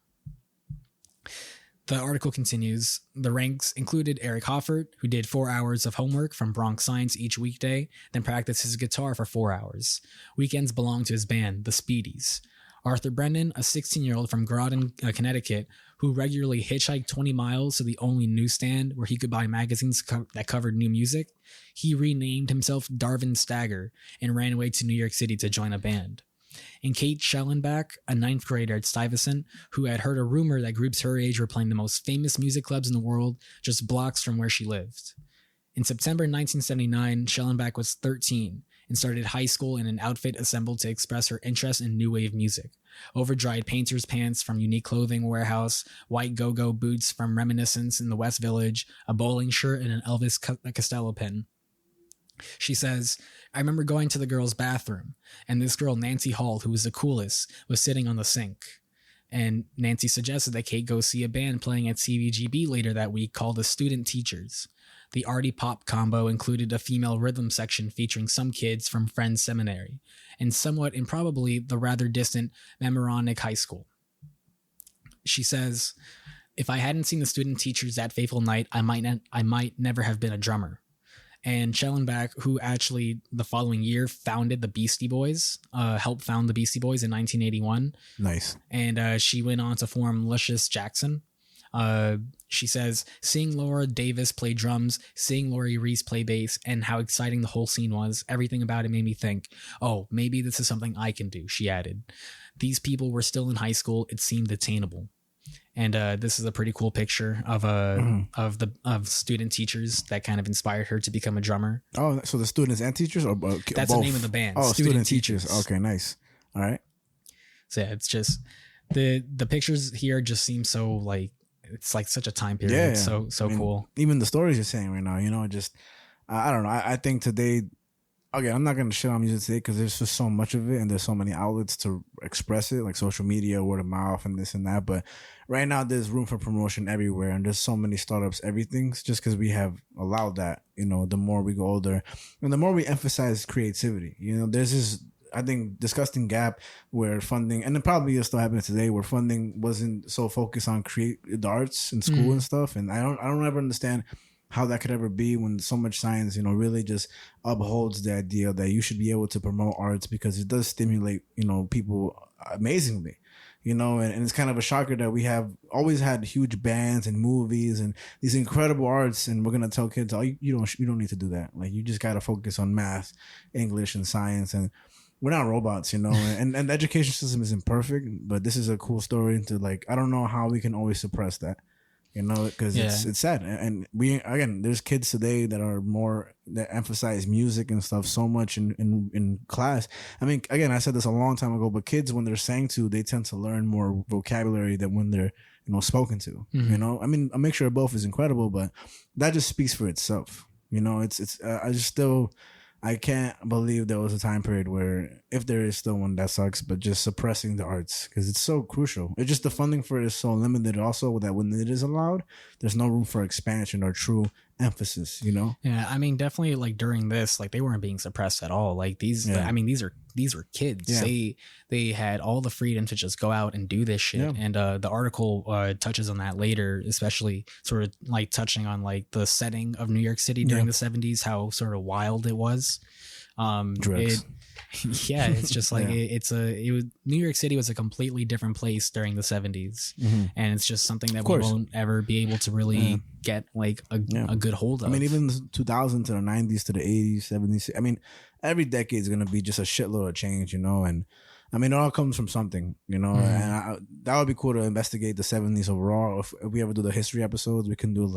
The article continues. The ranks included Eric Hoffert, who did 4 hours of homework from Bronx Science each weekday, then practiced his guitar for 4 hours. Weekends belonged to his band, the Speedies. Arthur Brennan, a 16-year-old from Groton, Connecticut, who regularly hitchhiked 20 miles to the only newsstand where he could buy magazines that covered new music, he renamed himself Darvin Stagger and ran away to New York City to join a band. And Kate Schellenbach, a ninth grader at Stuyvesant, who had heard a rumor that groups her age were playing the most famous music clubs in the world just blocks from where she lived. In September 1979, Schellenbach was 13 and started high school in an outfit assembled to express her interest in new wave music. Over-dried painter's pants from Unique Clothing Warehouse, white go-go boots from Reminiscence in the West Village, a bowling shirt, and an Elvis Costello pin. She says, I remember going to the girls' bathroom, and this girl, Nancy Hall, who was the coolest, was sitting on the sink. And Nancy suggested that Kate go see a band playing at CVGB later that week called the Student Teachers. The arty pop combo included a female rhythm section featuring some kids from Friends Seminary, and somewhat improbably the rather distant Mamaroneck High School. She says, if I hadn't seen the Student Teachers that fateful night, I might never have been a drummer. And Schellenbach, who actually the following year founded the Beastie Boys, helped found the Beastie Boys in 1981. Nice. And she went on to form Luscious Jackson. She says, seeing Laura Davis play drums, seeing Lori Reese play bass, and how exciting the whole scene was, everything about it made me think, oh, maybe this is something I can do, she added. These people were still in high school. It seemed attainable. And this is a pretty cool picture of student teachers that kind of inspired her to become a drummer. Oh, so the students and teachers, or that's both? The name of the band. Oh, student teachers. Okay, nice. All right. So yeah, it's just the pictures here just seem so like it's like such a time period. Yeah, so I mean, cool. Even the stories you're saying right now, just I don't know. I think today. Okay, I'm not going to shit on music today because there's just so much of it and there's so many outlets to express it, like social media, word of mouth, and this and that. But right now, there's room for promotion everywhere, and there's so many startups, everything, just because we have allowed that, the more we go older and the more we emphasize creativity. There's this, I think, disgusting gap where funding, and it probably is still happening today, where funding wasn't so focused on the arts in school and stuff. And I don't ever understand how that could ever be when so much science, really just upholds the idea that you should be able to promote arts because it does stimulate, people amazingly, and it's kind of a shocker that we have always had huge bands and movies and these incredible arts. And we're going to tell kids, oh, you don't need to do that. Like, you just got to focus on math, English, and science. And we're not robots, and the education system isn't perfect, but this is a cool story to I don't know how we can always suppress that. Because it's sad. And there's kids today that emphasize music and stuff so much in class. I mean, again, I said this a long time ago, but kids, when they're sang to, they tend to learn more vocabulary than when they're, spoken to, I mean, a mixture of both is incredible, but that just speaks for itself. I can't believe there was a time period where, if there is still one, that sucks, but just suppressing the arts because it's so crucial. It's just the funding for it is so limited also that when it is allowed, there's no room for expansion or true emphasis, Yeah, I mean, definitely during this, they weren't being suppressed at all. These were kids. Yeah. They had all the freedom to just go out and do this shit. Yeah. And the article touches on that later, especially sort of touching on the setting of New York City during the 70s, how sort of wild it was. Drugs. It's just New York City was a completely different place during the 70s, and it's just something that we won't ever be able to really get a good hold of. I mean, even the 2000s to the 90s to the 80s, 70s. I mean, every decade is gonna be just a shitload of change, and I mean, it all comes from something, and that would be cool to investigate the 70s overall. If we ever do the history episodes, we can do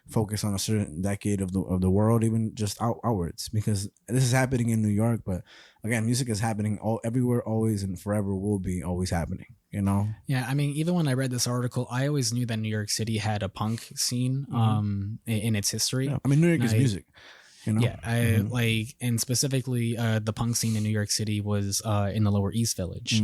focus on a certain decade of the world, even just outwards, because this is happening in New York. But again, music is happening everywhere, always, and forever will be always happening. Yeah, I mean, even when I read this article, I always knew that New York City had a punk scene in its history. Yeah. I mean, New York is music. Yeah, and specifically, the punk scene in New York City was in the Lower East Village.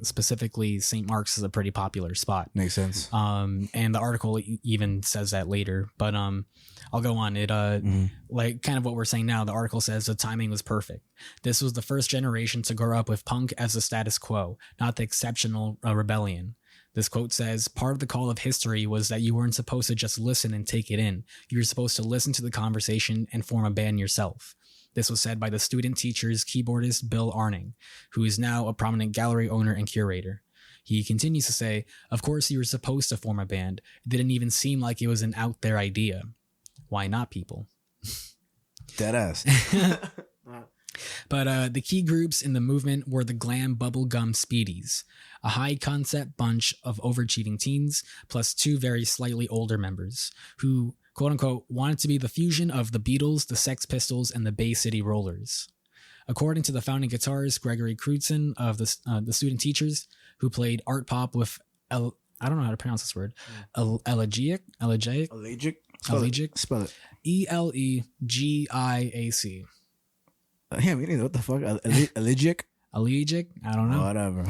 Specifically, St. Mark's is a pretty popular spot. Makes sense. And the article even says that later, but I'll go on. It kind of what we're saying now. The article says the timing was perfect. This was the first generation to grow up with punk as the status quo, not the exceptional rebellion. This quote says, part of the call of history was that you weren't supposed to just listen and take it in. You were supposed to listen to the conversation and form a band yourself. This was said by the Student Teachers keyboardist Bill Arning, who is now a prominent gallery owner and curator. He continues to say, of course you were supposed to form a band. It didn't even seem like it was an out there idea. Why not, people? Deadass. But the key groups in the movement were the glam bubblegum speedies, a high concept bunch of overachieving teens, plus 2 very slightly older members who, quote unquote, wanted to be the fusion of the Beatles, the Sex Pistols, and the Bay City Rollers. According to the founding guitarist Gregory Crutzen of the Student Teachers, who played art pop with I don't know how to pronounce this word. Elegiac. Spell it. Elegiac. Damn, you know what the fuck? Elegiac? Elegiac? I don't know. Whatever.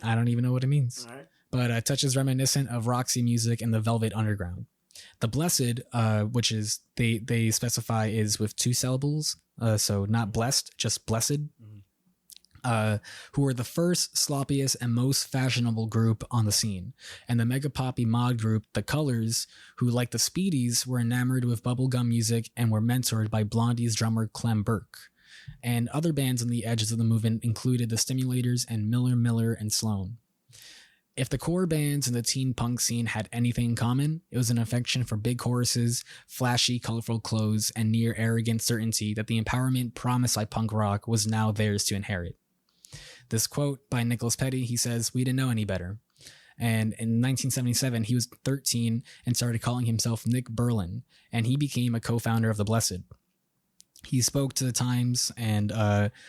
I don't even know what it means. All right. But touches reminiscent of Roxy Music and the Velvet Underground. The Blessed, which is they specify is with 2 syllables, so not blessed, just blessed. Who were the first, sloppiest, and most fashionable group on the scene. And the mega poppy mod group, The Colors, who, like the Speedies, were enamored with bubblegum music and were mentored by Blondie's drummer Clem Burke. And other bands on the edges of the movement included the Stimulators and Miller and Sloan. If the core bands in the teen punk scene had anything in common, it was an affection for big choruses, flashy, colorful clothes, and near arrogant certainty that the empowerment promised by punk rock was now theirs to inherit. This quote by Nicholas Petty, he says, "We didn't know any better." And in 1977, he was 13 and started calling himself Nick Berlin, and he became a co-founder of The Blessed. He spoke to the Times and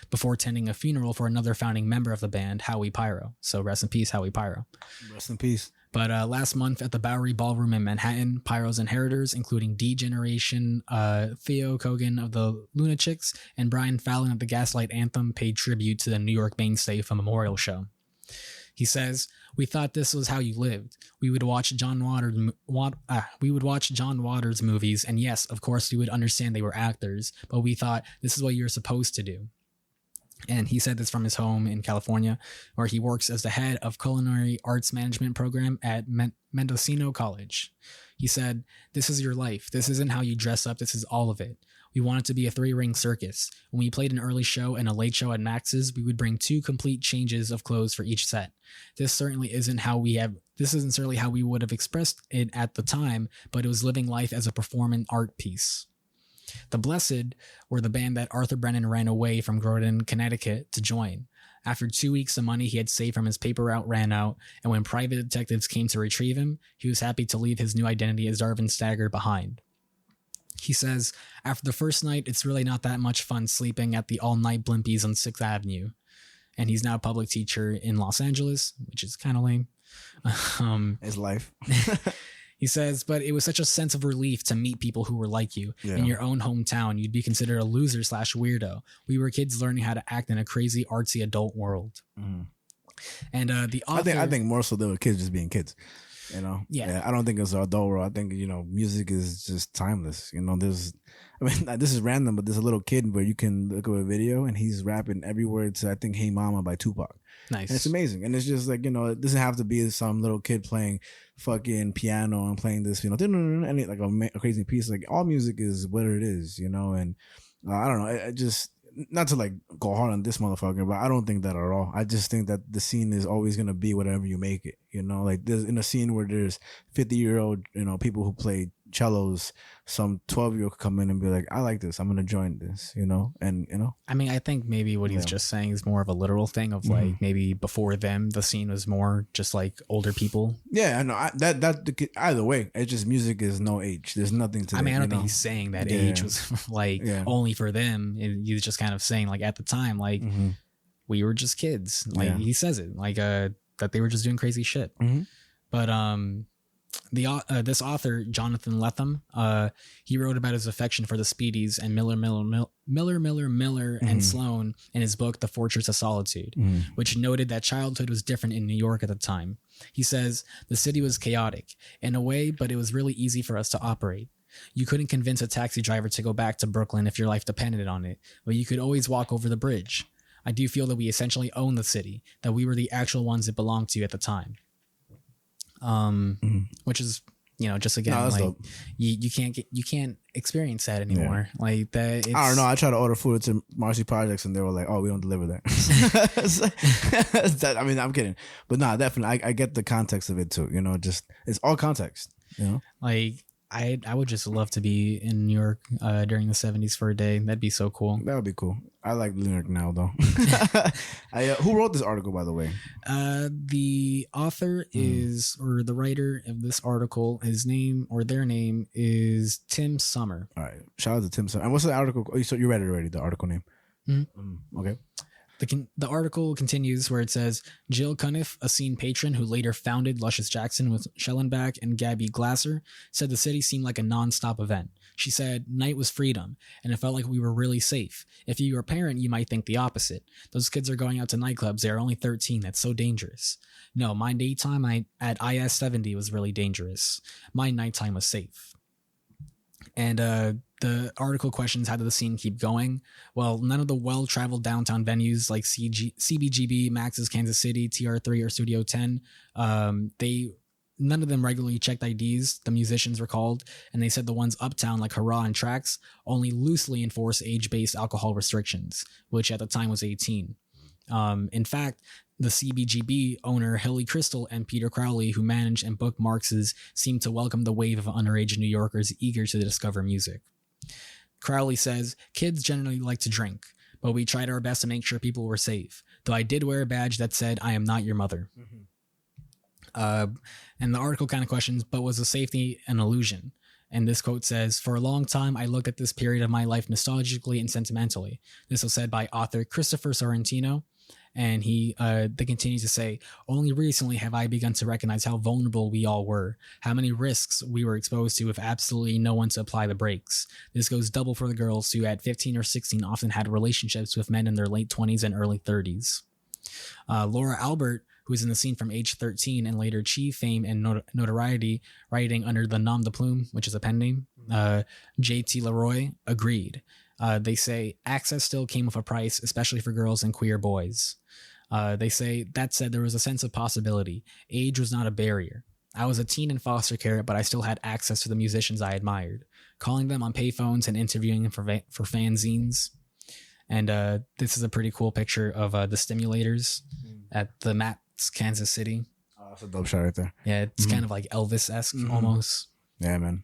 before attending a funeral for another founding member of the band, Howie Pyro. So rest in peace, Howie Pyro. Rest in peace. But last month at the Bowery Ballroom in Manhattan, Pyro's inheritors, including D-Generation, Theo Kogan of the Lunatics, and Brian Fallon of the Gaslight Anthem, paid tribute to the New York mainstay for a memorial show. He says, "We thought this was how you lived. We would watch John Waters movies, and yes, of course, we would understand they were actors, but we thought this is what you're supposed to do." And he said this from his home in California, where he works as the head of culinary arts management program at Mendocino College. He said, "This is your life. This isn't how you dress up. This is all of it. We wanted to be a 3-ring circus. When we played an early show and a late show at Max's, we would bring 2 complete changes of clothes for each set. This isn't certainly how we would have expressed it at the time, but it was living life as a performing art piece." The Blessed were the band that Arthur Brennan ran away from Groton, Connecticut to join. After 2 weeks, the money he had saved from his paper route ran out, and when private detectives came to retrieve him, he was happy to leave his new identity as Darvin Stagger behind. He says, "After the first night, it's really not that much fun sleeping at the all-night Blimpies on 6th Avenue. And he's now a public teacher in Los Angeles, which is kind of lame. His life. He says, "But it was such a sense of relief to meet people who were like you. Yeah. In your own hometown, you'd be considered a loser/weirdo. We were kids learning how to act in a crazy, artsy adult world." Mm. And the author... I think more so they were kids just being kids. You know, yeah. I don't think it's an adult world. I think, you know, music is just timeless. You know, this is random, but there's a little kid where you can look at a video and he's rapping every word to, I think, "Hey Mama" by Tupac. Nice. And it's amazing. And it's just like, you know, it doesn't have to be some little kid playing fucking piano and playing this, you know, any like a crazy piece. Like, all music is what it is, you know. And I don't know. I just, not to like go hard on this motherfucker, but I don't think that at all. I just think that the scene is always gonna be whatever you make it. You know, like there's in a scene where there's 50-year-old, you know, people who play cellos, some 12-year-old could come in and be like, "I like this, I'm gonna join this," you know. And you know, I mean, I think maybe what he's just saying is more of a literal thing of like, maybe before them the scene was more just like older people. Yeah, I know that either way, it's just music is no age. There's nothing to. I mean, I don't think he's saying that age was like only for them. He's just kind of saying like at the time, like we were just kids. Like he says it like that they were just doing crazy shit. But this author, Jonathan Lethem, he wrote about his affection for the Speedies and Miller and Sloan in his book The Fortress of Solitude, which noted that childhood was different in New York at the time. He says, "The city was chaotic in a way, but it was really easy for us to operate. You couldn't convince a taxi driver to go back to Brooklyn if your life depended on it, but you could always walk over the bridge. I do feel that we essentially owned the city, that we were the actual ones it belonged to at the time." Which is, you know, just again, like you can't experience that anymore. Like that. I don't know. I tried to order food to Marcy Projects and they were like, "Oh, we don't deliver that." I mean, I'm kidding, but nah, definitely, I get the context of it too. You know, just it's all context. You know, like I would just love to be in New York during the 70s for a day. That'd be so cool. That would be cool. I like New York now, though. Who wrote this article, by the way? The author is, or the writer of this article, his name or their name is Tim Summer. All right. Shout out to Tim Summer. And what's the article? Oh, you read it already, the article name. Mm-hmm. Okay. The article continues where it says, Jill Cuniff, a scene patron who later founded Luscious Jackson with Schellenbach and Gabby Glasser, said the city seemed like a non-stop event. She said, night was freedom, and it felt like we were really safe. If you were a parent, you might think the opposite. Those kids are going out to nightclubs. They're only 13. That's so dangerous. No, my daytime at IS-70 was really dangerous. My nighttime was safe. And the article questions, how did the scene keep going? Well, none of the well-traveled downtown venues like CBGB, Max's Kansas City, TR3, or Studio 10, none of them regularly checked IDs, the musicians recalled, and they said the ones uptown like Hurrah and Trax only loosely enforce age-based alcohol restrictions, which at the time was 18. In fact, the CBGB owner Hilly Crystal and Peter Crowley, who managed and booked Marx's, seemed to welcome the wave of underage New Yorkers eager to discover music. Crowley says, kids generally like to drink, but we tried our best to make sure people were safe, though I did wear a badge that said, I am not your mother. Mm-hmm. And the article kind of questions, but was the safety an illusion? And this quote says, for a long time, I looked at this period of my life nostalgically and sentimentally. This was said by author Christopher Sorrentino. And they continue to say, only recently have I begun to recognize how vulnerable we all were, how many risks we were exposed to with absolutely no one to apply the brakes. This goes double for the girls who at 15 or 16 often had relationships with men in their late 20s and early 30s. Laura Albert, who was in the scene from age 13 and later achieved fame and notoriety writing under the nom de plume, which is a pen name, J.T. Leroy, agreed. They say access still came with a price, especially for girls and queer boys. They say, that said, there was a sense of possibility. Age was not a barrier. I was a teen in foster care, but I still had access to the musicians I admired, calling them on payphones and interviewing them for fanzines. And this is a pretty cool picture of the Stimulators at the Matt's Kansas City. Oh, that's a dope shot right there. Yeah, it's kind of like Elvis-esque almost. Yeah, man.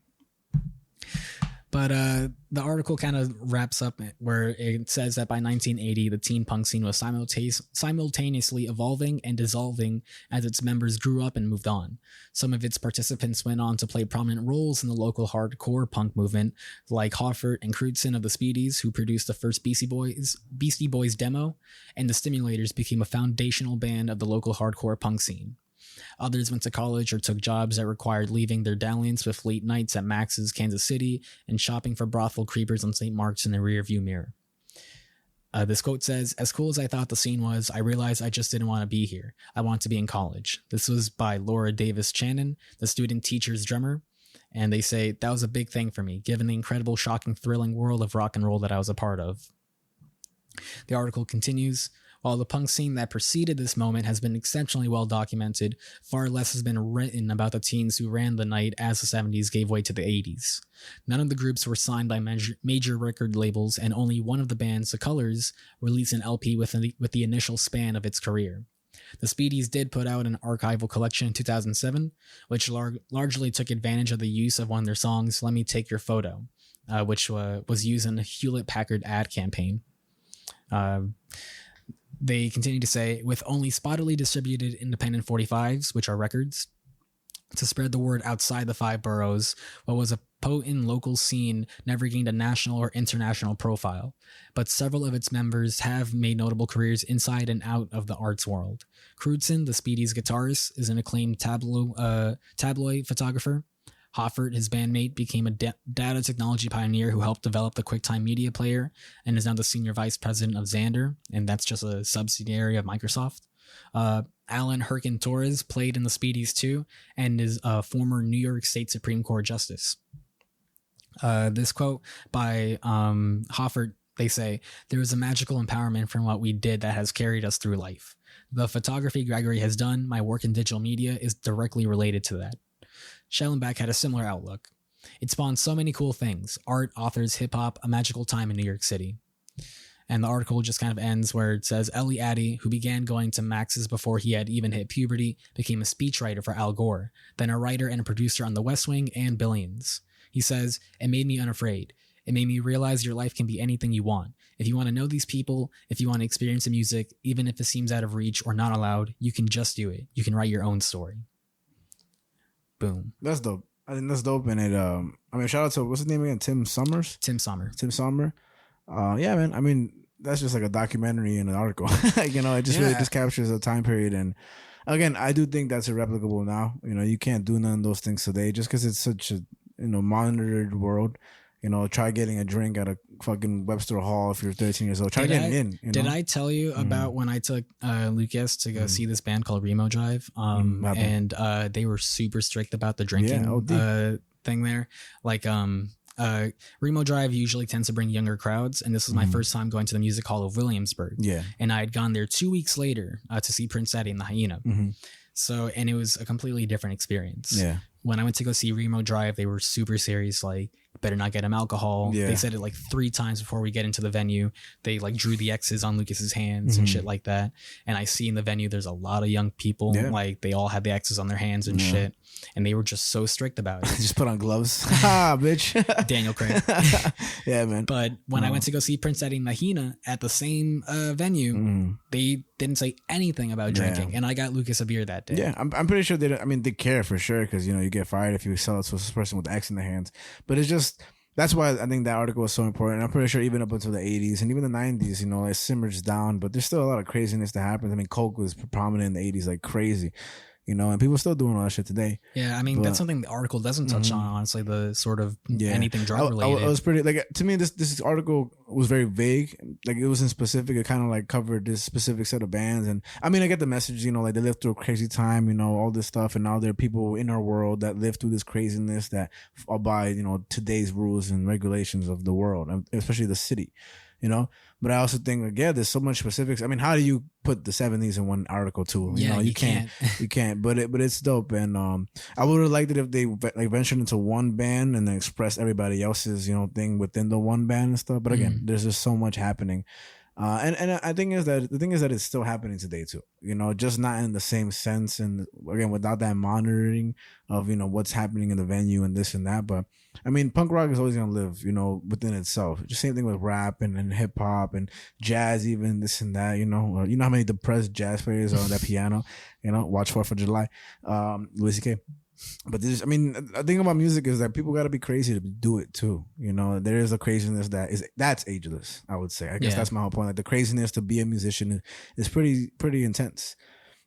But the article kind of wraps up where it says that by 1980, the teen punk scene was simultaneously evolving and dissolving as its members grew up and moved on. Some of its participants went on to play prominent roles in the local hardcore punk movement, like Hoffert and Crutzen of the Speedies, who produced the first Beastie Boys demo, and the Stimulators became a foundational band of the local hardcore punk scene. Others went to college or took jobs that required leaving their dalliance with late nights at Max's Kansas City and shopping for brothel creepers on St. Mark's in the rearview mirror. This quote says, as cool as I thought the scene was, I realized I just didn't want to be here. I want to be in college. This was by Laura Davis Channon, the student teacher's drummer. And they say, that was a big thing for me, given the incredible, shocking, thrilling world of rock and roll that I was a part of. The article continues, while the punk scene that preceded this moment has been exceptionally well documented, far less has been written about the teens who ran the night as the 70s gave way to the 80s. None of the groups were signed by major record labels, and only one of the bands, The Colors, released an LP with the initial span of its career. The Speedies did put out an archival collection in 2007, which largely took advantage of the use of one of their songs, Let Me Take Your Photo, which was used in a Hewlett-Packard ad campaign. They continue to say, with only spottily distributed independent 45s, which are records, to spread the word outside the 5 boroughs, what was a potent local scene never gained a national or international profile, but several of its members have made notable careers inside and out of the arts world. Crutzen, the Speedies guitarist, is an acclaimed tabloid photographer. Hoffert, his bandmate, became a data technology pioneer who helped develop the QuickTime media player and is now the senior vice president of Xandr, and that's just a subsidiary of Microsoft. Alan Herkin Torres played in the Speedies too, and is a former New York State Supreme Court justice. This quote by Hoffert, they say, there is a magical empowerment from what we did that has carried us through life. The photography Gregory has done, my work in digital media, is directly related to that. Schellenbach had a similar outlook. It spawned so many cool things: art, authors, hip-hop, a magical time in New York City. And the article just kind of ends where it says, Ellie Addy, who began going to Max's before he had even hit puberty, became a speechwriter for Al Gore, then a writer and a producer on The West Wing and Billions. He says, "It made me unafraid. It made me realize your life can be anything you want. If you want to know these people, if you want to experience the music, even if it seems out of reach or not allowed, you can just do it. You can write your own story." Boom. That's dope. I think that's dope. And it, I mean, shout out to, what's his name again? Tim Sommer. Yeah, man. I mean, that's just like a documentary in an article. You know, it just really just captures a time period. And again, I do think that's irreplicable now. You know, you can't do none of those things today just because it's such a, you know, monitored world. You know, try getting a drink at a fucking Webster Hall if you're 13 years old. Try getting in. You know? Did I tell you about when I took Lucas to go see this band called Remo Drive? And they were super strict about the drinking thing there. Like, Remo Drive usually tends to bring younger crowds, and this was my first time going to the Music Hall of Williamsburg. Yeah, and I had gone there 2 weeks later to see Prince Eddie and the Hyena. So, and it was a completely different experience. Yeah. When I went to go see Remo Drive, they were super serious, like, better not get him alcohol. Yeah. They said it like 3 times before we get into the venue. They like drew the X's on Lucas's hands and shit like that. And I see in the venue, there's a lot of young people. Yeah. Like, they all had the X's on their hands and shit. And they were just so strict about it. Just put on gloves. Ha, bitch. Daniel Craig. Yeah, man. But when I went to go see Prince Eddie and the Hyena at the same venue, they didn't say anything about drinking. And I got Lucas a beer that day. Yeah, I'm pretty sure they, I mean, they care for sure, because, you know, you get fired if you sell it to a person with X in the hands. But it's just, that's why I think that article is so important. I'm pretty sure even up until the 80s and even the 90s, you know, it simmers down, but there's still a lot of craziness that happens. I mean, coke was prominent in the 80s like crazy, you know, and people are still doing all that shit today. Yeah, I mean, that's something the article doesn't touch on, honestly, the sort of anything drug related. I was pretty, like, to me, this article was very vague. Like, it wasn't specific. It kind of like covered this specific set of bands. And I mean, I get the message, you know, like they lived through a crazy time, you know, all this stuff. And now there are people in our world that live through this craziness that abide, you know, today's rules and regulations of the world, especially the city, you know. But I also think, like, yeah, there's so much specifics. I mean, how do you put the 70s in one article too? You know, you can't. You can't. But it's dope. And I would have liked it if they like ventured into one band and then expressed everybody else's, you know, thing within the one band and stuff. But again, there's just so much happening. And I think the thing is that it's still happening today too, you know, just not in the same sense. And again, without that monitoring of, you know, what's happening in the venue and this and that. But I mean, punk rock is always going to live, you know, within itself. Just same thing with rap and hip hop and jazz, even this and that, you know, how many depressed jazz players are on that piano, you know, watch 4th of July, Louis C.K. But this, I mean, the thing about music is that people got to be crazy to do it too. You know, there is a craziness that's ageless, I would say. I guess that's my whole point. Like, the craziness to be a musician is pretty intense,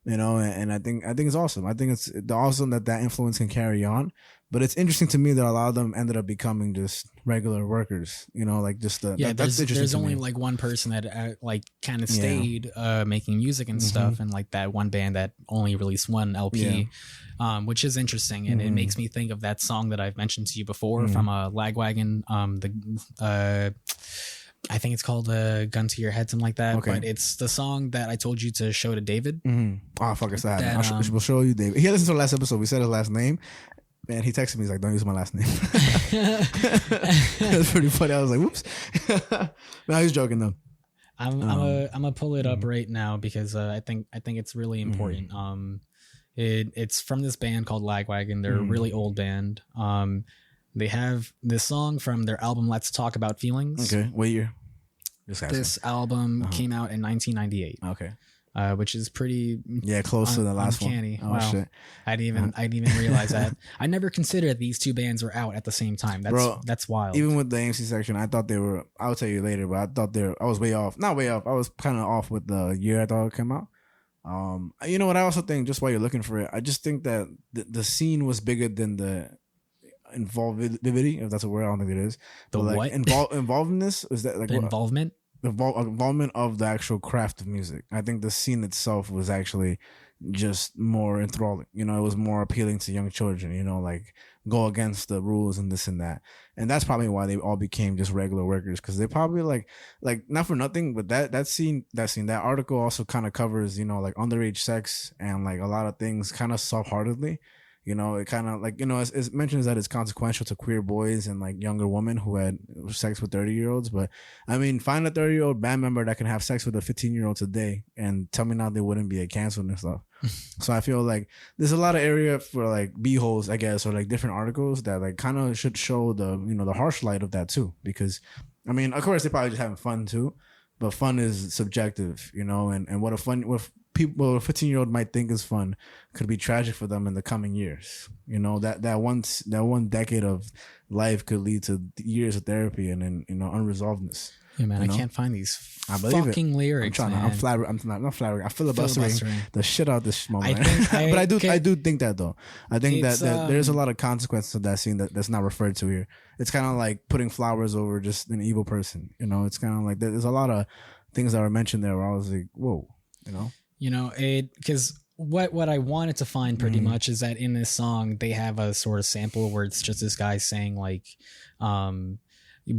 you know. And I think it's awesome. I think it's awesome that influence can carry on. But it's interesting to me that a lot of them ended up becoming just regular workers, you know, like just that's interesting. There's only like one person that like kind of stayed making music and stuff, and like that one band that only released one LP, which is interesting, and it makes me think of that song that I've mentioned to you before from Lagwagon, I think it's called "Gun to Your Head," something like that. Okay. But it's the song that I told you to show to David. Oh fuck, it's that. We'll show you David. He listened to the last episode. We said his last name. Man, he texted me. He's like, "Don't use my last name." That's pretty funny. I was like, "Whoops." No, he's joking though. I'm gonna pull it up right now because I think it's really important. It's from this band called Lagwagon. They're a really old band. They have this song from their album "Let's Talk About Feelings." Okay, what year? This album came out in 1998. Okay. Which is pretty close to the last uncanny. One. Oh, wow. Shit. I didn't even realize that. I never considered these two bands were out at the same time. That's wild. Even with the A.M.C section, I thought they were. I'll tell you later, but I thought I was way off. Not way off. I was kind of off with the year I thought it came out. You know what? I also think, just while you're looking for it, I just think that the scene was bigger than the involvivity, if that's a word. I don't think it is. The but what? Involvedness? Is that like the involvement? The involvement of the actual craft of music. I think the scene itself was actually just more enthralling. You know, it was more appealing to young children, you know, like go against the rules and this and that. And that's probably why they all became just regular workers, because they probably like not for nothing, but that article also kind of covers, you know, like underage sex and like a lot of things kind of soft-heartedly. You know, it kind of like, you know, it mentions that it's consequential to queer boys and like younger women who had sex with 30-year-olds. But I mean, find a 30-year-old band member that can have sex with a 15-year-old today and tell me now they wouldn't be canceled and stuff. So I feel like there's a lot of area for like b-holes, I guess, or like different articles that like kind of should show the, you know, the harsh light of that too. Because I mean, of course they're probably just having fun too, but fun is subjective, you know, and what a 15-year-old might think is fun could be tragic for them in the coming years. You know, that one decade of life could lead to years of therapy and you know, unresolvedness. Yeah, man, you know? I can't find these fucking lyrics. I'm not filibustering the shit out of this moment. But I do think that though. I think that there's a lot of consequences to that scene that's not referred to here. It's kind of like putting flowers over just an evil person. You know, it's kind of like there's a lot of things that were mentioned there where I was like, whoa, you know. You know, because what I wanted to find pretty much is that in this song they have a sort of sample where it's just this guy saying like,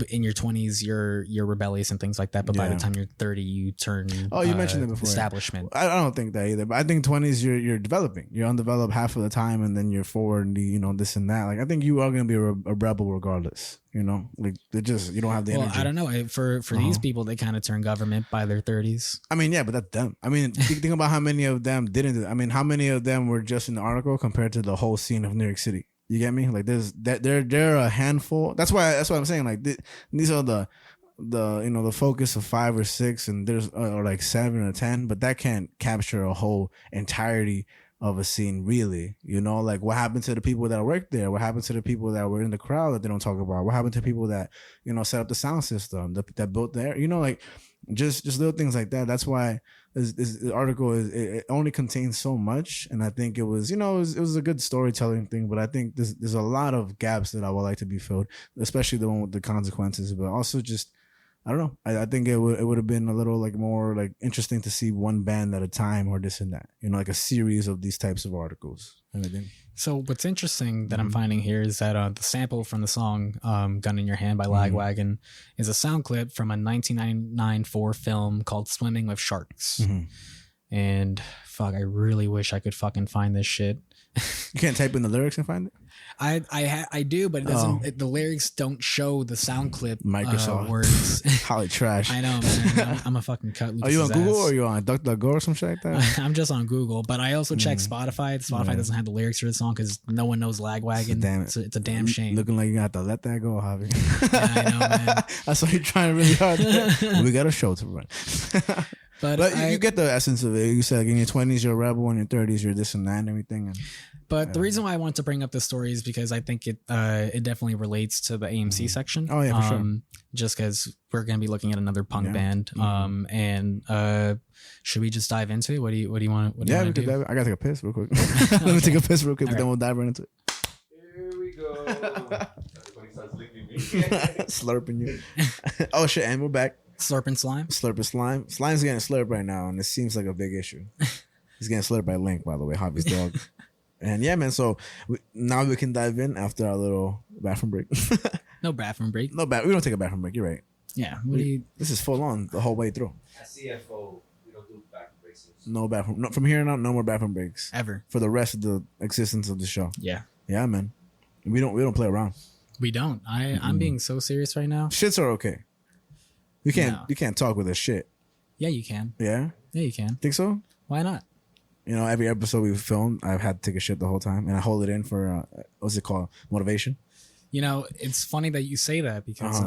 in your 20s you're rebellious and things like that, but by the time you're 30 you turn you mentioned it before, establishment. I don't think that either, but I think 20s you're developing, you're undeveloped half of the time, and then you're forward and you know, this and that. Like I think you are going to be a rebel regardless, you know, like you don't have the energy. I don't know, for these people they kind of turn government by their 30s. I mean, yeah, but that's them. I mean, think about how many of them didn't do that. I mean, how many of them were just in the article compared to the whole scene of New York City? You get me? Like they're a handful. That's what I'm saying. Like these are the you know, the focus of 5 or 6, and there's or like 7 or 10, but that can't capture a whole entirety of a scene, really. You know, like what happened to the people that worked there? What happened to the people that were in the crowd that they don't talk about? What happened to people that, you know, set up the sound system, that built there? You know, like just little things like that. That's why this article it only contains so much, and I think it was, you know, it was a good storytelling thing, but I think there's a lot of gaps that I would like to be filled, especially the one with the consequences, but also just I don't know. I think it would have been a little like more like interesting to see one band at a time or this and that, you know, like a series of these types of articles. So what's interesting that I'm finding here is that the sample from the song "Gun in Your Hand" by Lagwagon is a sound clip from a 1994 film called "Swimming with Sharks." And fuck, I really wish I could fucking find this shit. You can't type in the lyrics and find it? I do, but it doesn't. The lyrics don't show the sound clip. Microsoft words. Holly trash. I know, man. I'm a fucking cut. Are you on Google or are you on DuckDuckGo or some shit like that? I'm just on Google, but I also check Spotify. Spotify doesn't have the lyrics for the song because no one knows Lagwagon. It's a damn shame. Looking like you got to let that go, Javi. Yeah, I know, man. That's why you're trying really hard. We got a show to run. But you get the essence of it. You said like in your 20s you're a rebel, in your 30s you're this and that and everything. But the reason why I wanted to bring up this story is because I think it definitely relates to the A.M.C. section. Oh yeah, for sure. Just because we're gonna be looking at another punk band. And should we just dive into it? What do you want? What do you want to do? I gotta take a piss real quick. Let me take a piss real quick, but then we'll dive right into it. Here we go. Everybody starts licking me. Slurping you. Oh shit, and we're back. Slurping slime. Slime's getting slurped right now, and it seems like a big issue. He's getting slurped by Link, by the way, Javi's dog. And yeah, man. So now we can dive in after our little bathroom break. No bathroom break. We don't take a bathroom break. You're right. Yeah. This is full on the whole way through. At CFO, we don't do bathroom breaks. No bathroom. No, from here on out, no more bathroom breaks ever for the rest of the existence of the show. Yeah. Yeah, man. We don't play around. We don't. I'm being so serious right now. Shits are okay. You can't talk with a shit. Yeah, you can. Yeah? Yeah, you can. Think so? Why not? You know, every episode we've filmed, I've had to take a shit the whole time, and I hold it in for what's it called? Motivation. You know, it's funny that you say that because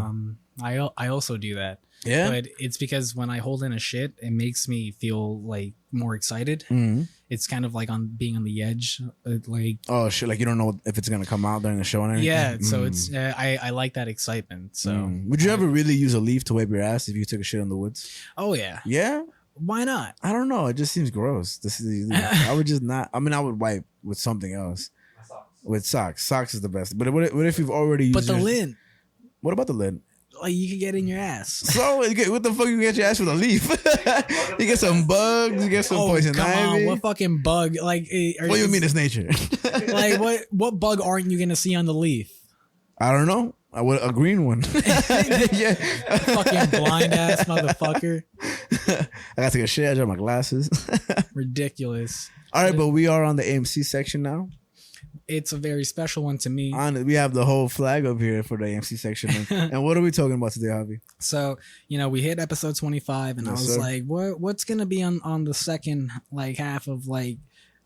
I also do that. Yeah. But it's because when I hold in a shit, it makes me feel like more excited. Mm-hmm. It's kind of like being on the edge, like oh shit, like you don't know if it's gonna come out during the show and everything. Yeah, so it's I like that excitement. So would you ever really use a leaf to wipe your ass if you took a shit in the woods? Oh yeah. Yeah. Why not? I don't know. It just seems gross. I would just not. I mean, I would wipe with something else. With socks. Socks is the best. But what if you've already used? But the lid. What about the lid? Like you could get in your ass. So what the fuck you get your ass with a leaf? You get some bugs. You get some poison ivy. What fucking bug? Like, what do you mean it's nature? Like what bug aren't you gonna see on the leaf? I don't know. A green one. Yeah. Fucking blind ass motherfucker. I gotta take a shit. I dropped my glasses. Ridiculous. All right, but we are on the A.M.C. section now. It's a very special one to me. We have the whole flag up here for the A.M.C. section. And what are we talking about today, Javi? So, we hit episode 25 and I was like, what's going to be on the second half of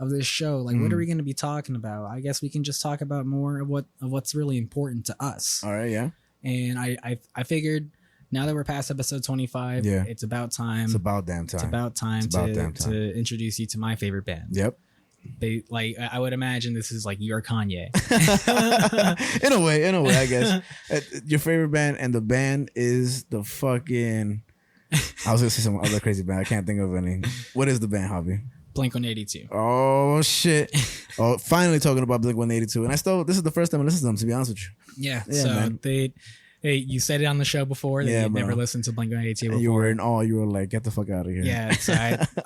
of this show. Like, what are we going to be talking about? I guess we can just talk about more of what's really important to us. All right, yeah. And I figured now that we're past episode 25, it's about time. It's about damn time. It's about time to introduce you to my favorite band. Yep. They like I would imagine this is like your Kanye. in a way, I guess. Your favorite band, and the band is the fucking. I was gonna say some other crazy band. I can't think of any. What is the band, Javi? Blink-182. Oh shit! Oh, finally talking about Blink-182, and this is the first time I listened to them. To be honest with you. Yeah. So man. You said it on the show before that you never listened to Blink-182 before. You were in awe. You were like, get the fuck out of here. Yeah. So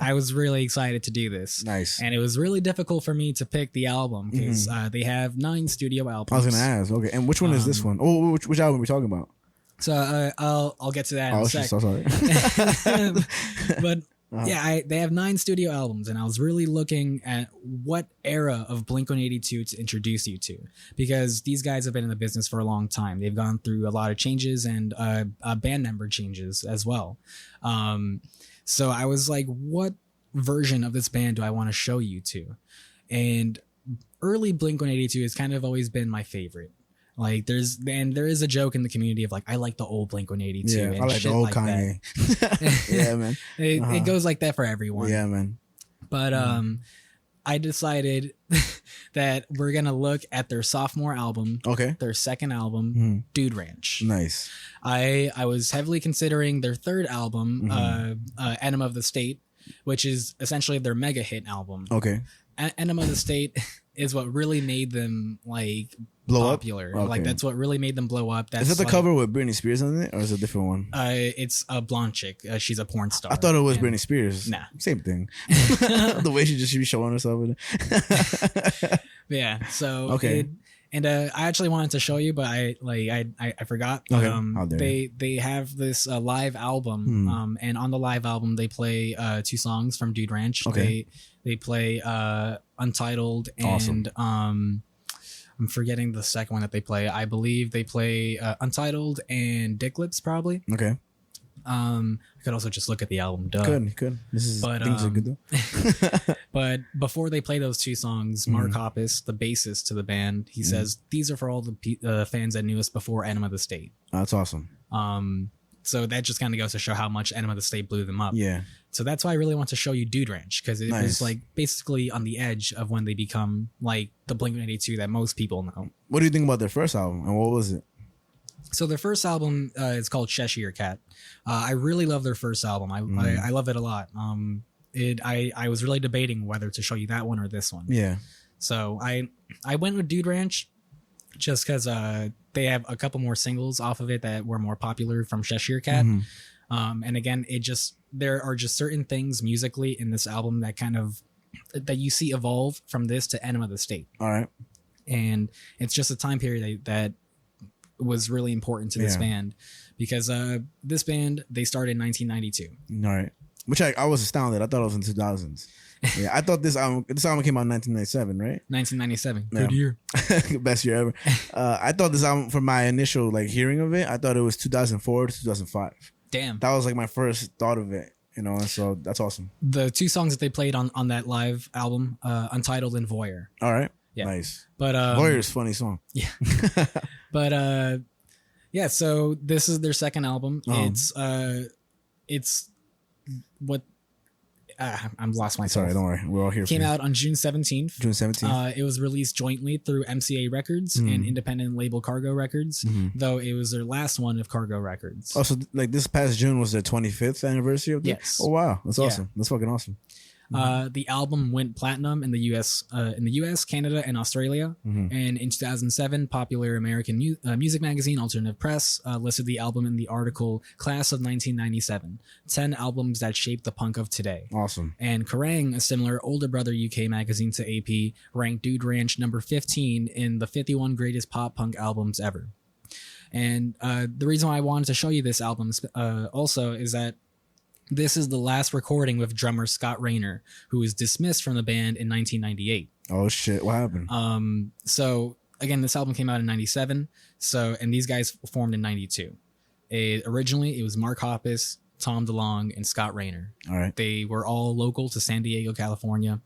I was really excited to do this. Nice. And it was really difficult for me to pick the album because they have 9 studio albums. I was gonna ask. Okay, and which one is this one? Oh, which album are we talking about? So I'll get to that in a sec. So sorry. But they have 9 studio albums, and I was really looking at what era of Blink-182 to introduce you to, because these guys have been in the business for a long time. They've gone through a lot of changes and band member changes as well. So I was like, what version of this band do I want to show you to? And early Blink-182 has kind of always been my favorite. Like there is a joke in the community of like, I like the old Blink-182. Yeah, and I like the old Kanye. Yeah, man. It goes like that for everyone. Yeah, man. But I decided that we're gonna look at their sophomore album. Okay. Their second album, Dude Ranch. Nice. I was heavily considering their third album, Enema of the State, which is essentially their mega hit album. Okay. Enema of the State is what really made them like blow popular. Up? Okay. Like that's what really made them blow up. Is it the cover with Britney Spears on it, or is it a different one? It's a blonde chick. She's a porn star. I thought it was Britney Spears. Nah, same thing. The way she be showing herself with it. Yeah. So okay. I actually wanted to show you, but I forgot. Okay. They have this live album. And on the live album they play 2 songs from Dude Ranch. Okay. They play Untitled and awesome. I'm forgetting the second one that they play. I believe they play Untitled and Dick Lips probably. Okay. I could also just look at the album. Duh. Good. Things are good though. But before they play those 2 songs, Mark Hoppus, the bassist to the band, he says these are for all the fans that knew us before Enema of the State. That's awesome. So that just kind of goes to show how much Enema of the State blew them up. Yeah. So that's why I really want to show you Dude Ranch, because it was like basically on the edge of when they become like the Blink-182 that most people know. What do you think about their first album, and what was it? So their first album is called Cheshire Cat. I really love their first album. I love it a lot. I was really debating whether to show you that one or this one. Yeah. So I went with Dude Ranch just because they have a couple more singles off of it that were more popular from Cheshire Cat. And again, there are just certain things musically in this album that you see evolve from this to Enema of the State. All right. And it's just a time period that was really important to this band, because this band, they started in 1992. All right. Which I was astounded. I thought it was in 2000s. Yeah, I thought this album came out in 1997, right? 1997. Yeah. Good year. Best year ever. I thought this album, from my initial hearing of it, I thought it was 2004 to 2005. Damn. That was like my first thought of it, so that's awesome. The 2 songs that they played on that live album, Untitled and Voyeur. All right. Yeah. Nice. But Voyeur's funny song. Yeah. But yeah, so this is their second album. It's what I'm lost myself. Sorry, don't worry. We're all here. Came out on June 17th. June 17th. It was released jointly through MCA Records and independent label Cargo Records, though it was their last one of Cargo Records. Oh, so this past June was the 25th anniversary of this? Yes. Oh wow, that's awesome. That's fucking awesome. The album went platinum in the U.S., Canada, and Australia. And in 2007, popular American music magazine Alternative Press listed the album in the article "Class of 1997: 10 Albums That Shaped the Punk of Today." Awesome. And Kerrang, a similar older brother UK magazine to AP, ranked Dude Ranch number 15 in the 51 greatest pop punk albums ever. And the reason why I wanted to show you this album also is that this is the last recording with drummer Scott Rayner, who was dismissed from the band in 1998. Oh shit! What happened? So again, this album came out in 97. And these guys formed in 92. Originally, it was Mark Hoppus, Tom DeLonge, and Scott Rayner. All right. They were all local to San Diego, California.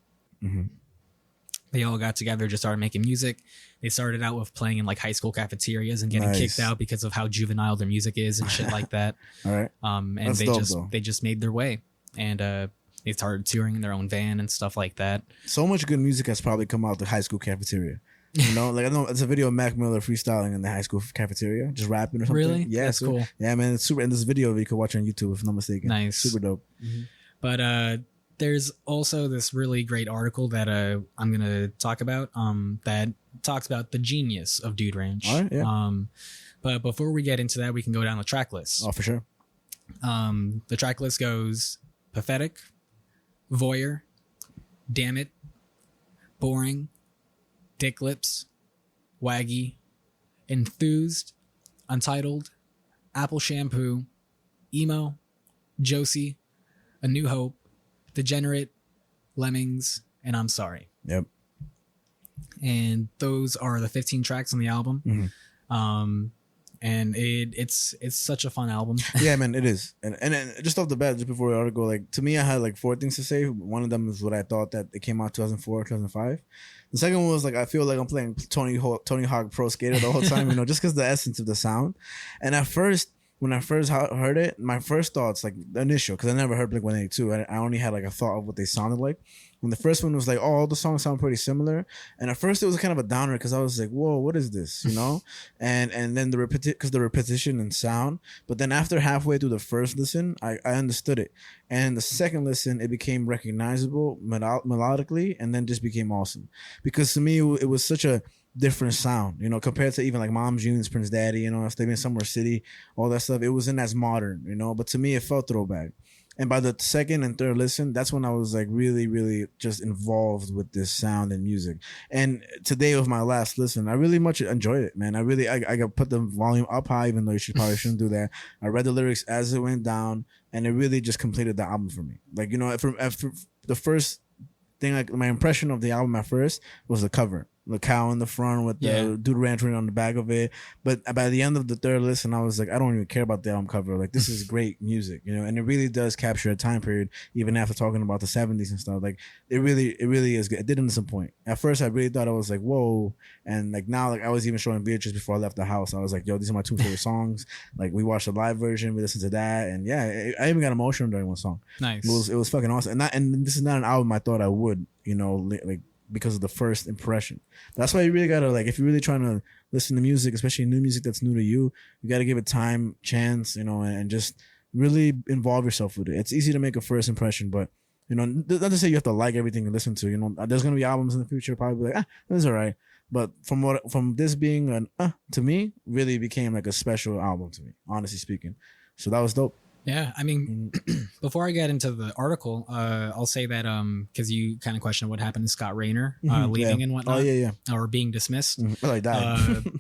They all got together, just started making music. They started out with playing in like high school cafeterias and getting kicked out because of how juvenile their music is and shit like that. All right. And that's they just made their way, and they started touring in their own van and stuff like that. So much good music has probably come out the high school cafeteria. You know, like I know it's a video of Mac Miller freestyling in the high school cafeteria, just rapping or something. Really? Yeah, that's cool. Yeah, man, it's super. And this video you can watch on YouTube if I'm not mistaken. Nice, super dope. Mm-hmm. But there's also this really great article that I'm gonna talk about that talks about the genius of Dude Ranch. All right, yeah. But before we get into that, we can go down the track list. Oh, for sure. The track list goes Pathetic, Voyeur, Damn It, Boring, Dick Lips, Waggy, Enthused, Untitled, Apple Shampoo, Emo, Josie, A New Hope, Degenerate, Lemmings, and I'm Sorry. Yep. And those are the 15 tracks on the album. Mm-hmm. And it's such a fun album. Yeah, man, it is. And just off the bat, just before the article, like to me, I had like 4 things to say. One of them is what I thought that it came out 2004, 2005. The second one was like I feel like I'm playing Tony Hawk Pro Skater the whole time, you know, just because the essence of the sound. And at first, when I first heard it, my first thoughts, like the initial, because I never heard Blink-182. I only had like a thought of what they sounded like. When the first one was like, oh, all the songs sound pretty similar. And at first it was kind of a downer because I was like, whoa, what is this? You know? and then the repetition and sound. But then after halfway through the first listen, I understood it. And the second listen, it became recognizable melodically and then just became awesome. Because to me, it was such a different sound, you know, compared to even like Mom's Jeans, Prince Daddy, you know, if they've been Somewhere City, all that stuff. It wasn't as modern, you know, but to me, it felt throwback. And by the second and third listen, that's when I was like really, really just involved with this sound and music. And today was my last listen. I really much enjoyed it, man. I got put the volume up high, even though probably shouldn't do that. I read the lyrics as it went down, and it really just completed the album for me. Like, you know, after the first thing, like my impression of the album at first was the cover. The cow in the front with the Dude Ranch written on the back of it. But by the end of the third listen, I was like, I don't even care about the album cover. Like, this is great music, you know, and it really does capture a time period, even after talking about the 70s and stuff. Like, it really is good. It didn't disappoint. At first, I really thought I was like, whoa. And like now, like I was even showing Beatrice before I left the house. I was like, yo, these are my 2 favorite songs. Like, we watched the live version, we listened to that. And yeah, I even got emotional during one song. Nice. It was fucking awesome. And this is not an album I thought I would, you know, like, because of the first impression. That's why you really gotta, like, if you're really trying to listen to music, especially new music that's new to you, you gotta give it time, chance, you know, and just really involve yourself with it. It's easy to make a first impression, but, you know, not to say you have to like everything you listen to. You know, there's gonna be albums in the future probably like, this is alright. But from this being an to me, really became like a special album to me, honestly speaking. So that was dope. Yeah, I mean, before I get into the article, I'll say that because you kind of questioned what happened to Scott Raynor leaving and whatnot. Oh, yeah. Or being dismissed. Like that.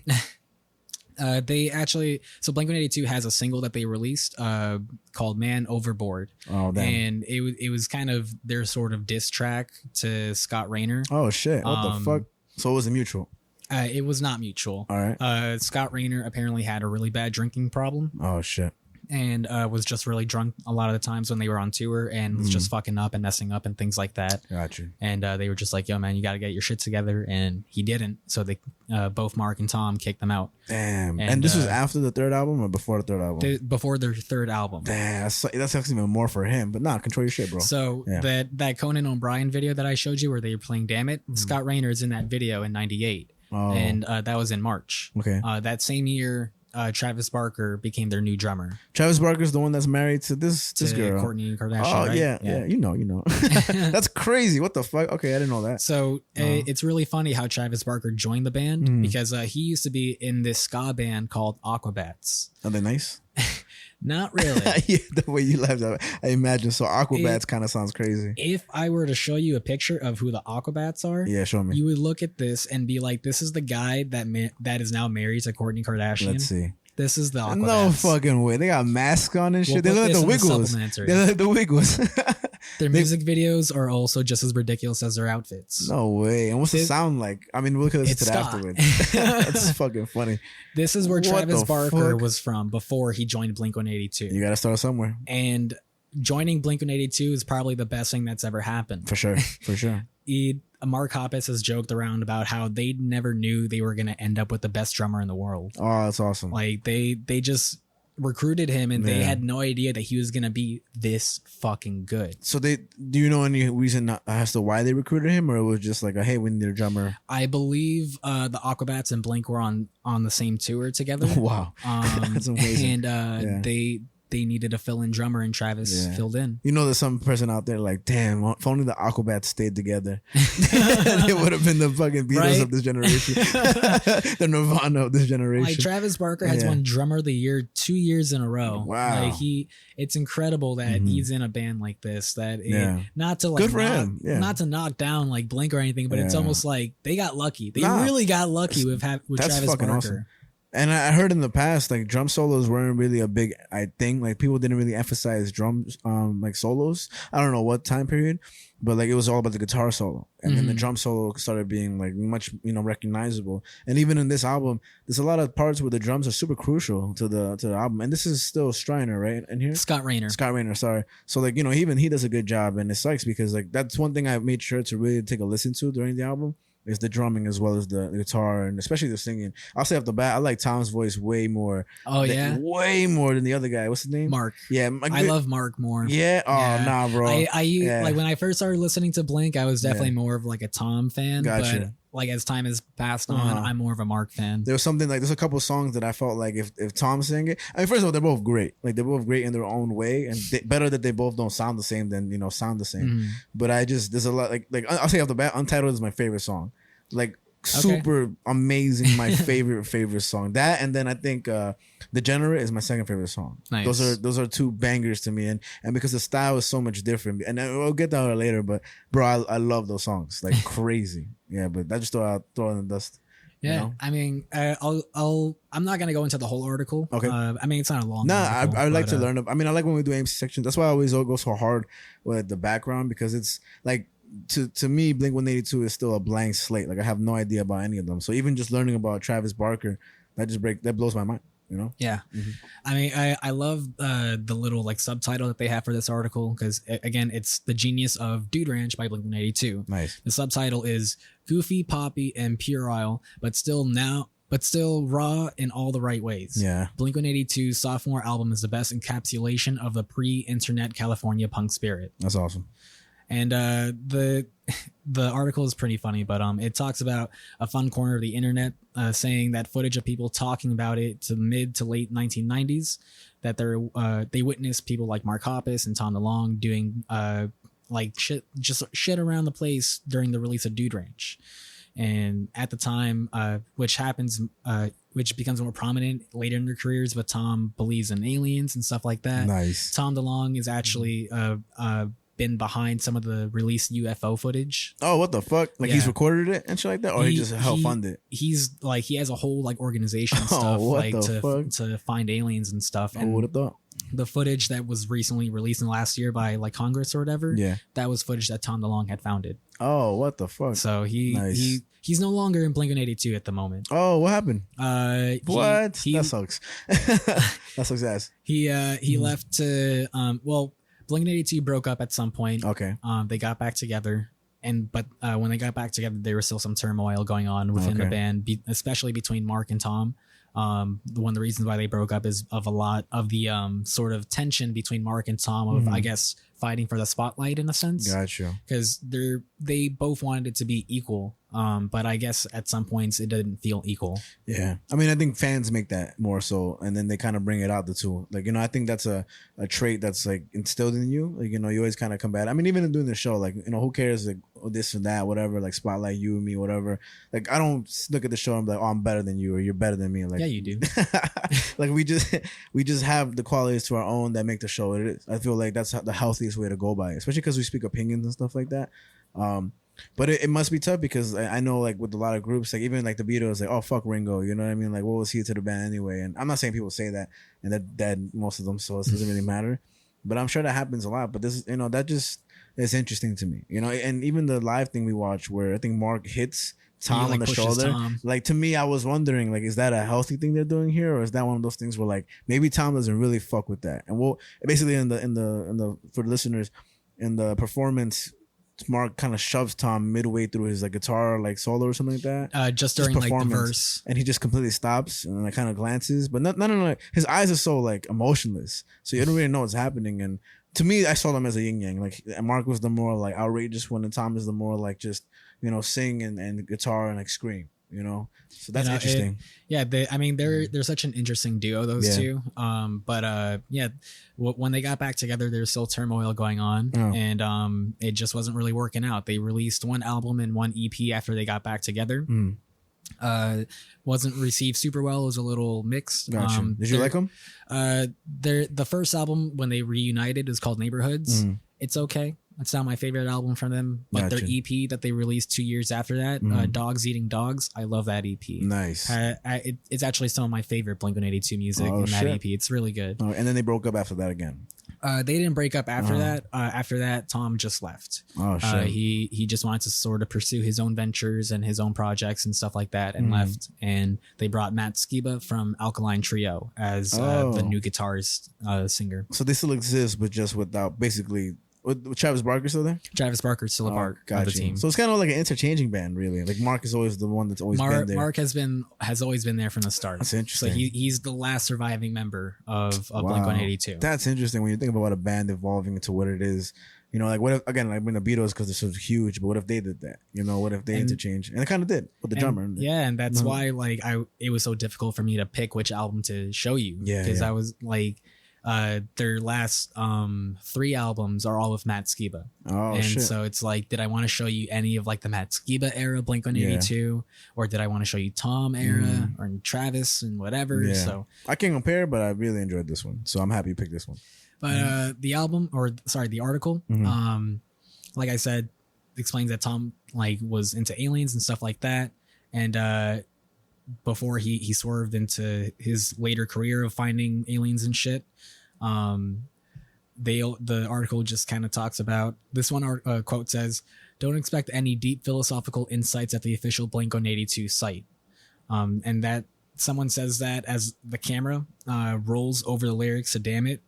They actually, so Blink-182 has a single that they released called Man Overboard. Oh, damn. And it was kind of their sort of diss track to Scott Raynor. Oh, shit. What the fuck? So it wasn't mutual? It was not mutual. All right. Scott Raynor apparently had a really bad drinking problem. Oh, shit. And was just really drunk a lot of the times when they were on tour and was just fucking up and messing up and things like that. Gotcha. And they were just like, yo, man, you got to get your shit together. And he didn't. So they both Mark and Tom kicked them out. Damn. And this was after the third album or before the third album? Before their third album. Damn. That's actually even more for him. But control your shit, bro. So that Conan O'Brien video that I showed you where they were playing Damn It, Scott Raynor is in that video in 98. Oh. And that was in March. Okay. That same year, Travis Barker became their new drummer. Travis Barker's the one that's married to this girl, Kourtney Kardashian. Oh, right? Yeah. You know. That's crazy. What the fuck? Okay, I didn't know that. So it's really funny how Travis Barker joined the band because he used to be in this ska band called Aquabats. Are they nice? Not really. Yeah, the way you laughed at it, I imagine. So Aquabats kind of sounds crazy. If I were to show you a picture of who the Aquabats are, yeah, show me. You would look at this and be like, "This is the guy that is now married to Kourtney Kardashian." Let's see. This is the Aquabats. No fucking way. They got masks on and shit. They look like the Wiggles. They look like the Wiggles. Their music videos are also just as ridiculous as their outfits. No way. And what's the sound like? I mean, we'll look at this afterwards. That's fucking funny. This is where Travis Barker was from before he joined Blink-182. You got to start somewhere. And joining Blink-182 is probably the best thing that's ever happened. For sure. Mark Hoppus has joked around about how they never knew they were going to end up with the best drummer in the world. Oh, that's awesome. Like they just recruited him and they had no idea that he was going to be this fucking good. So do you know any reason as to why they recruited him, or it was just like hey, we need a drummer? I believe the Aquabats and Blink were on the same tour together. Wow. That's amazing. And they needed a fill-in drummer, and Travis filled in. You know, there's some person out there like, damn, if only the Aquabats stayed together, they would have been the fucking Beatles of this generation, the Nirvana of this generation. Like Travis Barker has won Drummer of the Year 2 years in a row. Wow, like it's incredible that he's in a band like this. That not to like good for him, not to knock down like Blink or anything, but it's almost like they got lucky. They really got lucky with Travis Barker. Awesome. And I heard in the past, like drum solos weren't really a big thing. Like people didn't really emphasize drums, like solos. I don't know what time period, but like it was all about the guitar solo, and then the drum solo started being like much, recognizable. And even in this album, there's a lot of parts where the drums are super crucial to the album. And this is still Striner, right? In here, Scott Raynor, sorry. So like even he does a good job, and it sucks because like that's one thing I made sure to really take a listen to during the album. Is the drumming as well as the guitar, and especially the singing. I'll say off the bat, I like Tom's voice way more. Oh way more than the other guy. What's his name? Mark. Yeah, I love Mark more. Yeah. Oh nah, bro. Like when I first started listening to Blink, I was definitely more of like a Tom fan. Gotcha. But like as time has passed on, I'm more of a Mark fan. There was something like there's a couple of songs that I felt like if Tom sang it. I mean, first of all, they're both great. Like they're both great in their own way, and better that they both don't sound the same than sound the same. But there's a lot like I'll say off the bat, Untitled is my favorite song. Like. Super amazing, my favorite song. That, and then I think Degenerate is my second favorite song. Nice. Those are two bangers to me, and because the style is so much different, and we'll get to that later. But bro, I love those songs like crazy. Yeah, but I just throw it in the dust. Yeah, I mean, I'm not gonna go into the whole article. Okay. I mean, it's not a long. Article, I like to learn. I mean, I like when we do A.M.C sections. That's why I always go so hard with the background, because it's like. To me, Blink-182 is still a blank slate. Like I have no idea about any of them. So even just learning about Travis Barker, that blows my mind. Yeah. I mean, I love the little like subtitle that they have for this article, because again, it's The Genius of Dude Ranch by Blink-182. Nice. The subtitle is Goofy, Poppy, and Puerile, but still raw in all the right ways. Yeah. Blink-182's sophomore album is the best encapsulation of the pre-internet California punk spirit. That's awesome. And the article is pretty funny, but it talks about a fun corner of the internet, saying that footage of people talking about it to mid to late 1990s, that they witnessed people like Mark Hoppus and Tom DeLonge doing like shit around the place during the release of Dude Ranch. And at the time, which becomes more prominent later in their careers, but Tom believes in aliens and stuff like that. Nice. Tom DeLonge is actually been behind some of the released UFO footage. Oh, what the fuck? Like he's recorded it and shit like that, or he just helped fund it? He's like, he has a whole like organization and stuff to find aliens and stuff. And I would have thought the footage that was recently released in the last year by like Congress or whatever, that was footage that Tom DeLonge had founded. Oh, what the fuck? So he's no longer in Blink-182 at the moment. Oh, what happened? That sucks. That sucks ass. He left to Blink-182 broke up at some point. Okay. They got back together, but when they got back together, there was still some turmoil going on within the band, especially between Mark and Tom. One of the reasons why they broke up is of a lot of the sort of tension between Mark and Tom of I guess fighting for the spotlight in a sense. Gotcha. Because they both wanted it to be equal, but I guess at some points it didn't feel equal. Yeah, I mean, I think fans make that more so, and then they kind of bring it out the two. Like, I think that's a trait that's like instilled in you. Like, you always kind of combat. I mean, even in doing the show, like, who cares, like, this or that, whatever, like spotlight you and me, whatever. Like, I don't look at the show and be like, oh, I'm better than you or you're better than me. Like, yeah, you do. Like, we just have the qualities to our own that make the show what it is. I feel like that's the healthiest way to go by it, especially because we speak opinions and stuff like that. But it must be tough because I know, like, with a lot of groups, like even like the Beatles, like, oh, fuck Ringo, you know what I mean? Like, what was he to the band anyway? And I'm not saying people say that, and that dead most of them, so it doesn't really matter. But I'm sure that happens a lot. But this, that just is interesting to me, And even the live thing we watch, where I think Mark hits Tom on the shoulder. Like, to me, I was wondering, like, is that a healthy thing they're doing here, or is that one of those things where, like, maybe Tom doesn't really fuck with that? And basically in the for the listeners, in the performance Mark kind of shoves Tom midway through his like guitar like solo or something like that. Just during like the verse, and he just completely stops and like kind of glances, but no. His eyes are so like emotionless, so you don't really know what's happening. And to me, I saw them as a yin yang. Like Mark was the more like outrageous one, and Tom is the more like just sing and guitar and like scream. So that's interesting. They're such an interesting duo, those two. When they got back together, there's still turmoil going on, and it just wasn't really working out. They released one album and one EP after they got back together. Wasn't received super well. It was a little mixed. Gotcha. Did you like them? The first album when they reunited is called Neighborhoods. It's okay. It's not my favorite album from them, but their EP that they released 2 years after that, Dogs Eating Dogs, I love that EP. Nice. It's actually some of my favorite Blink-182 music in that EP. It's really good. Oh, and then they broke up after that again. They didn't break up after that. After that, Tom just left. Oh shit. He just wanted to sort of pursue his own ventures and his own projects and stuff like that, and left. And they brought Matt Skiba from Alkaline Trio as the new guitarist singer. So they still exist, but just without basically. With Travis Barker still there? Travis Barker's still a part of the team. So it's kind of like an interchanging band, really. Like Mark is always the one that's always been there. Mark has always been there from the start. That's interesting. So he's the last surviving member of Blink-182. That's interesting when you think about a band evolving into what it is. Like what if, again, like when the Beatles, because they're so huge, but what if they did that? What if they interchange? And they kind of did with the drummer. Yeah, and that's why it was so difficult for me to pick which album to show you. Yeah, because I was like. Their last 3 albums are all with Matt Skiba. So it's like, did I want to show you any of like the Matt Skiba era Blink-182, or did I want to show you Tom era or Travis and whatever? So I can't compare, but I really enjoyed this one, so I'm happy you picked this one. But the article, like I said, explains that Tom was into aliens and stuff like that, and before he swerved into his later career of finding aliens and shit. The article just kind of talks about this one. Quote says, "Don't expect any deep philosophical insights at the official Blink-182 site." And that someone says that as the camera rolls over the lyrics to "Damn It,"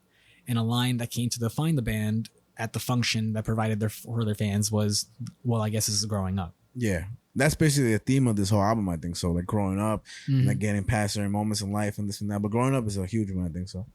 and a line that came to define the band at the function that provided for their fans was, "Well, I guess this is growing up." Yeah. That's basically the theme of this whole album, I think. So, like growing up, and like getting past certain moments in life and this and that. But growing up is a huge one, I think. So,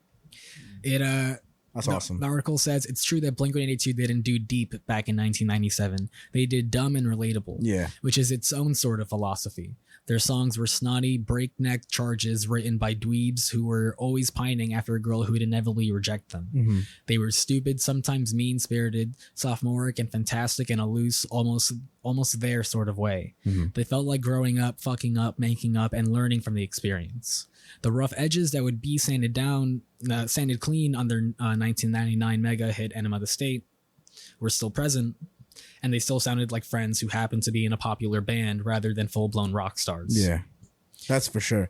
that's awesome. The article says it's true that Blink-182 didn't do deep back in 1997. They did dumb and relatable. Yeah, which is its own sort of philosophy. Their songs were snotty, breakneck charges written by dweebs who were always pining after a girl who would inevitably reject them. They were stupid, sometimes mean-spirited, sophomoric, and fantastic in a loose, almost their sort of way. They felt like growing up, fucking up, making up, and learning from the experience. The rough edges that would be sanded clean on their 1999 mega hit "Enema of the State" were still present, and they still sounded like friends who happened to be in a popular band rather than full-blown rock stars. Yeah, that's for sure.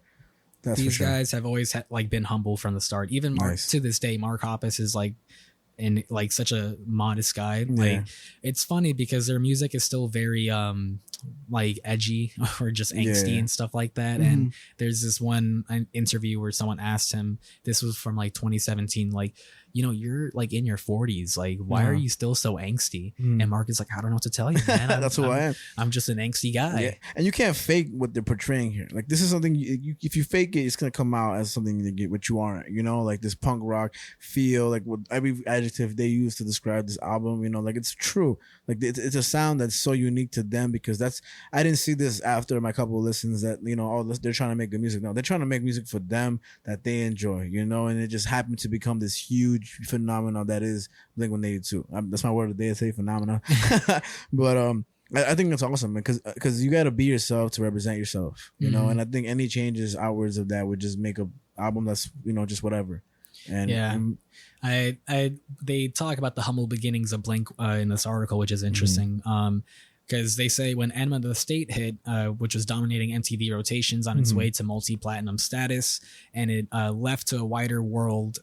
These guys have always been humble from the start. Even Mark, to this day, Mark Hoppus is such a modest guy. It's funny because their music is still very edgy or just angsty and stuff like that. And there's this one interview where someone asked him, this was from 2017, you're in your 40s, why are you still so angsty? And Mark is like, I don't know what to tell you, man. That's who I am. I'm just an angsty guy. And you can't fake what they're portraying here. This is something if you fake it, it's gonna come out as something you get what you aren't. This punk rock feel, with every adjective they use to describe this album. It's true. It's a sound that's so unique to them, because I didn't see this after my couple of listens that they're trying to make good music. No, they're trying to make music for them that they enjoy. And it just happened to become this huge phenomenon that is Blink-182. That's my word of the day. I say phenomenon. But I think that's awesome, because you got to be yourself to represent yourself, and I think any changes outwards of that would just make a album that's just whatever. And they talk about the humble beginnings of Blink in this article, which is interesting. Because they say when Enema of the State hit, which was dominating MTV rotations on its way to multi-platinum status, and it left to a wider world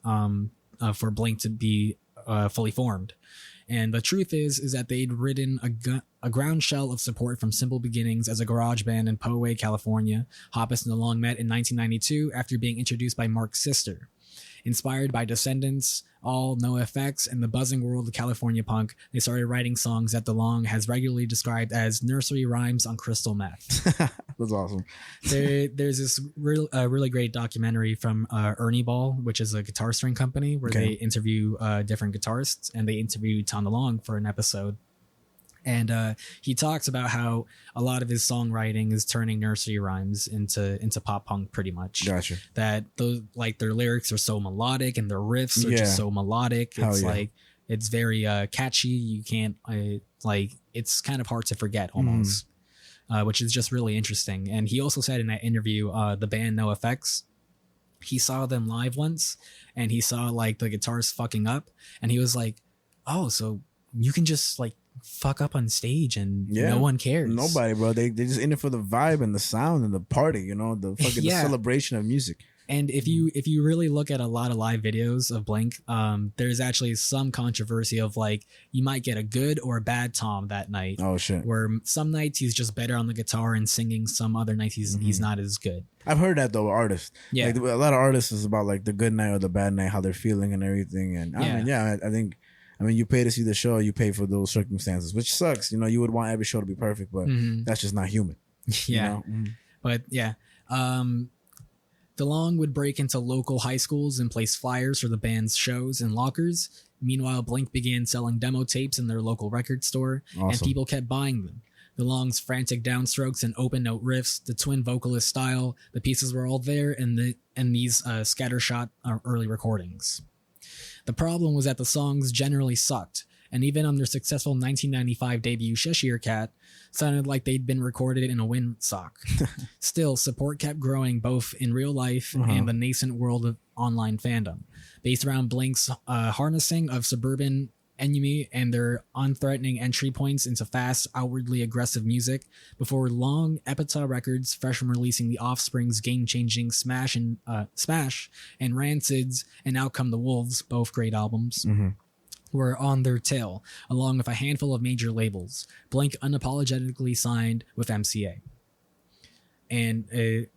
for Blink to be fully formed. And the truth is that they'd ridden a ground shell of support from simple beginnings as a garage band in Poway, California. Hoppus and DeLonge met in 1992 after being introduced by Mark's sister. Inspired by Descendants, All, NoFX, and the buzzing world of California punk, they started writing songs that DeLonge has regularly described as nursery rhymes on crystal meth. That's awesome. There's this really great documentary from Ernie Ball, which is a guitar string company, where they interview different guitarists, and they interviewed Tom DeLonge for an episode. And he talks about how a lot of his songwriting is turning nursery rhymes into pop punk, pretty much. Gotcha. That those, like, their lyrics are so melodic and their riffs are just so melodic. It's like, it's very catchy. You can't it's kind of hard to forget almost, which is just really interesting. And he also said in that interview, the band NoFX, he saw them live once, and he saw like the guitars fucking up, and he was like, "Oh, so you can just like fuck up on stage and no one cares." Nobody, bro. They just in it for the vibe and the sound and the party, you know, the fucking the celebration of music. And if you really look at a lot of live videos of Blink, there's actually some controversy of like, you might get a good or a bad Tom that night. Oh shit. Where some nights he's just better on the guitar and singing, some other nights he's not as good. I've heard that though, artists. Yeah. Like, a lot of artists is about like the good night or the bad night, how they're feeling and everything. And I think you pay to see the show, you pay for those circumstances, which sucks. You know, you would want every show to be perfect, but that's just not human. Yeah. You know? But yeah. DeLonge would break into local high schools and place flyers for the band's shows in lockers. Meanwhile, Blink began selling demo tapes in their local record store, and people kept buying them. DeLonge's frantic downstrokes and open note riffs, the twin vocalist style, the pieces were all there in these scattershot early recordings. The problem was that the songs generally sucked, and even on their successful 1995 debut Cheshire Cat, sounded like they'd been recorded in a windsock. Still, support kept growing both in real life and the nascent world of online fandom, based around Blink's harnessing of suburban ennui and their unthreatening entry points into fast, outwardly aggressive music. Before long, Epitaph Records, fresh from releasing The Offspring's game-changing Smash and Rancid's And Out Come the Wolves, both great albums, were on their tail, along with a handful of major labels. Blink unapologetically signed with MCA. And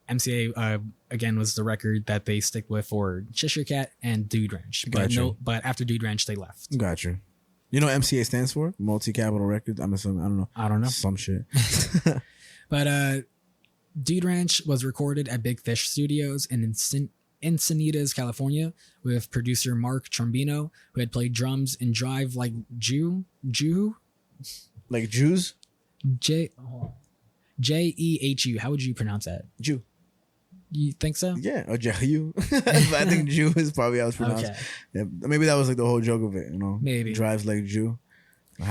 MCA, again, was the record that they stick with for Cheshire Cat and Dude Ranch. But after Dude Ranch, they left. Gotcha. You know what MCA stands for? Multi-Capital Records? I'm assuming, I don't know. Some shit. But Dude Ranch was recorded at Big Fish Studios in Encinitas, California, with producer Mark Trombino, who had played drums in Drive Like Jew? Like Jews? Jehu. How would you pronounce that? Jew. You think so? Yeah, or Jehu. I think Jew is probably how it's pronounced. Okay. Yeah, maybe that was like the whole joke of it, you know? Maybe. Drives like Jew. They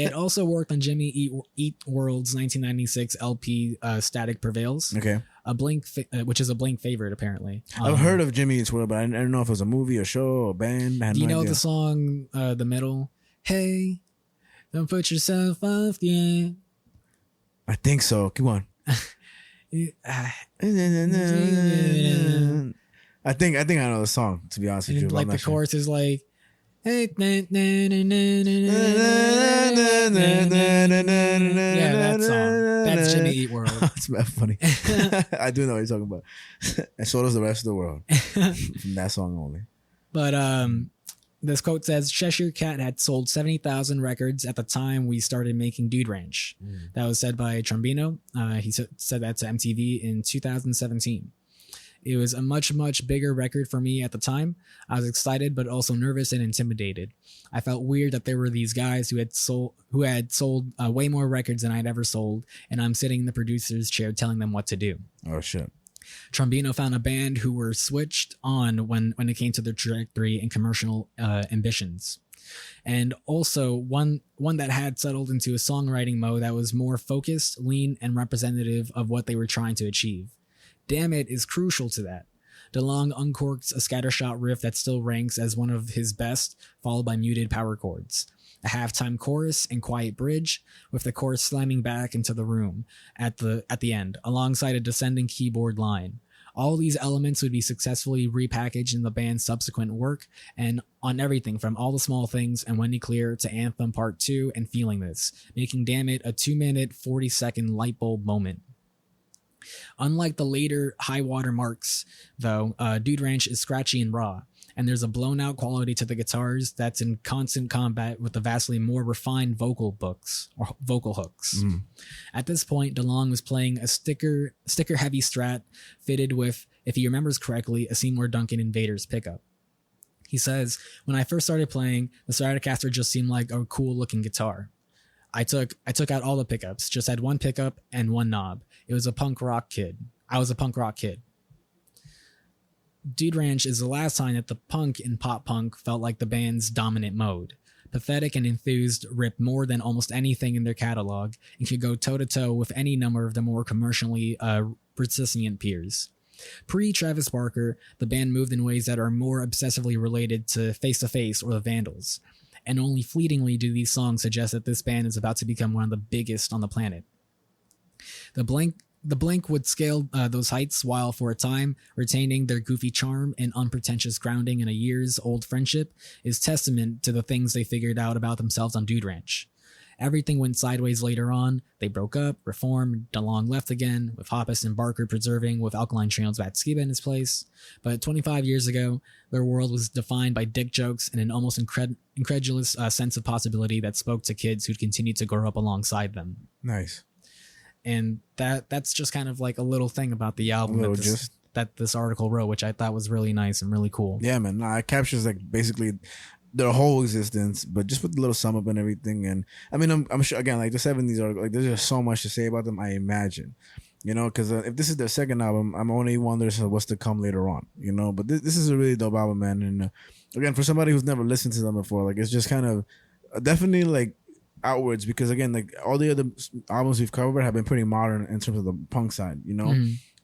had also worked on Jimmy Eat World's 1996 LP Static Prevails. Okay. Which is a Blink favorite, apparently. I've heard of Jimmy Eat World, but I don't know if it was a movie, a show, a band. Do you know the song, The Middle? Hey, don't put yourself off the end. I think so. Come on. I think I know the song, to be honest with you. Like the chorus is like, hey, yeah, that song. That's Jimmy Eat World. It's mad funny. I do know what you're talking about. And so does the rest of the world. From that song only. But this quote says, Cheshire Cat had sold 70,000 records at the time we started making Dude Ranch. That was said by Trombino. He said that to MTV in 2017. It was a much, much bigger record for me at the time. I was excited, but also nervous and intimidated. I felt weird that there were these guys who had sold way more records than I'd ever sold, and I'm sitting in the producer's chair telling them what to do. Oh, shit. Trombino found a band who were switched on when it came to their trajectory and commercial ambitions. And also one that had settled into a songwriting mode that was more focused, lean, and representative of what they were trying to achieve. Damn It is crucial to that. DeLonge uncorks a scattershot riff that still ranks as one of his best, followed by muted power chords, a halftime chorus and quiet bridge, with the chorus slamming back into the room at the end, alongside a descending keyboard line. All these elements would be successfully repackaged in the band's subsequent work, and on everything from All the Small Things and Wendy Clear to Anthem Part 2 and Feeling This, making Damn It a 2-minute, 40-second light bulb moment. Unlike the later high water marks, though, Dude Ranch is scratchy and raw, and there's a blown out quality to the guitars that's in constant combat with the vastly more refined vocal hooks. At this point, DeLonge was playing a sticker heavy Strat fitted with, if he remembers correctly, a Seymour Duncan Invaders pickup. He says, "When I first started playing, the Stratocaster just seemed like a cool looking guitar. I took out all the pickups, just had one pickup and one knob. It was a punk rock kid. I was a punk rock kid." Dude Ranch is the last time that the punk in pop punk felt like the band's dominant mode. Pathetic and Enthused ripped more than almost anything in their catalog and could go toe-to-toe with any number of the more commercially persistent peers. Pre-Travis Barker, the band moved in ways that are more obsessively related to Face to Face or the Vandals, and only fleetingly do these songs suggest that this band is about to become one of the biggest on the planet. The Blink would scale those heights while, for a time, retaining their goofy charm and unpretentious grounding in a years-old friendship is testament to the things they figured out about themselves on Dude Ranch. Everything went sideways later on. They broke up, reformed, DeLonge left again, with Hoppus and Barker preserving with Alkaline Trail's Matt Skiba in his place. But 25 years ago, their world was defined by dick jokes and an almost incredulous sense of possibility that spoke to kids who'd continued to grow up alongside them. Nice. And that's just kind of like a little thing about the album that this article wrote, which I thought was really nice and really cool. Yeah, man. It captures like basically their whole existence, but just with the little sum up and everything. And I mean, I'm sure, again, like the 70s are like, there's just so much to say about them, I imagine, you know, because if this is their second album, I'm only wondering what's to come later on, you know. But this is a really dope album, man. And again, for somebody who's never listened to them before, like it's just kind of definitely like outwards, because again, like all the other albums we've covered have been pretty modern in terms of the punk side, you know.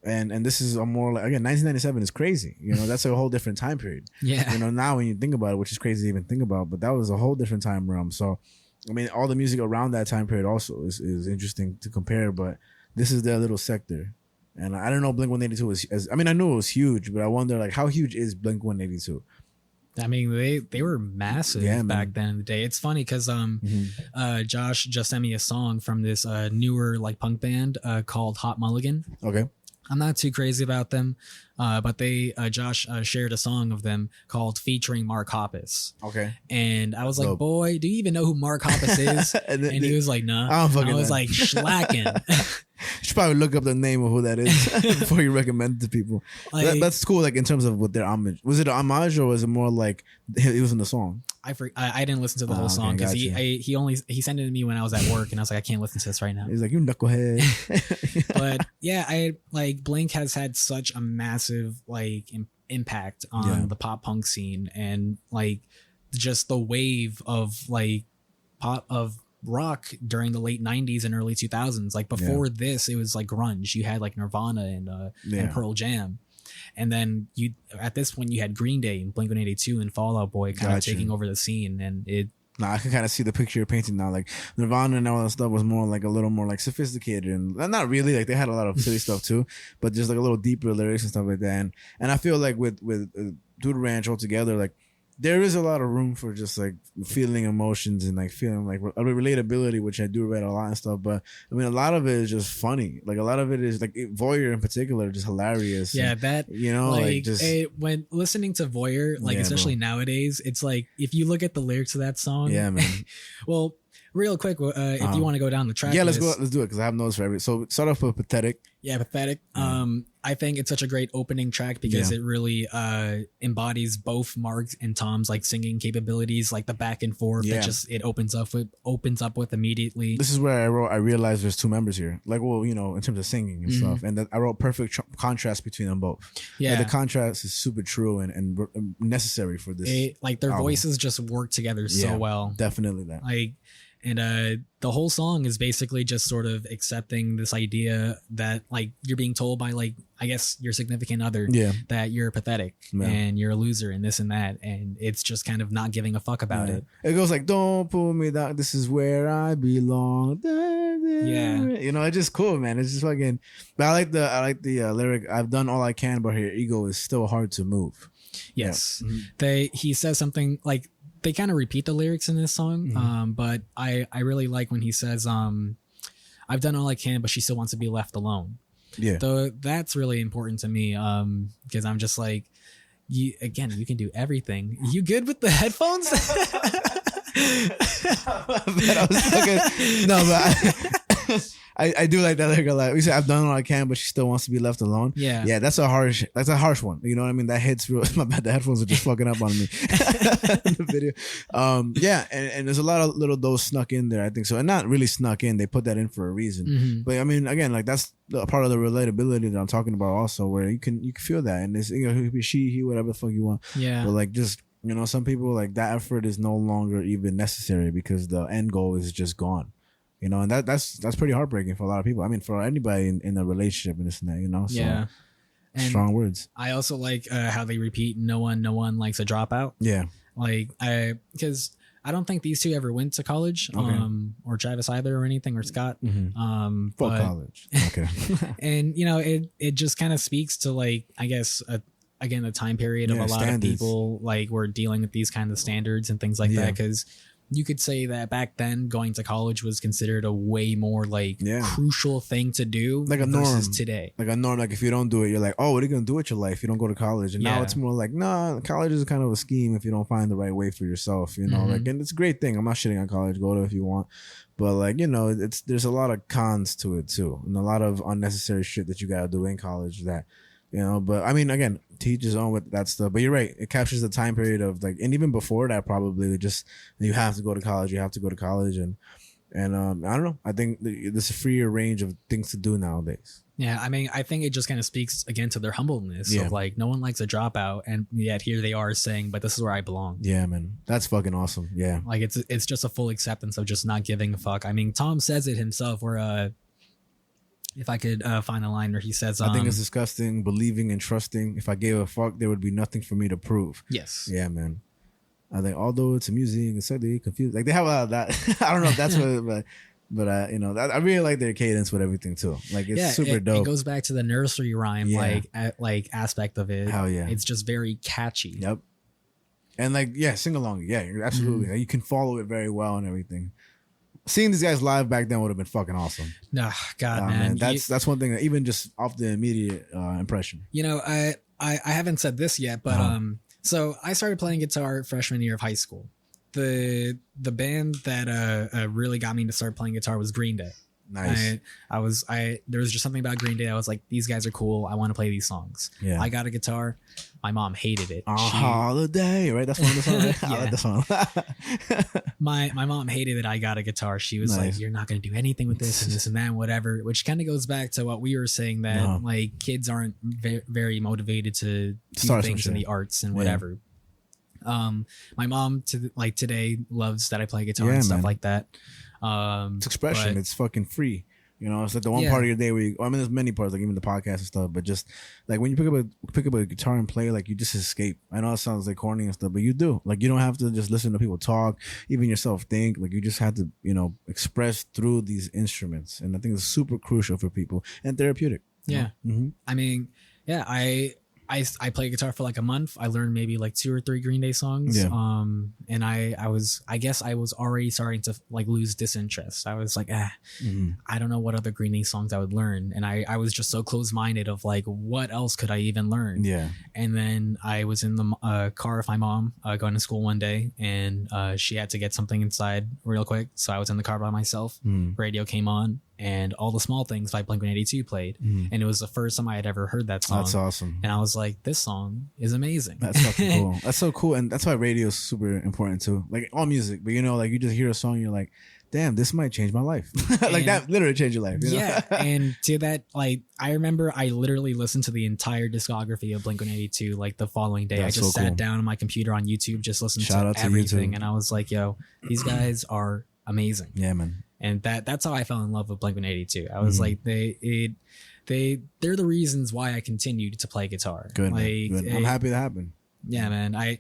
And this is a more like, again, 1997 is crazy, you know. That's a whole different time period. Yeah, you know, now when you think about it, which is crazy to even think about, but that was a whole different time realm. So I mean, all the music around that time period also is interesting to compare, but this is their little sector. And I don't know, Blink-182 is I mean, I knew it was huge, but I wonder like how huge is Blink-182? I mean, they were massive back then in the day. It's funny because Josh just sent me a song from this newer like punk band called Hot Mulligan. Okay. I'm not too crazy about them, but they Josh shared a song of them called featuring Mark Hoppus. Okay. And I was like, boy, do you even know who Mark Hoppus is? and he was like, nah. I was like, slacking. You should probably look up the name of who that is before you recommend it to people. Like, that's cool, like in terms of what their homage. Was it an homage or was it more like he was in the song? I didn't listen to the whole song because he sent it to me when I was at work and I was like, I can't listen to this right now. He's like, you knucklehead. But yeah, I like Blink has had such a massive like impact on the pop punk scene, and like just the wave of like pop of rock during the late 90s and early 2000s. Like before this, it was like grunge. You had like Nirvana and Pearl Jam. And then you, at this point, you had Green Day and Blink-182 and Fall Out Boy kind of taking over the scene, and it. I can kind of see the picture you're painting now. Like Nirvana and all that stuff was more like a little more like sophisticated, and not really. Like they had a lot of silly stuff too, but just like a little deeper lyrics and stuff like that. And I feel like with Dude Ranch altogether, like there is a lot of room for just like feeling emotions and like feeling like a relatability, which I do read a lot and stuff. But I mean, a lot of it is just funny. Like a lot of it is like Voyeur in particular, just hilarious. Yeah, and, that, you know, like just when listening to Voyeur, like especially nowadays, it's like if you look at the lyrics of that song. Yeah, man. Well, real quick, if you want to go down the track. Yeah, let's do it because I have notes for every. So start off with Pathetic. Yeah, Pathetic. I think it's such a great opening track because it really embodies both Mark and Tom's like singing capabilities, like the back and forth. Yeah. It opens up with immediately. This is where I realized there's two members here. Like, well, you know, in terms of singing and stuff, and I wrote perfect contrast between them both. Yeah, like, the contrast is super true and necessary for this. Like their voices just work together so well. Definitely that. Like. And the whole song is basically just sort of accepting this idea that like you're being told by like, I guess, your significant other that you're pathetic and you're a loser and this and that, and it's just kind of not giving a fuck about it. It goes like, don't pull me down, this is where I belong. Yeah, you know, it's just cool, man. It's just fucking. But I like the lyric. I've done all I can, but your ego is still hard to move. Yes, he says something like. They kind of repeat the lyrics in this song, but I really like when he says, I've done all I can, but she still wants to be left alone. Yeah. Though that's really important to me because I'm just like, you can do everything. You good with the headphones? I do like that lyric a lot. We say I've done all I can, but she still wants to be left alone. Yeah, that's a harsh one. You know what I mean? That hits real. My bad. The headphones are just fucking up on me. In the video. Yeah, and there's a lot of little those snuck in there, I think so, and not really snuck in. They put that in for a reason. Mm-hmm. But I mean, again, like that's a part of the relatability that I'm talking about, also, where you can feel that, and it's, you know, she, he, whatever the fuck you want. Yeah. But like, just, you know, some people, like, that effort is no longer even necessary because the end goal is just gone. You know, and that's pretty heartbreaking for a lot of people. I mean, for anybody in a relationship and this and that, you know. So, yeah. And strong words. I also like how they repeat no one likes a dropout. Yeah. Like, because I don't think these two ever went to college, or Travis either, or anything, or Scott. Mm-hmm. For college. Okay. And, you know, it just kind of speaks to, like, I guess, again, the time period of a lot standards. Of people, like, were dealing with these kinds of standards and things like that. Because you could say that back then going to college was considered a way more like crucial thing to do, like a norm today. Like a norm, like if you don't do it, you're like, oh, what are you gonna do with your life? You don't go to college. And now it's more like, nah, college is kind of a scheme if you don't find the right way for yourself, you know. Like, and it's a great thing. I'm not shitting on college, go to it if you want. But like, you know, there's a lot of cons to it too, and a lot of unnecessary shit that you gotta do in college that, you know. But I mean, again, teach his own with that stuff. But you're right, it captures the time period of, like, and even before that, probably just, you have to go to college, and I don't know, I think there's a freer range of things to do nowadays. Yeah, I mean, I think it just kind of speaks again to their humbleness of, like, no one likes a dropout, and yet here they are saying, but this is where I belong. Yeah, man, that's fucking awesome. Yeah, like, it's just a full acceptance of just not giving a fuck. I mean, Tom says it himself, where if I could find a line where he says, I think it's disgusting, believing and trusting. If I gave a fuck, there would be nothing for me to prove. Yes. Yeah, man. I think, although it's amusing and slightly confused, like, they have a lot of that. I don't know if that's what, but you know, I really like their cadence with everything too. Like, it's super dope. It goes back to the nursery rhyme, like aspect of it. Hell yeah. It's just very catchy. Yep. And like, sing along. Yeah, absolutely. Like, you can follow it very well and everything. Seeing these guys live back then would have been fucking awesome. Nah, God, man. That's one thing that, even just off the immediate impression. You know, I haven't said this yet, but so I started playing guitar freshman year of high school. The band that really got me to start playing guitar was Green Day. Nice. There was just something about Green Day. I was like, these guys are cool. I want to play these songs. Yeah. I got a guitar. My mom hated it. Holiday, right? That's one of the songs. Right? I like the song. my mom hated that I got a guitar. She was like, you're not going to do anything with this and this and that and whatever, which kind of goes back to what we were saying, that like, kids aren't very motivated to do things in the arts and whatever. My mom today loves that I play guitar and stuff like that. It's expression. It's fucking free. You know, it's like the one part of your day where there's many parts, like even the podcast and stuff, but just like when you pick up a guitar and play, like, you just escape. I know it sounds like corny and stuff, but you do. Like, you don't have to just listen to people talk, even yourself think. Like, you just have to, you know, express through these instruments, and I think it's super crucial for people and therapeutic. Yeah. Mm-hmm. I mean, I played guitar for like a month. I learned maybe like 2 or 3 Green Day songs. Yeah. And I guess I was already starting to like lose disinterest. I was like, I don't know what other Green Day songs I would learn. And I was just so close-minded of like, what else could I even learn? Yeah. And then I was in the car with my mom going to school one day, and she had to get something inside real quick. So I was in the car by myself. Radio came on, and All the Small Things by Blink-182 played. And it was the first time I had ever heard that song. That's awesome. And I was like, this song is amazing. That's fucking cool. That's so cool. And that's why radio is super important too. Like, all music, but you know, like, you just hear a song and you're like, damn, this might change my life. Like, that literally changed your life. You know? And to that, like, I remember I literally listened to the entire discography of Blink-182 like the following day. I just sat down on my computer on YouTube, just listened to everything. And I was like, yo, these guys are amazing. Yeah, man. And that's how I fell in love with Blink-182. I was like, they're the reasons why I continued to play guitar. Good. Like, good. I'm happy that happened. Yeah, man. I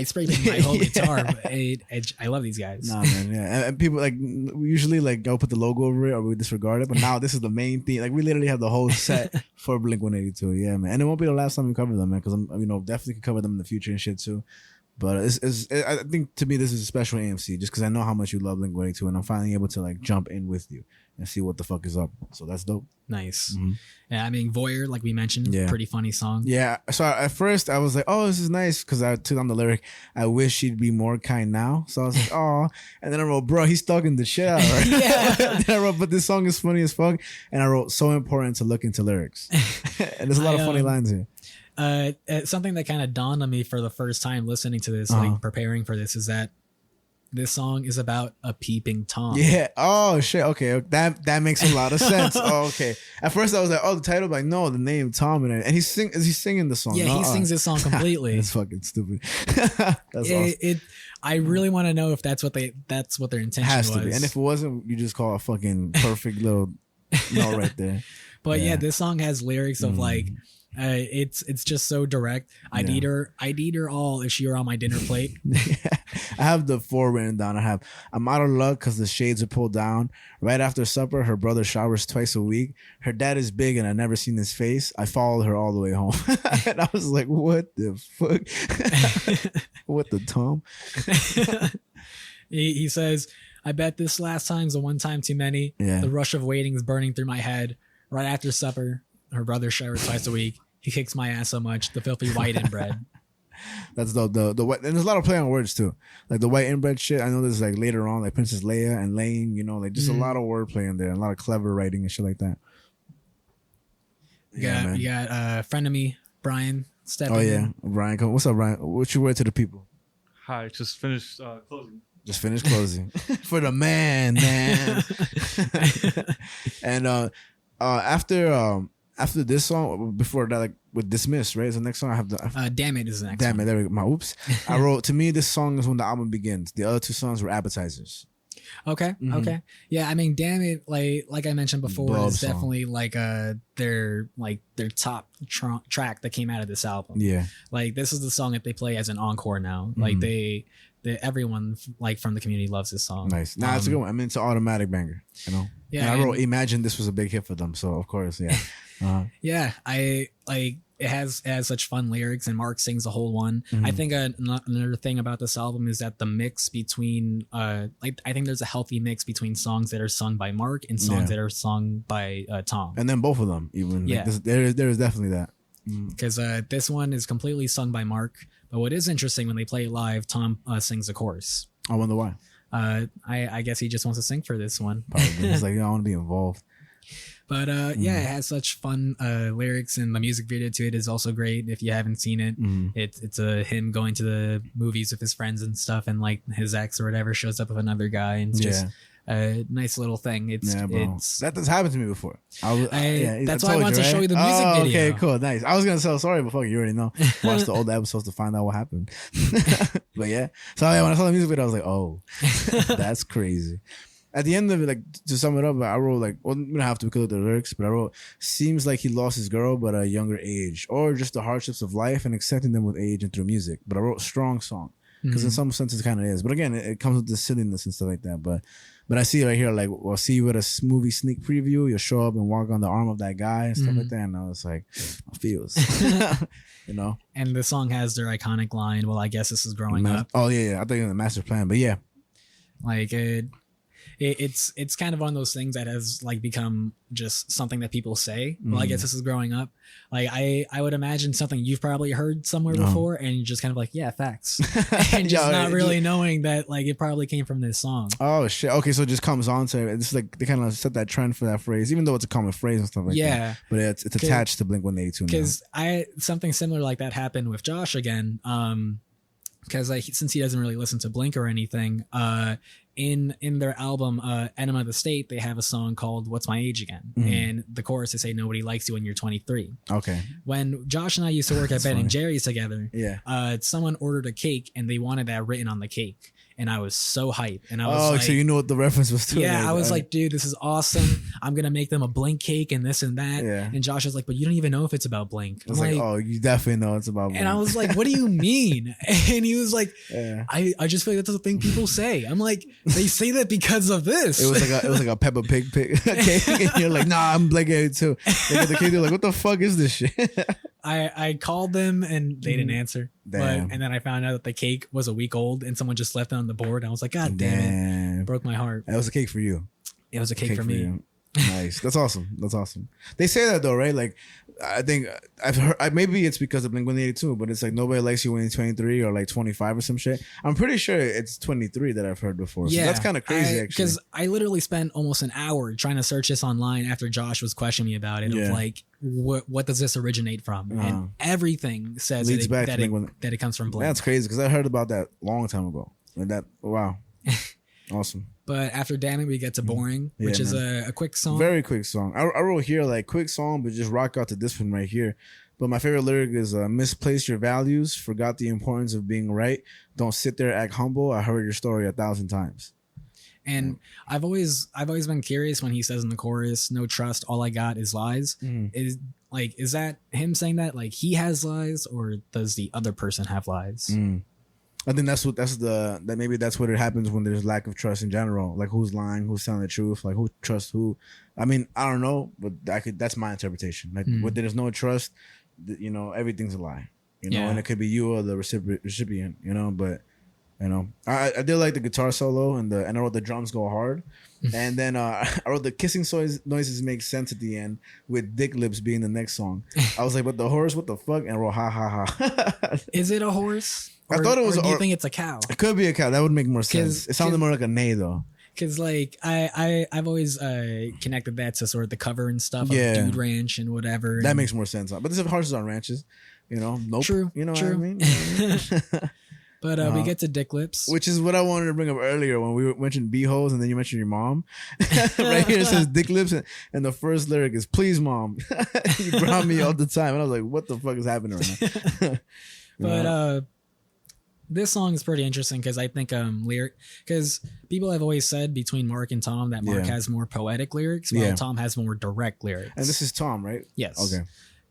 spray paint my whole guitar, but I love these guys. Nah, man, yeah. And people, like, we usually like go put the logo over it or we disregard it, but now this is the main thing. Like, we literally have the whole set for Blink-182. Yeah, man. And it won't be the last time we cover them, man, because I'm, definitely could cover them in the future and shit too. But I think to me this is a special AMC just because I know how much you love Blink-182 and I'm finally able to like jump in with you and see what the fuck is up. So that's dope. Nice. Yeah, I mean Voyeur, like we mentioned, pretty funny song. Yeah. So at first I was like, oh, this is nice because I took on the lyric, I wish she'd be more kind now. So I was like, oh, and then I wrote, bro, he's stalking the shit out of her. Then I wrote, but this song is funny as fuck. And I wrote, so important to look into lyrics. And there's a lot of funny lines here. Something that kind of dawned on me for the first time listening to this, like preparing for this, is that this song is about a peeping Tom. Yeah. Oh shit. Okay. That makes a lot of sense. Oh, okay. At first I was like, oh, the title, but like, no, the name Tom in it, and is he singing the song? Yeah, he sings this song completely. That's fucking stupid. That's awesome. I really want to know if that's what their intention has to was. be, and if it wasn't, you just call a fucking perfect little note right there. But yeah, this song has lyrics of like. It's just so direct. I'd eat her all if she were on my dinner plate. I have the 4 written down. I'm out of luck because the shades are pulled down. Right after supper, her brother showers twice a week. Her dad is big and I never seen his face. I followed her all the way home. And I was like, what the fuck? What the Tom? He says, I bet this last time's the one time too many. Yeah. The rush of waiting is burning through my head. Right after supper, her brother showers twice a week. He kicks my ass so much. The filthy white inbred. That's the white, and there's a lot of play on words too, like the white inbred shit. I know there's like later on, like Princess Leia and Lane, you know, like just a lot of wordplay in there, and a lot of clever writing and shit like that. You got friend of me, Brian. Oh yeah, Brian. What's up, Brian? What you word to the people? Hi, just finished closing. Just finished closing for the man. And after this song, before that, like with Dismiss, right? Is the next song I have the Damn It is the next Damn one. It, there we go. My oops. I wrote, to me, this song is when the album begins. The other 2 songs were appetizers. Okay. Yeah, I mean, Damn It, like I mentioned before, is definitely like their top track that came out of this album. Yeah. Like this is the song that they play as an encore now. Like everyone like from the community loves this song. Nice. Nah, it's a good one. I mean, it's an automatic banger, you know? Yeah. And I wrote, imagine this was a big hit for them. So of course, yeah. Yeah, I like it has such fun lyrics, and Mark sings the whole one. I think another thing about this album is that the mix between I think there's a healthy mix between songs that are sung by Mark and songs that are sung by Tom. And then both of them, even there is definitely that. Because this one is completely sung by Mark, but what is interesting when they play it live, Tom sings the chorus. I wonder why. I guess he just wants to sing for this one. Probably. He's like, I want to be involved. But yeah, it has such fun lyrics, and the music video to it is also great. If you haven't seen it, it's him going to the movies with his friends and stuff, and like his ex or whatever shows up with another guy, and it's just a nice little thing. That has happened to me before. That's why I wanted to show you the music video. Okay, cool, nice. I was gonna say sorry, but fuck, you already know. Watch the old episodes to find out what happened. But yeah, so yeah, when I saw the music video, I was like, oh, that's crazy. At the end of it, like to sum it up, I wrote like, well, we don't have to look at the lyrics, but I wrote, seems like he lost his girl, but at a younger age, or just the hardships of life and accepting them with age and through music. But I wrote strong song because in some sense it kind of is. But again, it comes with the silliness and stuff like that. But I see it right here, like, well, see you at a movie sneak preview, you'll show up and walk on the arm of that guy and stuff like that. And I was like, feels, you know. And the song has their iconic line, well, I guess this is growing up. Oh yeah, I think in the master plan, but yeah. Like it's kind of one of those things that has like become just something that people say. Well, I guess this is growing up. Like I would imagine something you've probably heard somewhere before, and you're just kind of like, yeah, facts, and just not really knowing that like it probably came from this song. Oh shit. Okay, so it just comes on to it's like they kind of set that trend for that phrase, even though it's a common phrase and stuff like that. But it's attached to Blink-182. Because something similar like that happened with Josh again. Because since he doesn't really listen to Blink or anything, in their album Enema of the State, they have a song called What's My Age Again? And the chorus they say, nobody likes you when you're 23. Okay. When Josh and I used to work at Ben and Jerry's together, someone ordered a cake and they wanted that written on the cake. And I was so hyped. And I was like, so you know what the reference was to. Yeah, I was like, dude, this is awesome. I'm going to make them a Blink cake and this and that. Yeah. And Josh was like, but you don't even know if it's about Blink. I was like, oh, you definitely know it's about Blink. And I was like, what do you mean? And he was like, I just feel like that's the thing people say. I'm like, they say that because of this. It was like a Peppa Pig cake. And you're like, nah, I'm Blink-182. They get the kid, they're like, what the fuck is this shit? I called them and they didn't answer. Damn. And then I found out that the cake was a week old and someone just left it on the board. I was like, God damn it. Broke my heart. That was a cake for you. It was a cake for me. You. Nice. That's awesome. That's awesome. They say that though, right? Like, I think I've heard, maybe it's because of Blink-182, but it's like nobody likes you when you're 23 or like 25 or some shit. I'm pretty sure it's 23 that I've heard before. Yeah. So that's kind of crazy, actually. Because I literally spent almost an hour trying to search this online after Josh was questioning me about it. Of like, what does this originate from? And everything says that it comes from Blink. That's crazy because I heard about that a long time ago. And wow. Awesome. But after Damn It, we get to Boring, which is a quick song. Very quick song. I wrote here like quick song, but just rock out to this one right here. But my favorite lyric is misplaced your values, forgot the importance of being right. Don't sit there, act humble. I heard your story 1,000 times. And I've always been curious when he says in the chorus, no trust, all I got is lies. Is that him saying that like he has lies, or does the other person have lies? I think maybe that's what it happens when there's lack of trust in general. Like who's lying, who's telling the truth, like who trusts who. I mean, I don't know, but that's my interpretation. Like when there's no trust, everything's a lie. And it could be you or the recipient. But I did like the guitar solo and I wrote the drums go hard. And then I wrote the kissing noises make sense at the end with dick lips being the next song. I was like, but the horse, what the fuck? And I wrote ha ha ha. Is it a horse? I thought it was. Or do you think it's a cow? It could be a cow. That would make more sense. It sounded more like a neigh though. Because like I've always connected that to sort of the cover and stuff of Dude Ranch and whatever. That makes more sense. But there's horses on ranches, Nope. True. You know what I mean? But we get to Dick Lips, which is what I wanted to bring up earlier when we mentioned b-holes and then you mentioned your mom. Right here it says Dick Lips and the first lyric is please mom. You ground me all the time and I was like, what the fuck is happening right now? But this song is pretty interesting because I think because people have always said between Mark and Tom that Mark has more poetic lyrics while Tom has more direct lyrics. And this is Tom, right? Yes. Okay.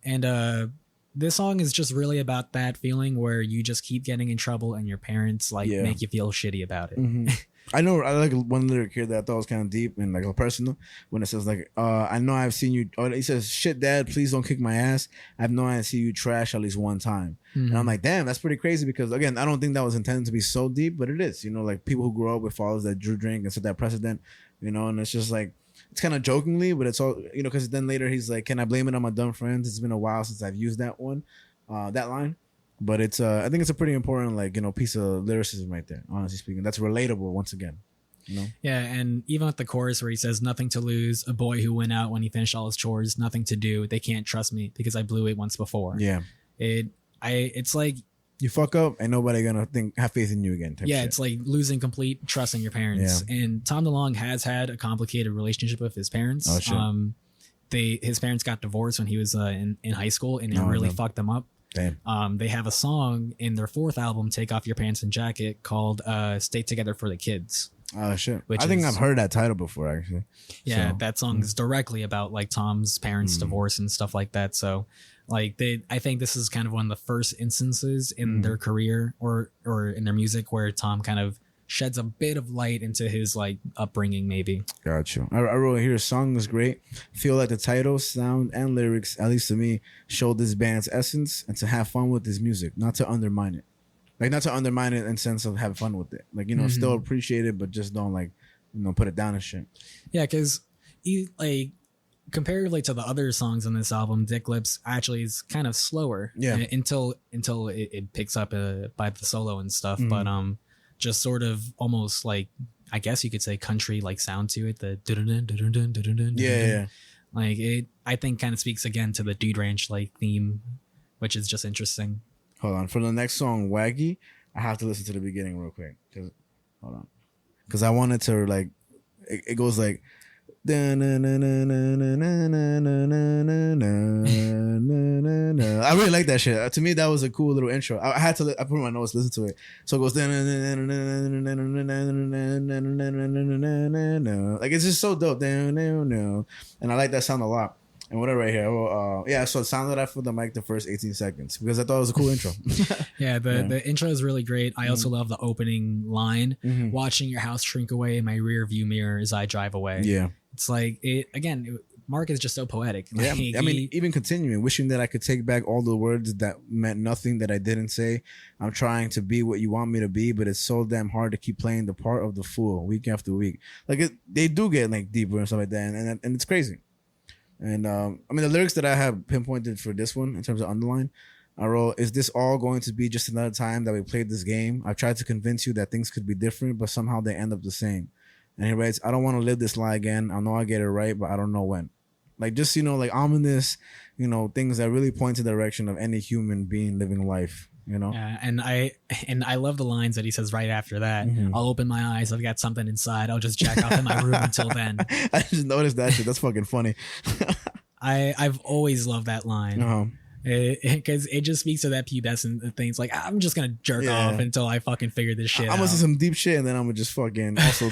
And this song is just really about that feeling where you just keep getting in trouble and your parents make you feel shitty about it. I know I like one lyric here that I thought was kind of deep and like personal when it says like I know I've seen you, or he says shit dad please don't kick my ass, I've known I see you trash at least one time. And I'm like, damn, that's pretty crazy because again I don't think that was intended to be so deep, but it is, like people who grow up with fathers that drew drink and set that precedent, and it's just like it's kind of jokingly, but it's all because then later he's like, can I blame it on my dumb friends, it's been a while since I've used that line. But it's I think it's a pretty important piece of lyricism right there, honestly speaking. That's relatable once again. Yeah, and even with the chorus where he says nothing to lose, a boy who went out when he finished all his chores, nothing to do, they can't trust me because I blew it once before. Yeah. It's like you fuck up and nobody gonna have faith in you again. Yeah, it's like losing complete trust in your parents. Yeah. And Tom DeLonge has had a complicated relationship with his parents. Oh shit. His parents got divorced when he was in high school and it really fucked them up. Damn. They have a song in their fourth album, Take Off Your Pants and Jacket, called Stay Together for the Kids. Oh shit. I think I've heard that title before actually. Yeah, so, that song is directly about like Tom's parents' divorce and stuff like that. So like I think this is kind of one of the first instances in their career or in their music where Tom kind of sheds a bit of light into his like upbringing maybe. Gotcha. I wrote here, song is great. Feel like the title, sound, and lyrics, at least to me, show this band's essence and to have fun with this music, not to undermine it. Like not to undermine it in sense of have fun with it. Like, still appreciate it, but just don't put it down and shit. Yeah, because like comparatively to the other songs on this album, Dick Lips actually is kind of slower. Yeah. Until it picks up by the solo and stuff. But just sort of almost like I guess you could say country like sound to it. The yeah. Like it I think kind of speaks again to the Dude Ranch like theme, which is just interesting. Hold on. For the next song, Waggy, I have to listen to the beginning real quick. Hold on. Because I wanted to like it goes like I really like that shit. To me, that was a cool little intro. I put my notes to listen to it. So it goes like it's just so dope. And I like that sound a lot. And whatever right here. So it sounded like for the mic the first 18 seconds because I thought it was a cool intro. Yeah, the intro is really great. I also love the opening line, watching your house shrink away in my rear view mirror as I drive away. Yeah. It's like Mark is just so poetic. Yeah, Like, I mean, even continuing, wishing that I could take back all the words that meant nothing that I didn't say. I'm trying to be what you want me to be, but it's so damn hard to keep playing the part of the fool week after week. Like they do get like deeper and stuff like that, and it's crazy. And I mean, the lyrics that I have pinpointed for this one in terms of underline, I wrote, "Is this all going to be just another time that we played this game? I've tried to convince you that things could be different, but somehow they end up the same." And he writes, "I don't want to live this lie again. I know I get it right, but I don't know when." Like, just, like ominous, things that really point to the direction of any human being living life, Yeah, and I love the lines that he says right after that. Mm-hmm. I'll open my eyes. I've got something inside. I'll just jack off in my room until then. I just noticed that shit. That's fucking funny. I've always loved that line. Uh-huh. Because it just speaks to that pubescent things. Like, I'm just gonna jerk off until I fucking figure this shit out. I'm gonna say some deep shit, and then I'm gonna just fucking also,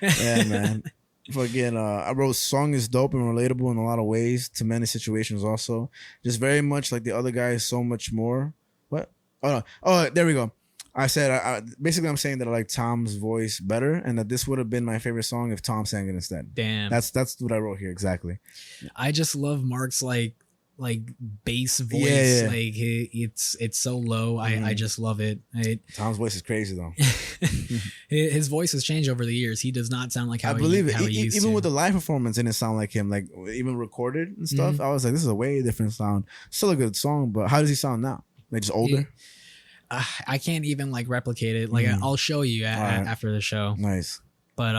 yeah, man. Fucking, I wrote, "Song is dope and relatable in a lot of ways to many situations. Also, just very much like the other guys, so much more." What? Oh no. Oh, there we go. I said, basically, I'm saying that I like Tom's voice better, and that this would have been my favorite song if Tom sang it instead. Damn. That's what I wrote here exactly. I just love Mark's like bass voice. Yeah. Like it's so low. I just love it. Tom's voice is crazy though. His voice has changed over the years. He does not sound like how I believe he used even to. with the live performance, it didn't sound like him. Like even recorded and stuff, I was like, this is a way different sound. Still a good song, but how does he sound now? Like just older? I can't even like replicate it. Like I'll show you after the show. Nice. But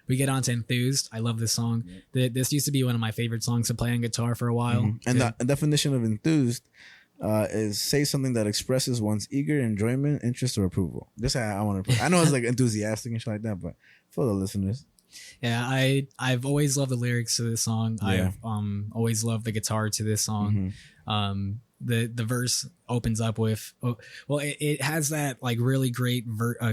we get on to Enthused. I love this song. This used to be one of my favorite songs to play on guitar for a while. And the definition of enthused is say something that expresses one's eager enjoyment, interest, or approval. Just how I want to put it. I know it's like enthusiastic and shit like that, but for the listeners. Yeah, I've always loved the lyrics to this song. Yeah. I've always loved the guitar to this song. The verse opens up with it has that like really great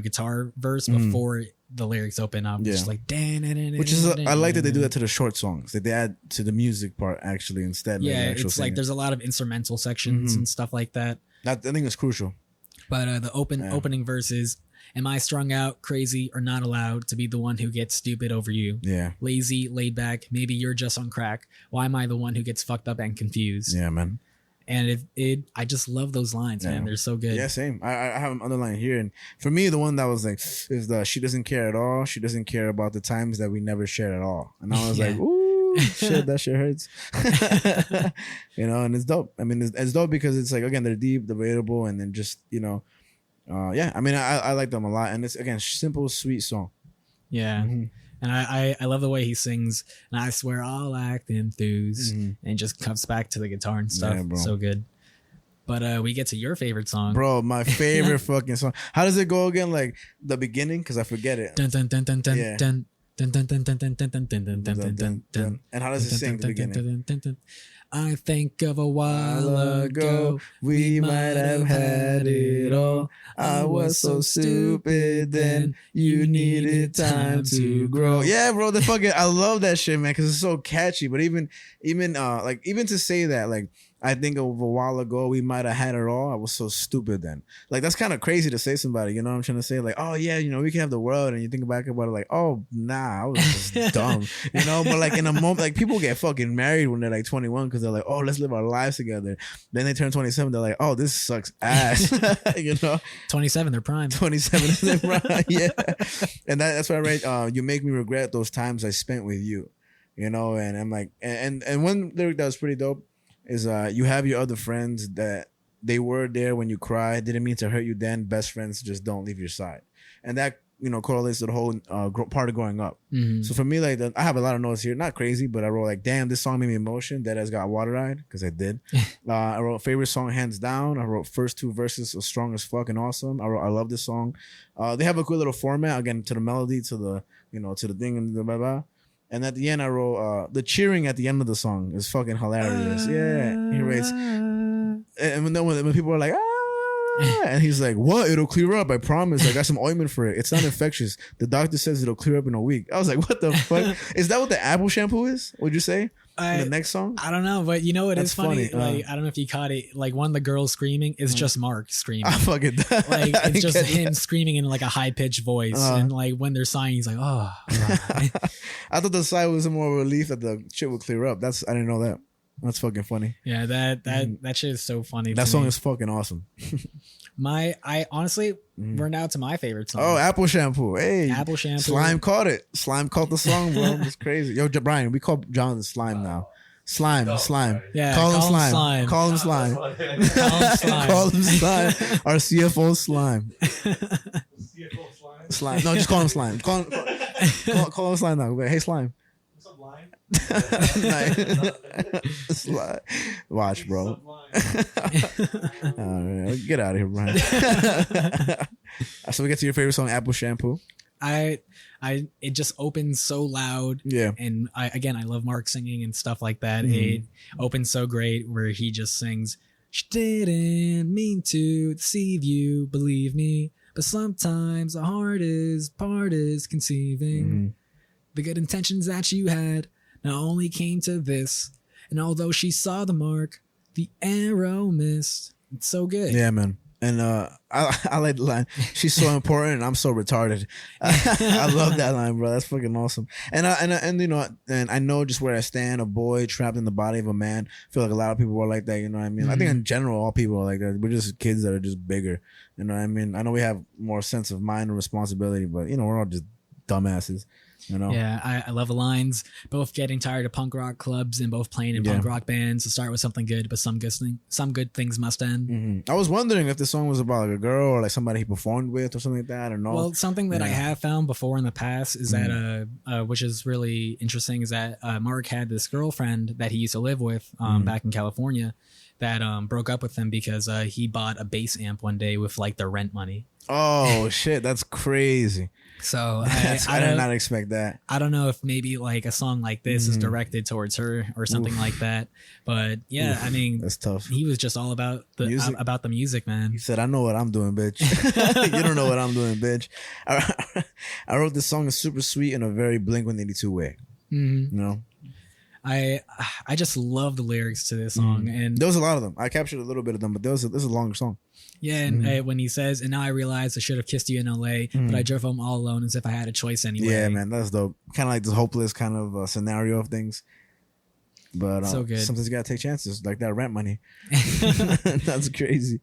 guitar verse before the lyrics open up. Just like which is I like that they do that to the short songs, that they add to the music part actually instead. Yeah, of it's like there's a lot of instrumental sections and stuff like that. I think it's crucial. But the opening verses, "Am I strung out, crazy, or not allowed to be the one who gets stupid over you? Yeah. Lazy, laid back, maybe you're just on crack. Why am I the one who gets fucked up and confused?" Yeah, man. And I just love those lines, man. They're so good. Yeah, same. I have them underlined here, and for me, the one that was like is the "She doesn't care at all. She doesn't care about the times that we never shared at all." And I was like, "Ooh, shit, that shit hurts." And it's dope. I mean, it's dope because it's like, again, they're deep, they're relatable, and then just I mean, I like them a lot, and it's, again, simple, sweet song. Yeah. And I love the way he sings, and I swear I'll act enthused, and just comes back to the guitar and stuff. Yeah, bro. So good. But we get to your favorite song. Bro, my favorite fucking song. How does it go again? Like the beginning? Because I forget it. Dun, dun, dun, dun, dun, Yeah. dun, dun, dun, dun, dun, dun, dun, dun, dun, dun, dun, dun, dun. And how does it sing at the beginning? I think of a while ago, we might have had it all. I was so stupid then. You needed time to grow. Yeah, bro, I love that shit, man, because it's so catchy. But even to say that, like, I think of a while ago, we might have had it all. I was so stupid then. Like, that's kind of crazy to say to somebody, you know what I'm trying to say? Like, oh yeah, we can have the world. And you think back about it like, oh, nah, I was just dumb. But like in a moment, like people get fucking married when they're like 21 because they're like, oh, let's live our lives together. Then they turn 27, they're like, oh, this sucks ass. 27, they're prime. 27 is their prime, yeah. And that's why I write, you make me regret those times I spent with you. And I'm like, and one lyric that was pretty dope is you have your other friends that they were there when you cried, didn't mean to hurt you then, best friends just don't leave your side. And that correlates to the whole part of growing up. So for me, like, I have a lot of notes here, not crazy, but I wrote like, damn, this song made me emotion. That has got water-eyed, because I did. I wrote favorite song hands down. I wrote first two verses are strong as fuck and awesome. I wrote I love this song. They have a cool little format, again, to the melody, to the to the thing and the blah blah. And at the end, I wrote the cheering at the end of the song is fucking hilarious. Yeah, he writes, and when people are like, ah, and he's like, what? It'll clear up. I promise. I got some ointment for it. It's not infectious. The doctor says it'll clear up in a week. I was like, what the fuck? Is that what the apple shampoo is? Would you say? in the next song? I don't know, but you know what is funny? funny. Like I don't know if you caught it. Like one of the girls screaming is just Mark screaming. I fucking like it's just him screaming in like a high pitched voice, and like when they're sighing, he's like, "Oh." I thought the sigh was more relief that the shit would clear up. I didn't know that. That's fucking funny. Yeah, that shit is so funny. That song is fucking awesome. I honestly, we're now to my favorite song. Oh, Apple Shampoo. Hey. Apple Shampoo. Slime caught it. Slime caught the song, bro. It's crazy. Yo, Brian, we call Jonathan Slime now. Slime. Yeah, call him Slime. Call him Slime. Call him Slime. Call him Slime. Our CFO Slime. CFO slime. Slime. No, just call him Slime. Call him Slime now. Hey, Slime. What's up, line? Slime. Watch, bro. All right, get out of here, Brian. So we get to your favorite song, Apple Shampoo. It just opens so loud. Yeah. And I love Mark singing and stuff like that. It opens so great where he just sings, "She didn't mean to deceive you, believe me, but sometimes the hardest part is conceiving. The good intentions that you had not only came to this, and although she saw the mark, the arrow missed." It's so good. Yeah, man. And I like the line, "She's so important and I'm so retarded." I love that line, bro. That's fucking awesome. And you know, and I know just where I stand, a boy trapped in the body of a man. I feel like a lot of people are like that, you know what I mean? I think in general, all people are like that. We're just kids that are just bigger, you know what I mean? I know we have more sense of mind and responsibility, but you know, we're all just dumbasses. You know? Yeah, I love the lines. Both getting tired of punk rock clubs and both playing in punk rock bands. To start with something good, but some good things must end. I was wondering if the song was about like a girl or like somebody he performed with or something like that. I don't know. Well, something that I have found before in the past is that which is really interesting, is that Mark had this girlfriend that he used to live with back in California that broke up with him because he bought a bass amp one day with like their rent money. Oh shit, that's crazy. So I did not expect that. I don't know if maybe like a song like this is directed towards her or something like that. But yeah, I mean, that's tough. He was just all about the music, man. He said, "I know what I'm doing, bitch." You don't know what I'm doing, bitch. I wrote this song is super sweet in a very Blink-182 way. You know, I just love the lyrics to this song, and there was a lot of them. I captured a little bit of them, but this is a longer song. Yeah, and when he says, "And now I realize I should have kissed you in LA, but I drove home all alone as if I had a choice anyway." Yeah, man, that's dope. Kind of like this hopeless kind of scenario of things. But so good. Sometimes you gotta take chances, like that rent money. That's crazy.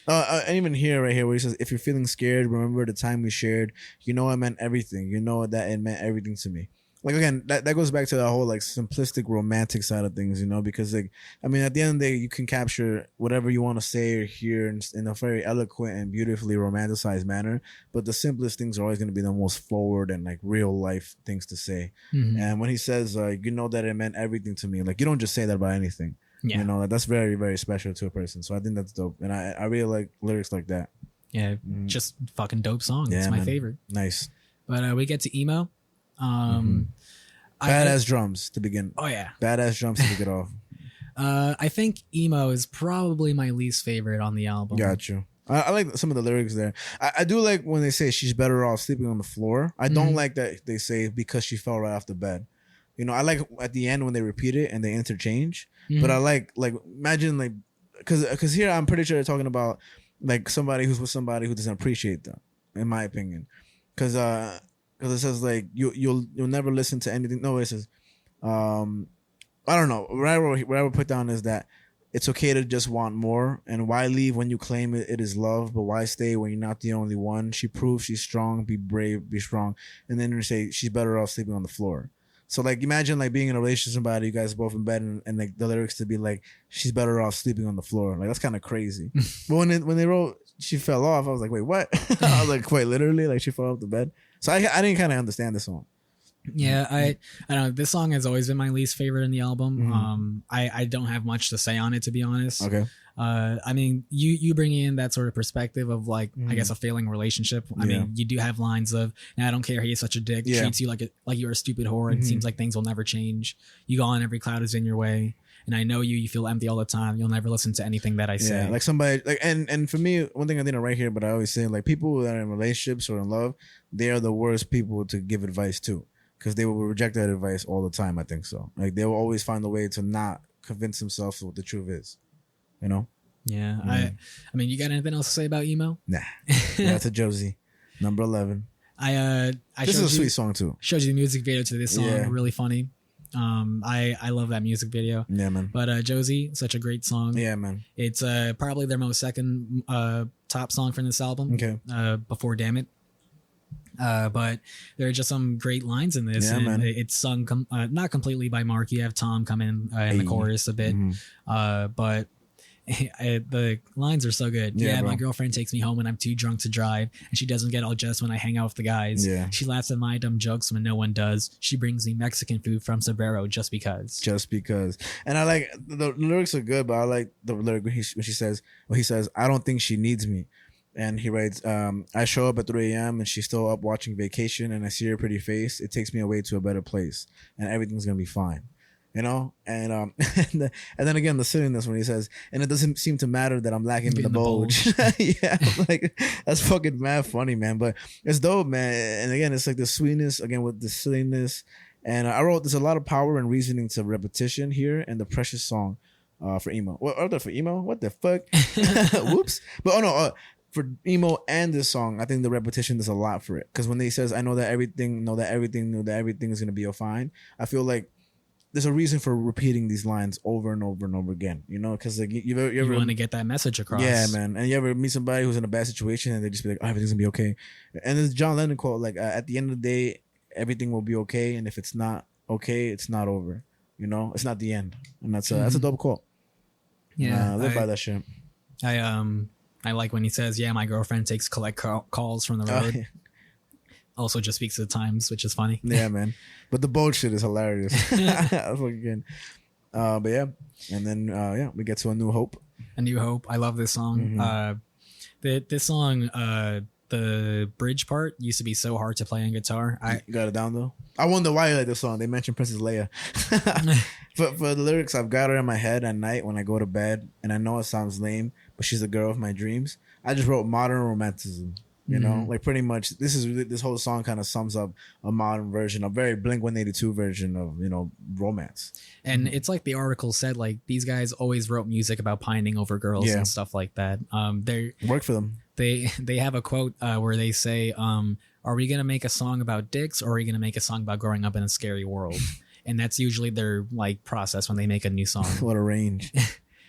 And even here, right here, where he says, "If you're feeling scared, remember the time we shared. You know, it meant everything. You know that it meant everything to me." Like again, that goes back to the whole like simplistic romantic side of things, you know, because like I mean at the end of the day you can capture whatever you want to say or hear in a very eloquent and beautifully romanticized manner, but the simplest things are always going to be the most forward and like real life things to say. And when he says you know that it meant everything to me, like you don't just say that about anything. You know, like, that's very, very special to a person. So I think that's dope, and I really like lyrics like that. Yeah, just fucking dope song. Yeah, it's my favorite. Nice. But we get to emo. Badass drums to begin. Oh yeah, badass drums to kick it off. I think emo is probably my least favorite on the album. Got you. I like some of the lyrics there. I do like when they say she's better off sleeping on the floor. I don't like that they say because she fell right off the bed. You know, I like at the end when they repeat it and they interchange. But I like imagine like because here I'm pretty sure they're talking about like somebody who's with somebody who doesn't appreciate them, in my opinion. Because it says like you'll never listen to anything. No, it says I don't know. What I would put down is that it's okay to just want more, and why leave when you claim it is love, but why stay when you're not the only one? She proves she's strong. Be brave, be strong. And then you say she's better off sleeping on the floor. So like imagine like being in a relationship with somebody, you guys both in bed, and like the lyrics to be like she's better off sleeping on the floor. Like that's kind of crazy. But when they wrote she fell off, I was like, wait, what? I was like, quite literally, like she fell off the bed. So I didn't kind of understand the song. Yeah, I don't know. This song has always been my least favorite in the album. I don't have much to say on it, to be honest. Okay. I mean, you bring in that sort of perspective of like, I guess a failing relationship. I mean, you do have lines of, "Now I don't care, he's such a dick, treats you like you're a stupid whore, and it seems like things will never change. You go on, every cloud is in your way. And I know you feel empty all the time. You'll never listen to anything that I say." Like somebody like, and for me, one thing I didn't write here, but I always say like people that are in relationships or in love, they are the worst people to give advice to. because they will reject that advice all the time. I think so. Like they will always find a way to not convince themselves of what the truth is. You know? Yeah. I mean, you got anything else to say about emo? Nah. That's a Josie. Number 11. This is a sweet song too. Showed you the music video to this song. Yeah. Really funny. I love that music video. Yeah, man. But Josie, such a great song. Yeah, man. It's probably their most second top song from this album. Okay. Before Damn It. But there are just some great lines in this. Yeah, and man. It's sung not completely by Mark. You have Tom come in the chorus a bit. But the lines are so good. Yeah, my girlfriend takes me home when I'm too drunk to drive, and she doesn't get all just when I hang out with the guys. Yeah. She laughs at my dumb jokes when no one does. She brings me Mexican food from Sabero just because. Just because. And I like the lyrics are good, but I like the lyric when he says, I don't think she needs me. And he writes, I show up at 3 a.m. and she's still up watching Vacation, and I see her pretty face. It takes me away to a better place, and everything's gonna be fine. You know, and and then again the silliness when he says, and it doesn't seem to matter that I'm lacking in the bulge. Yeah, like that's fucking mad funny, man. But it's dope, man. And again, it's like the sweetness again with the silliness. And I wrote there's a lot of power and reasoning to repetition here, and the precious song for emo. What other for emo? What the fuck? Whoops. But for emo and this song, I think the repetition does a lot for it. Because when he says, "I know that everything is gonna be fine," I feel like there's a reason for repeating these lines over and over and over again, you know, because like you ever want to get that message across. Yeah, man. And you ever meet somebody who's in a bad situation and they just be like, "Oh, everything's gonna be okay." And there's John Lennon quote, like, "At the end of the day, everything will be okay, and if it's not okay, it's not over. You know, it's not the end." And that's a dope quote. Yeah, I live by that shit. I like when he says, "Yeah, my girlfriend takes collect calls from the road." Yeah. Also just speaks to the times, which is funny. Yeah, man. But the boat shit is hilarious. Again. But yeah. And then we get to A New Hope. A New Hope. I love this song. This song, the bridge part used to be so hard to play on guitar. You got it down though? I wonder why you like this song. They mentioned Princess Leia. For the lyrics, I've got her in my head at night when I go to bed, and I know it sounds lame, but she's the girl of my dreams. I just wrote modern romanticism. You know, like pretty much this whole song kind of sums up a modern version, a very Blink-182 version of, you know, romance. And it's like the article said, like these guys always wrote music about pining over girls and stuff like that. They work for them. They have a quote where they say, "Are we gonna make a song about dicks, or are we gonna make a song about growing up in a scary world?" And that's usually their like process when they make a new song. What a range.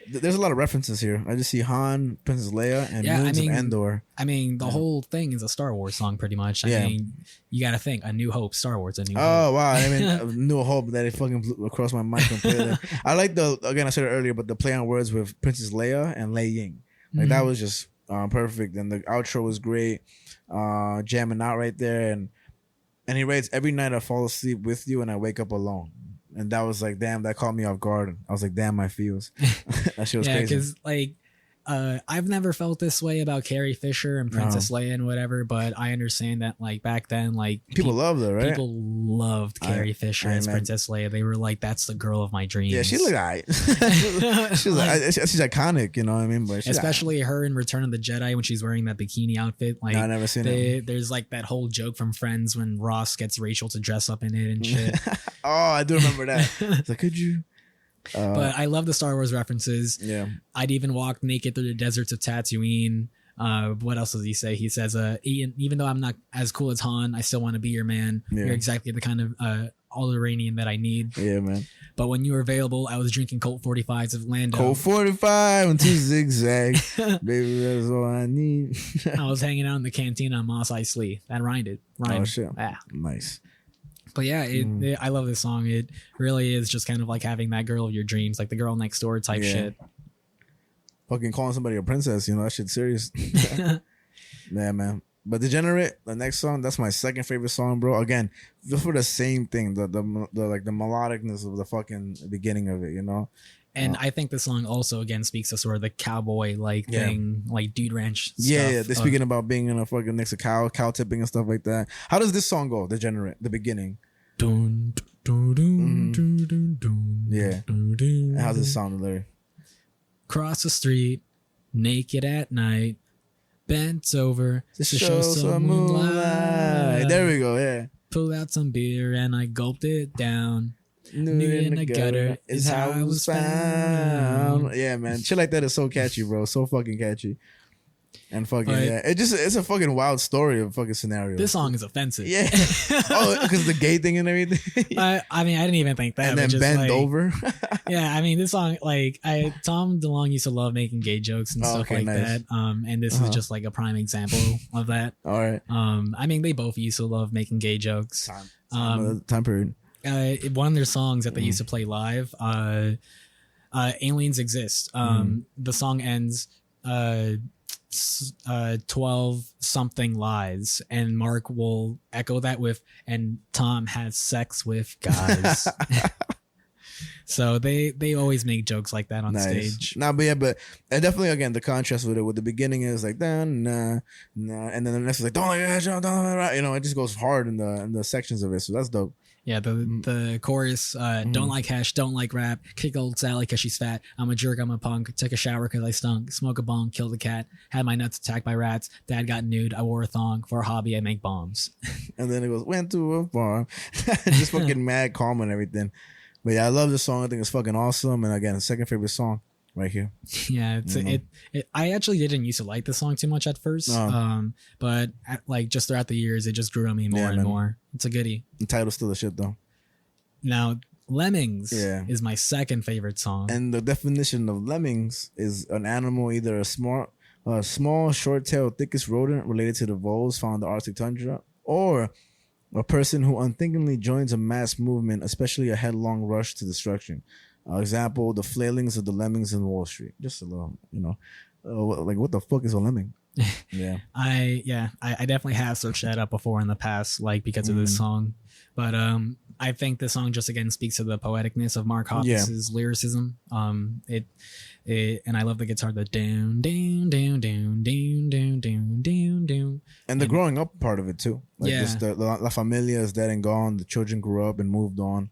There's a lot of references here. I just see Han, Princess Leia, and Moons of Endor. I mean, the whole thing is a Star Wars song, pretty much. I mean, you got to think A New Hope, Star Wars, A New Hope. Oh wow! I mean, New Hope that it fucking blew across my mind completely. I like I said it earlier, but the play on words with Princess Leia and Lei Ying, like that was just perfect. And the outro was great, jamming out right there. And he writes, "Every night I fall asleep with you, and I wake up alone." And that was like, damn, that caught me off guard. I was like, damn, my feels. That shit was crazy. Yeah, because like, I've never felt this way about Carrie Fisher and Princess Leia and whatever, but I understand that like back then, like people loved her, right? People loved Carrie Fisher as Princess Leia. They were like, that's the girl of my dreams. Yeah, she looked alright. she's iconic, you know what I mean? But especially her in Return of the Jedi when she's wearing that bikini outfit. Like, no, I've never seen it. There's like that whole joke from Friends when Ross gets Rachel to dress up in it and shit. Oh, I do remember that. It's like, could you? But I love the Star Wars references. Yeah, I'd even walk naked through the deserts of Tatooine. What else does he say? He says, even though I'm not as cool as Han, I still want to be your man. Yeah. You're exactly the kind of all-Iranian that I need. Yeah, man. But when you were available, I was drinking Colt 45s of Lando. Colt 45 and 2 zigzag. Baby, that's all I need. I was hanging out in the canteen on Mos Eisley. That rhymed. Oh, shit. Yeah. Nice. But yeah, I love this song. It really is just kind of like having that girl of your dreams, like the girl next door type shit. Fucking calling somebody a princess, you know, that shit's serious. Yeah, man. But Degenerate, the next song, that's my second favorite song, bro. Again, just for the same thing, the like the melodicness of the fucking beginning of it, you know. And I think the song also again speaks to sort of the cowboy like thing, like Dude Ranch stuff. Yeah, they're speaking about being in a fucking next to cow tipping and stuff like that. How does this song go? Degenerate, the beginning. Dun, dun, dun, dun, dun, dun, yeah. Dun, dun, how's this sound, Larry? Cross the street, naked at night, bent over to show some moonlight. There we go. Yeah. Pulled out some beer and I gulped it down. Knew in the gutter is how I was found. Yeah, man. Shit like that is so catchy, bro. So fucking catchy. And fucking, yeah. It's a fucking wild story of fucking scenario. This song is offensive. Yeah. Oh, because the gay thing and everything. I mean, I didn't even think that. And then just bend like, over. Yeah, I mean, this song, like, Tom DeLonge used to love making gay jokes and stuff like that. And this is just like a prime example of that. All right. I mean, they both used to love making gay jokes. Time period. One of their songs that they used to play live, Aliens Exist. The song ends 12 something lies, and Mark will echo that with, and Tom has sex with guys. So they always make jokes like that on stage. Nah, but and definitely again the contrast with it. With the beginning is like nah, and then the next is like don't like that, don't, you know, it just goes hard in the sections of it. So that's dope. Yeah, the chorus, don't like hash, don't like rap, kick old Sally cause she's fat, I'm a jerk, I'm a punk, took a shower cause I stunk, smoke a bong, killed a cat, had my nuts attacked by rats, dad got nude, I wore a thong, for a hobby I make bombs. And then it goes, went to a farm. Just fucking mad calm and everything. But yeah, I love this song. I think it's fucking awesome. And again, second favorite song right here. Yeah, I actually didn't used to like the song too much at first. But like just throughout the years, it just grew on me more and more. It's a goodie. The title's still the shit though. Now, Lemmings is my second favorite song. And the definition of lemmings is an animal, either a small, short-tailed, thickest rodent related to the voles found in the Arctic tundra, or a person who unthinkingly joins a mass movement, especially a headlong rush to destruction. Example, the flailings of the lemmings in Wall Street. Just a little, you know, like what the fuck is a lemming? Yeah. I definitely have searched that up before in the past, like because of this song. But I think this song just again speaks to the poeticness of Mark Hoppus's lyricism. And I love the guitar, the down, down, down, down, down, down, down, down, down. And the growing up part of it too. Like just the La Familia is dead and gone. The children grew up and moved on.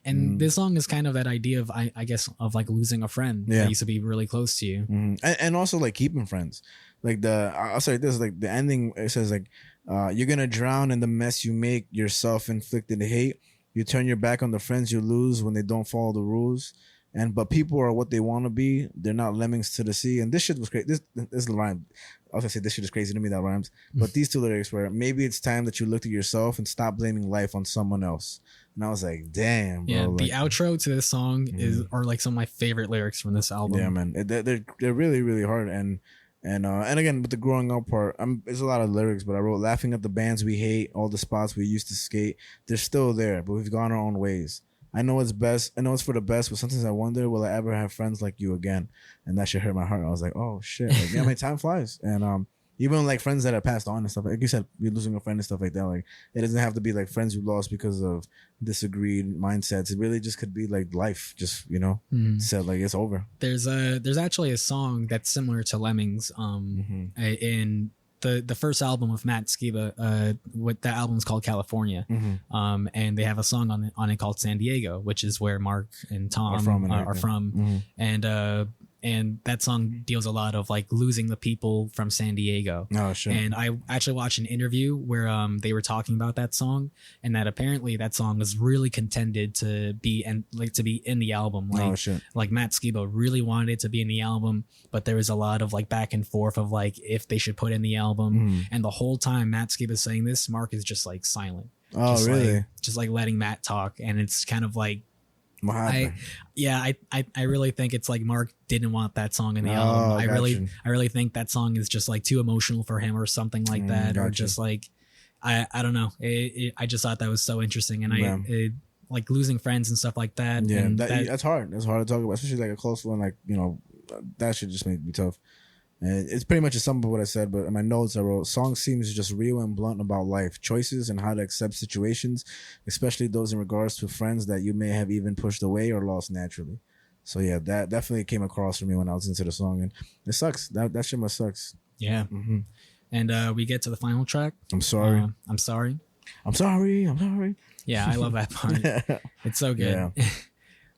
And this song is kind of that idea of, I guess, of like losing a friend that used to be really close to you. And also like keeping friends. Like I'll say this, like the ending, it says like, you're going to drown in the mess you make, your self-inflicted hate. You turn your back on the friends you lose when they don't follow the rules. But people are what they want to be. They're not lemmings to the sea. And this shit was crazy. This is the rhyme. I was gonna say this shit is crazy to me, that rhymes. But these two lyrics were, maybe it's time that you looked at yourself and stop blaming life on someone else. And I was like, damn, bro. Yeah, like, the outro to this song are like some of my favorite lyrics from this album. Yeah, man. They're really, really hard. And again, with the growing up part, there's a lot of lyrics, but I wrote, laughing at the bands we hate, all the spots we used to skate. They're still there, but we've gone our own ways. I know it's best. I know it's for the best, but sometimes I wonder, will I ever have friends like you again? And that shit hurt my heart. I was like, oh shit. Like, yeah, my time flies. And even like friends that have passed on and stuff, like you said, you're losing a friend and stuff like that. Like it doesn't have to be like friends you lost because of disagreed mindsets. It really just could be like life, just, you know, said like it's over. There's actually a song that's similar to Lemmings in the first album with Matt Skiba. What that album's called California. And they have a song on it called San Diego, which is where Mark and Tom are from. And that song deals a lot of like losing the people from San Diego. Oh, sure. And I actually watched an interview where they were talking about that song, and that apparently that song was really contended to be in the album. Like, like Matt Skiba really wanted it to be in the album, but there was a lot of like back and forth of like if they should put in the album. And the whole time Matt Skiba's saying this, Mark is just like silent. Oh, just really? Just like letting Matt talk, and it's kind of like, I really think it's like Mark didn't want that song in the album. I really think that song is just like too emotional for him or something like that, or just like I don't know. I just thought that was so interesting, and like losing friends and stuff like that. Yeah, and that's hard. That's hard to talk about, especially like a close one. Like, you know, that should just make me tough. And it's pretty much a sum of what I said, but in my notes I wrote, song seems just real and blunt about life, choices, and how to accept situations, especially those in regards to friends that you may have even pushed away or lost naturally. So yeah, that definitely came across for me when I was into the song, and it sucks. That shit must sucks. Yeah. And we get to the final track. I'm sorry. I'm sorry. I'm sorry. I'm sorry. Yeah, I love that part. It's so good. Yeah.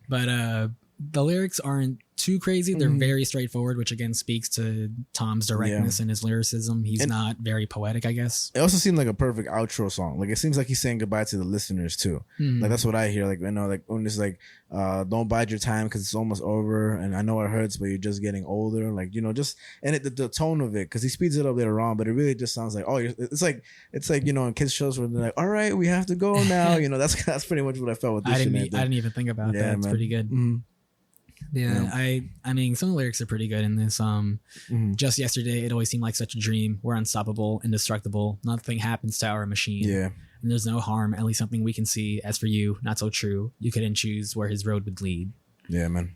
But the lyrics aren't too crazy. They're very straightforward, which again speaks to Tom's directness and his lyricism. He's not very poetic, I guess. It also seemed like a perfect outro song. Like it seems like he's saying goodbye to the listeners too. Like that's what I hear. Like like when it's like, don't bide your time because it's almost over, and I know it hurts, but you're just getting older. Like just and the tone of it, because he speeds it up later on, but it really just sounds like it's like in kids shows where they're like, all right, we have to go now. That's pretty much what I felt with this. I didn't even think about that. It's pretty good. Yeah, I mean, some of the lyrics are pretty good in this. Just yesterday, it always seemed like such a dream. We're unstoppable, indestructible. Nothing happens to our machine. Yeah. And there's no harm, at least something we can see. As for you, not so true. You couldn't choose where his road would lead. Yeah, man.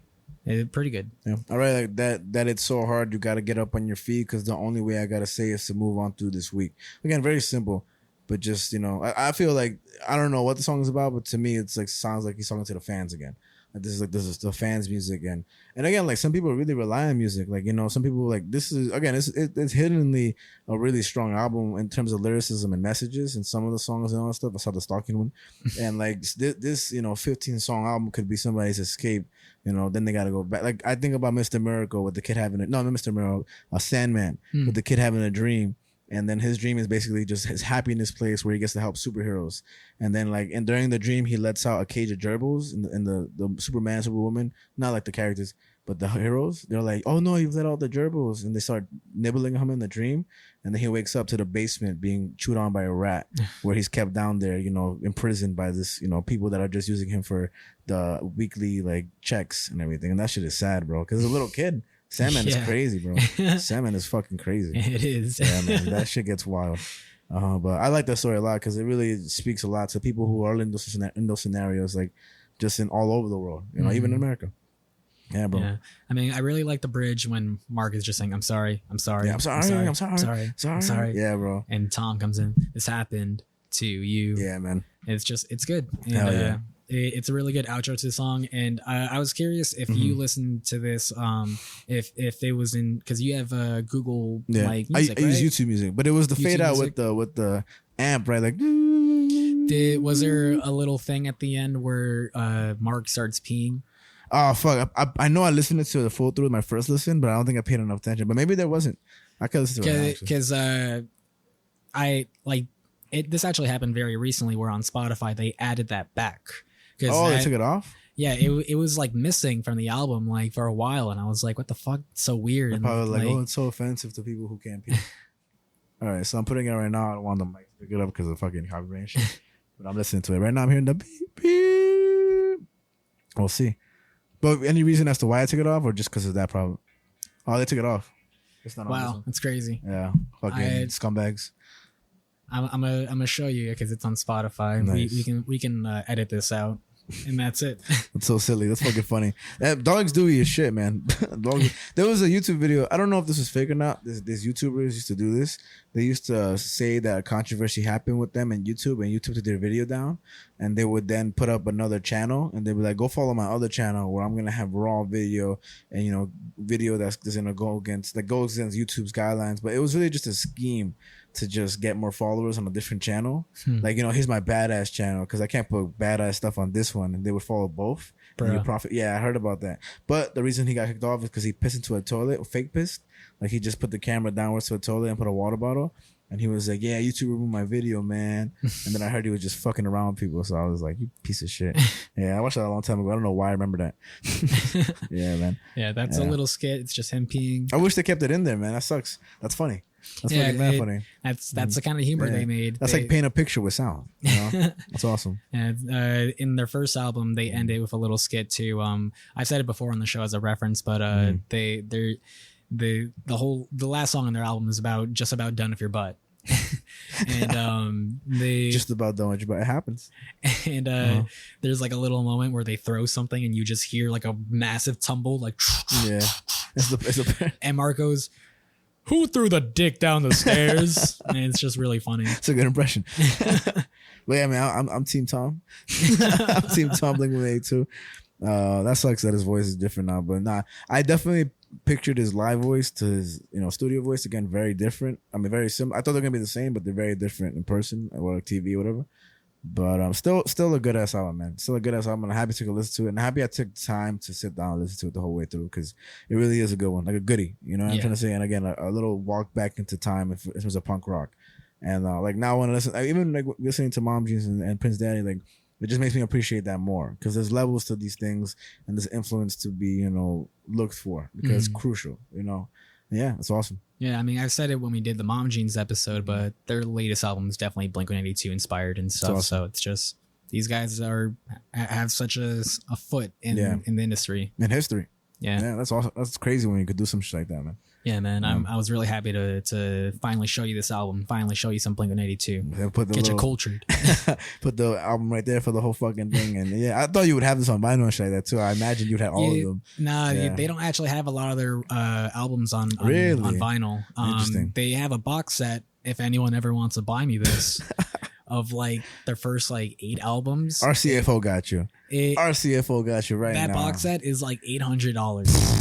Pretty good. Yeah. All right, like that it's so hard. You got to get up on your feet because the only way I got to say is to move on through this week. Again, very simple. But just, I feel like, I don't know what the song is about, but to me, it's like, sounds like he's talking to the fans again. Like this is the fans' music, and again, like some people really rely on music. Like some people like this is again, it's hiddenly a really strong album in terms of lyricism and messages, and some of the songs and all that stuff. I saw the Stalking one, and like this 15 song album could be somebody's escape. Then they got to go back. Like I think about Mr. Miracle with the kid having not Mr. Miracle, Sandman with the kid having a dream. And then his dream is basically just his happiness place where he gets to help superheroes. And then and during the dream, he lets out a cage of gerbils and the Superman, Superwoman, not like the characters, but the heroes. They're like, oh no, you've let out the gerbils. And they start nibbling him in the dream. And then he wakes up to the basement being chewed on by a rat where he's kept down there, imprisoned by this, people that are just using him for the weekly like checks and everything. And that shit is sad, bro. Cause as a little kid, Sandman is crazy, bro. Sandman is fucking crazy. It is. Yeah, man. That shit gets wild. But I like that story a lot because it really speaks a lot to people who are in those scenarios, like just in all over the world, even in America. Yeah, bro. Yeah. I mean, I really like the bridge when Mark is just saying, I'm sorry. I'm sorry. Yeah, I'm sorry. Yeah, bro. And Tom comes in. This happened to you. Yeah, man. It's good. And, hell yeah. It's a really good outro to the song, and I was curious if you listened to this, if it was in because you have Google like music, I use YouTube Music, but it was the YouTube fade out music? with the amp, right? Like, was there a little thing at the end where Mark starts peeing? Oh fuck! I know I listened to the full through my first listen, but I don't think I paid enough attention. But maybe there wasn't. I could listen to it because I like it. This actually happened very recently, where on Spotify they added that back. They took it off? Yeah, it was like missing from the album like for a while, and I was like, what the fuck? It's so weird. They're probably like, it's so offensive to people who can't pee. All right, so I'm putting it right now. I don't want the mic to pick it up because of fucking copyright and shit. But I'm listening to it. Right now I'm hearing the beep, beep. We'll see. But any reason as to why I took it off or just because of that problem? Oh, they took it off. It's not wow, that's crazy. Yeah, fucking scumbags. I'm gonna show you because it's on Spotify. Nice. We can edit this out. And that's it. That's so silly. That's fucking funny. Dogs do eat shit, man. There was a YouTube video. I don't know if this was fake or not. These YouTubers used to do this. They used to say that a controversy happened with them and YouTube took their video down. And they would then put up another channel and they'd be like, go follow my other channel where I'm going to have raw video and, video that's going to go against YouTube's guidelines. But it was really just a scheme to just get more followers on a different channel. Like, here's my badass channel because I can't put badass stuff on this one. And they would follow both. And you profit. Yeah, I heard about that. But the reason he got kicked off is because he pissed into a toilet, fake pissed. Like he just put the camera downwards to a toilet and put a water bottle. And he was like, yeah, YouTube removed my video, man. And then I heard he was just fucking around with people. So I was like, you piece of shit. Yeah, I watched that a long time ago. I don't know why I remember that. Yeah, man. Yeah, that's a little skit. It's just him peeing. I wish they kept it in there, man. That sucks. That's funny. That's fucking mad funny. That's the kind of humor they made. That's like paint a picture with sound. That's awesome. And in their first album, they end it with a little skit too. I've said it before on the show as a reference, but the last song on their album is just about done with your butt. And they just about done with your butt. It happens. And there's like a little moment where they throw something and you just hear like a massive tumble, like yeah. And Mark goes, who threw the dick down the stairs? And it's just really funny. It's a good impression. But yeah, man, I'm Team Tom. I'm Team Tom Blink-182. That sucks that his voice is different now, but nah, I definitely pictured his live voice to his studio voice. Again, very different. I mean, very similar. I thought they're gonna be the same, but they're very different in person or like TV or whatever. But still a good ass album, man. Still a good ass album. I'm happy to listen to it, and happy I took time to sit down and listen to it the whole way through because it really is a good one, like a goodie. You know what I'm trying to say? And again, a little walk back into time if it was a punk rock. And like now when I listen, even like listening to Mom Jeans and Prince Daddy, like it just makes me appreciate that more because there's levels to these things and there's influence to be looked for because it's crucial. Yeah, it's awesome. Yeah, I mean, I said it when we did the Mom Jeans episode, but their latest album is definitely Blink-182 inspired and stuff. Awesome. So it's just these guys have such a foot in the industry in history. Yeah, that's awesome. That's crazy when you could do some shit like that, man. Yeah, man. I was really happy to finally show you this album. Finally show you some Blink-182. Get you cultured. Put the album right there for the whole fucking thing. And yeah, I thought you would have this on vinyl and shit like that too. I imagine you'd have all of them. Nah, they don't actually have a lot of their albums on vinyl. Interesting. They have a box set. If anyone ever wants to buy me this, of like their first like 8 albums. Our CFO got you. Our CFO got you right now. That box set is like $800.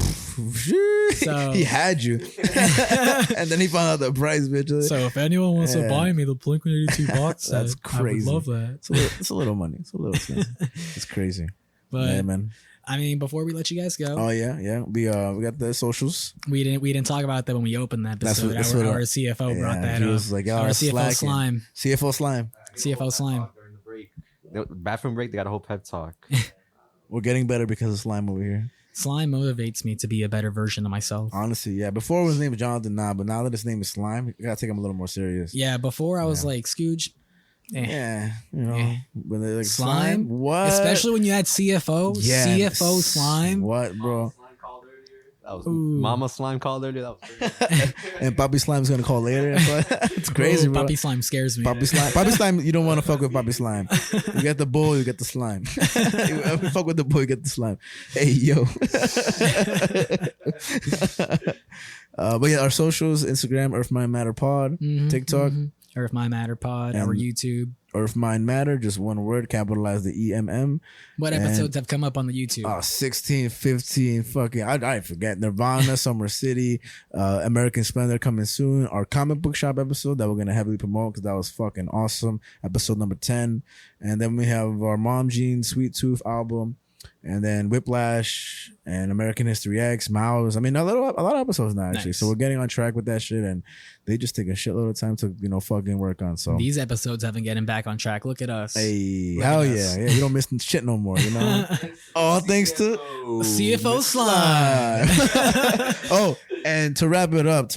So he had you, and then he found out the price, bitch. So if anyone wants to buy me the Blink-182 box set, that's crazy. I would love that. It's a little money. It's a little expensive. It's crazy. But yeah, man. I mean, before we let you guys go, we got the socials. We didn't talk about that when we opened that episode. Our CFO brought that up. Was like, our CFO slime. CFO slime. CFO slime. During the break, the bathroom break, they got a whole pep talk. We're getting better because of slime over here. Slime motivates me to be a better version of myself. Honestly, yeah. Before his name was Jonathan, but now that his name is Slime, you gotta take him a little more serious. Yeah, before I was like Scooge. Yeah, when they're like slime, what? Especially when you had CFO, CFO slime. What, bro? That was Mama Slime called earlier. That was crazy. And Papi Slime's gonna call later. It's crazy, bro. Papi Slime scares me. Papi Slime, you don't want to fuck with Papi Slime. You get the bull, you get the slime. You fuck with the bull, you get the slime. Hey, yo. But yeah, our socials: Instagram, Earth Mind Matter Pod, TikTok, Earth Mind Matter Pod, our YouTube. Earth Mind Matter, just one word, capitalize the EMM. What episodes have come up on the YouTube? 16, 15, fucking, I forget. Nirvana, Summer City, American Splendor coming soon. Our comic book shop episode that we're going to heavily promote because that was fucking awesome. Episode number 10. And then we have our Mom Jeans Sweet Tooth album. And then Whiplash and American History X, Mouse. I mean, a lot of episodes now, actually. Nice. So we're getting on track with that shit, and they just take a shitload of time to, fucking work on. So these episodes have been getting back on track. Look at us. Hey, hell yeah. You don't miss shit no more, All thanks to CFO Slime. Oh, and to wrap it up,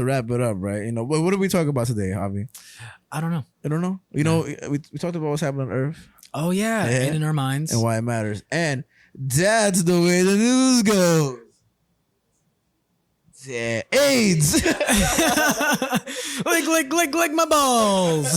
right? What did we talk about today, Javi? I don't know. I don't know. We talked about what's happening on Earth. Oh yeah, and in our minds, and why it matters, and that's the way the news goes. Yeah, AIDS. lick my balls.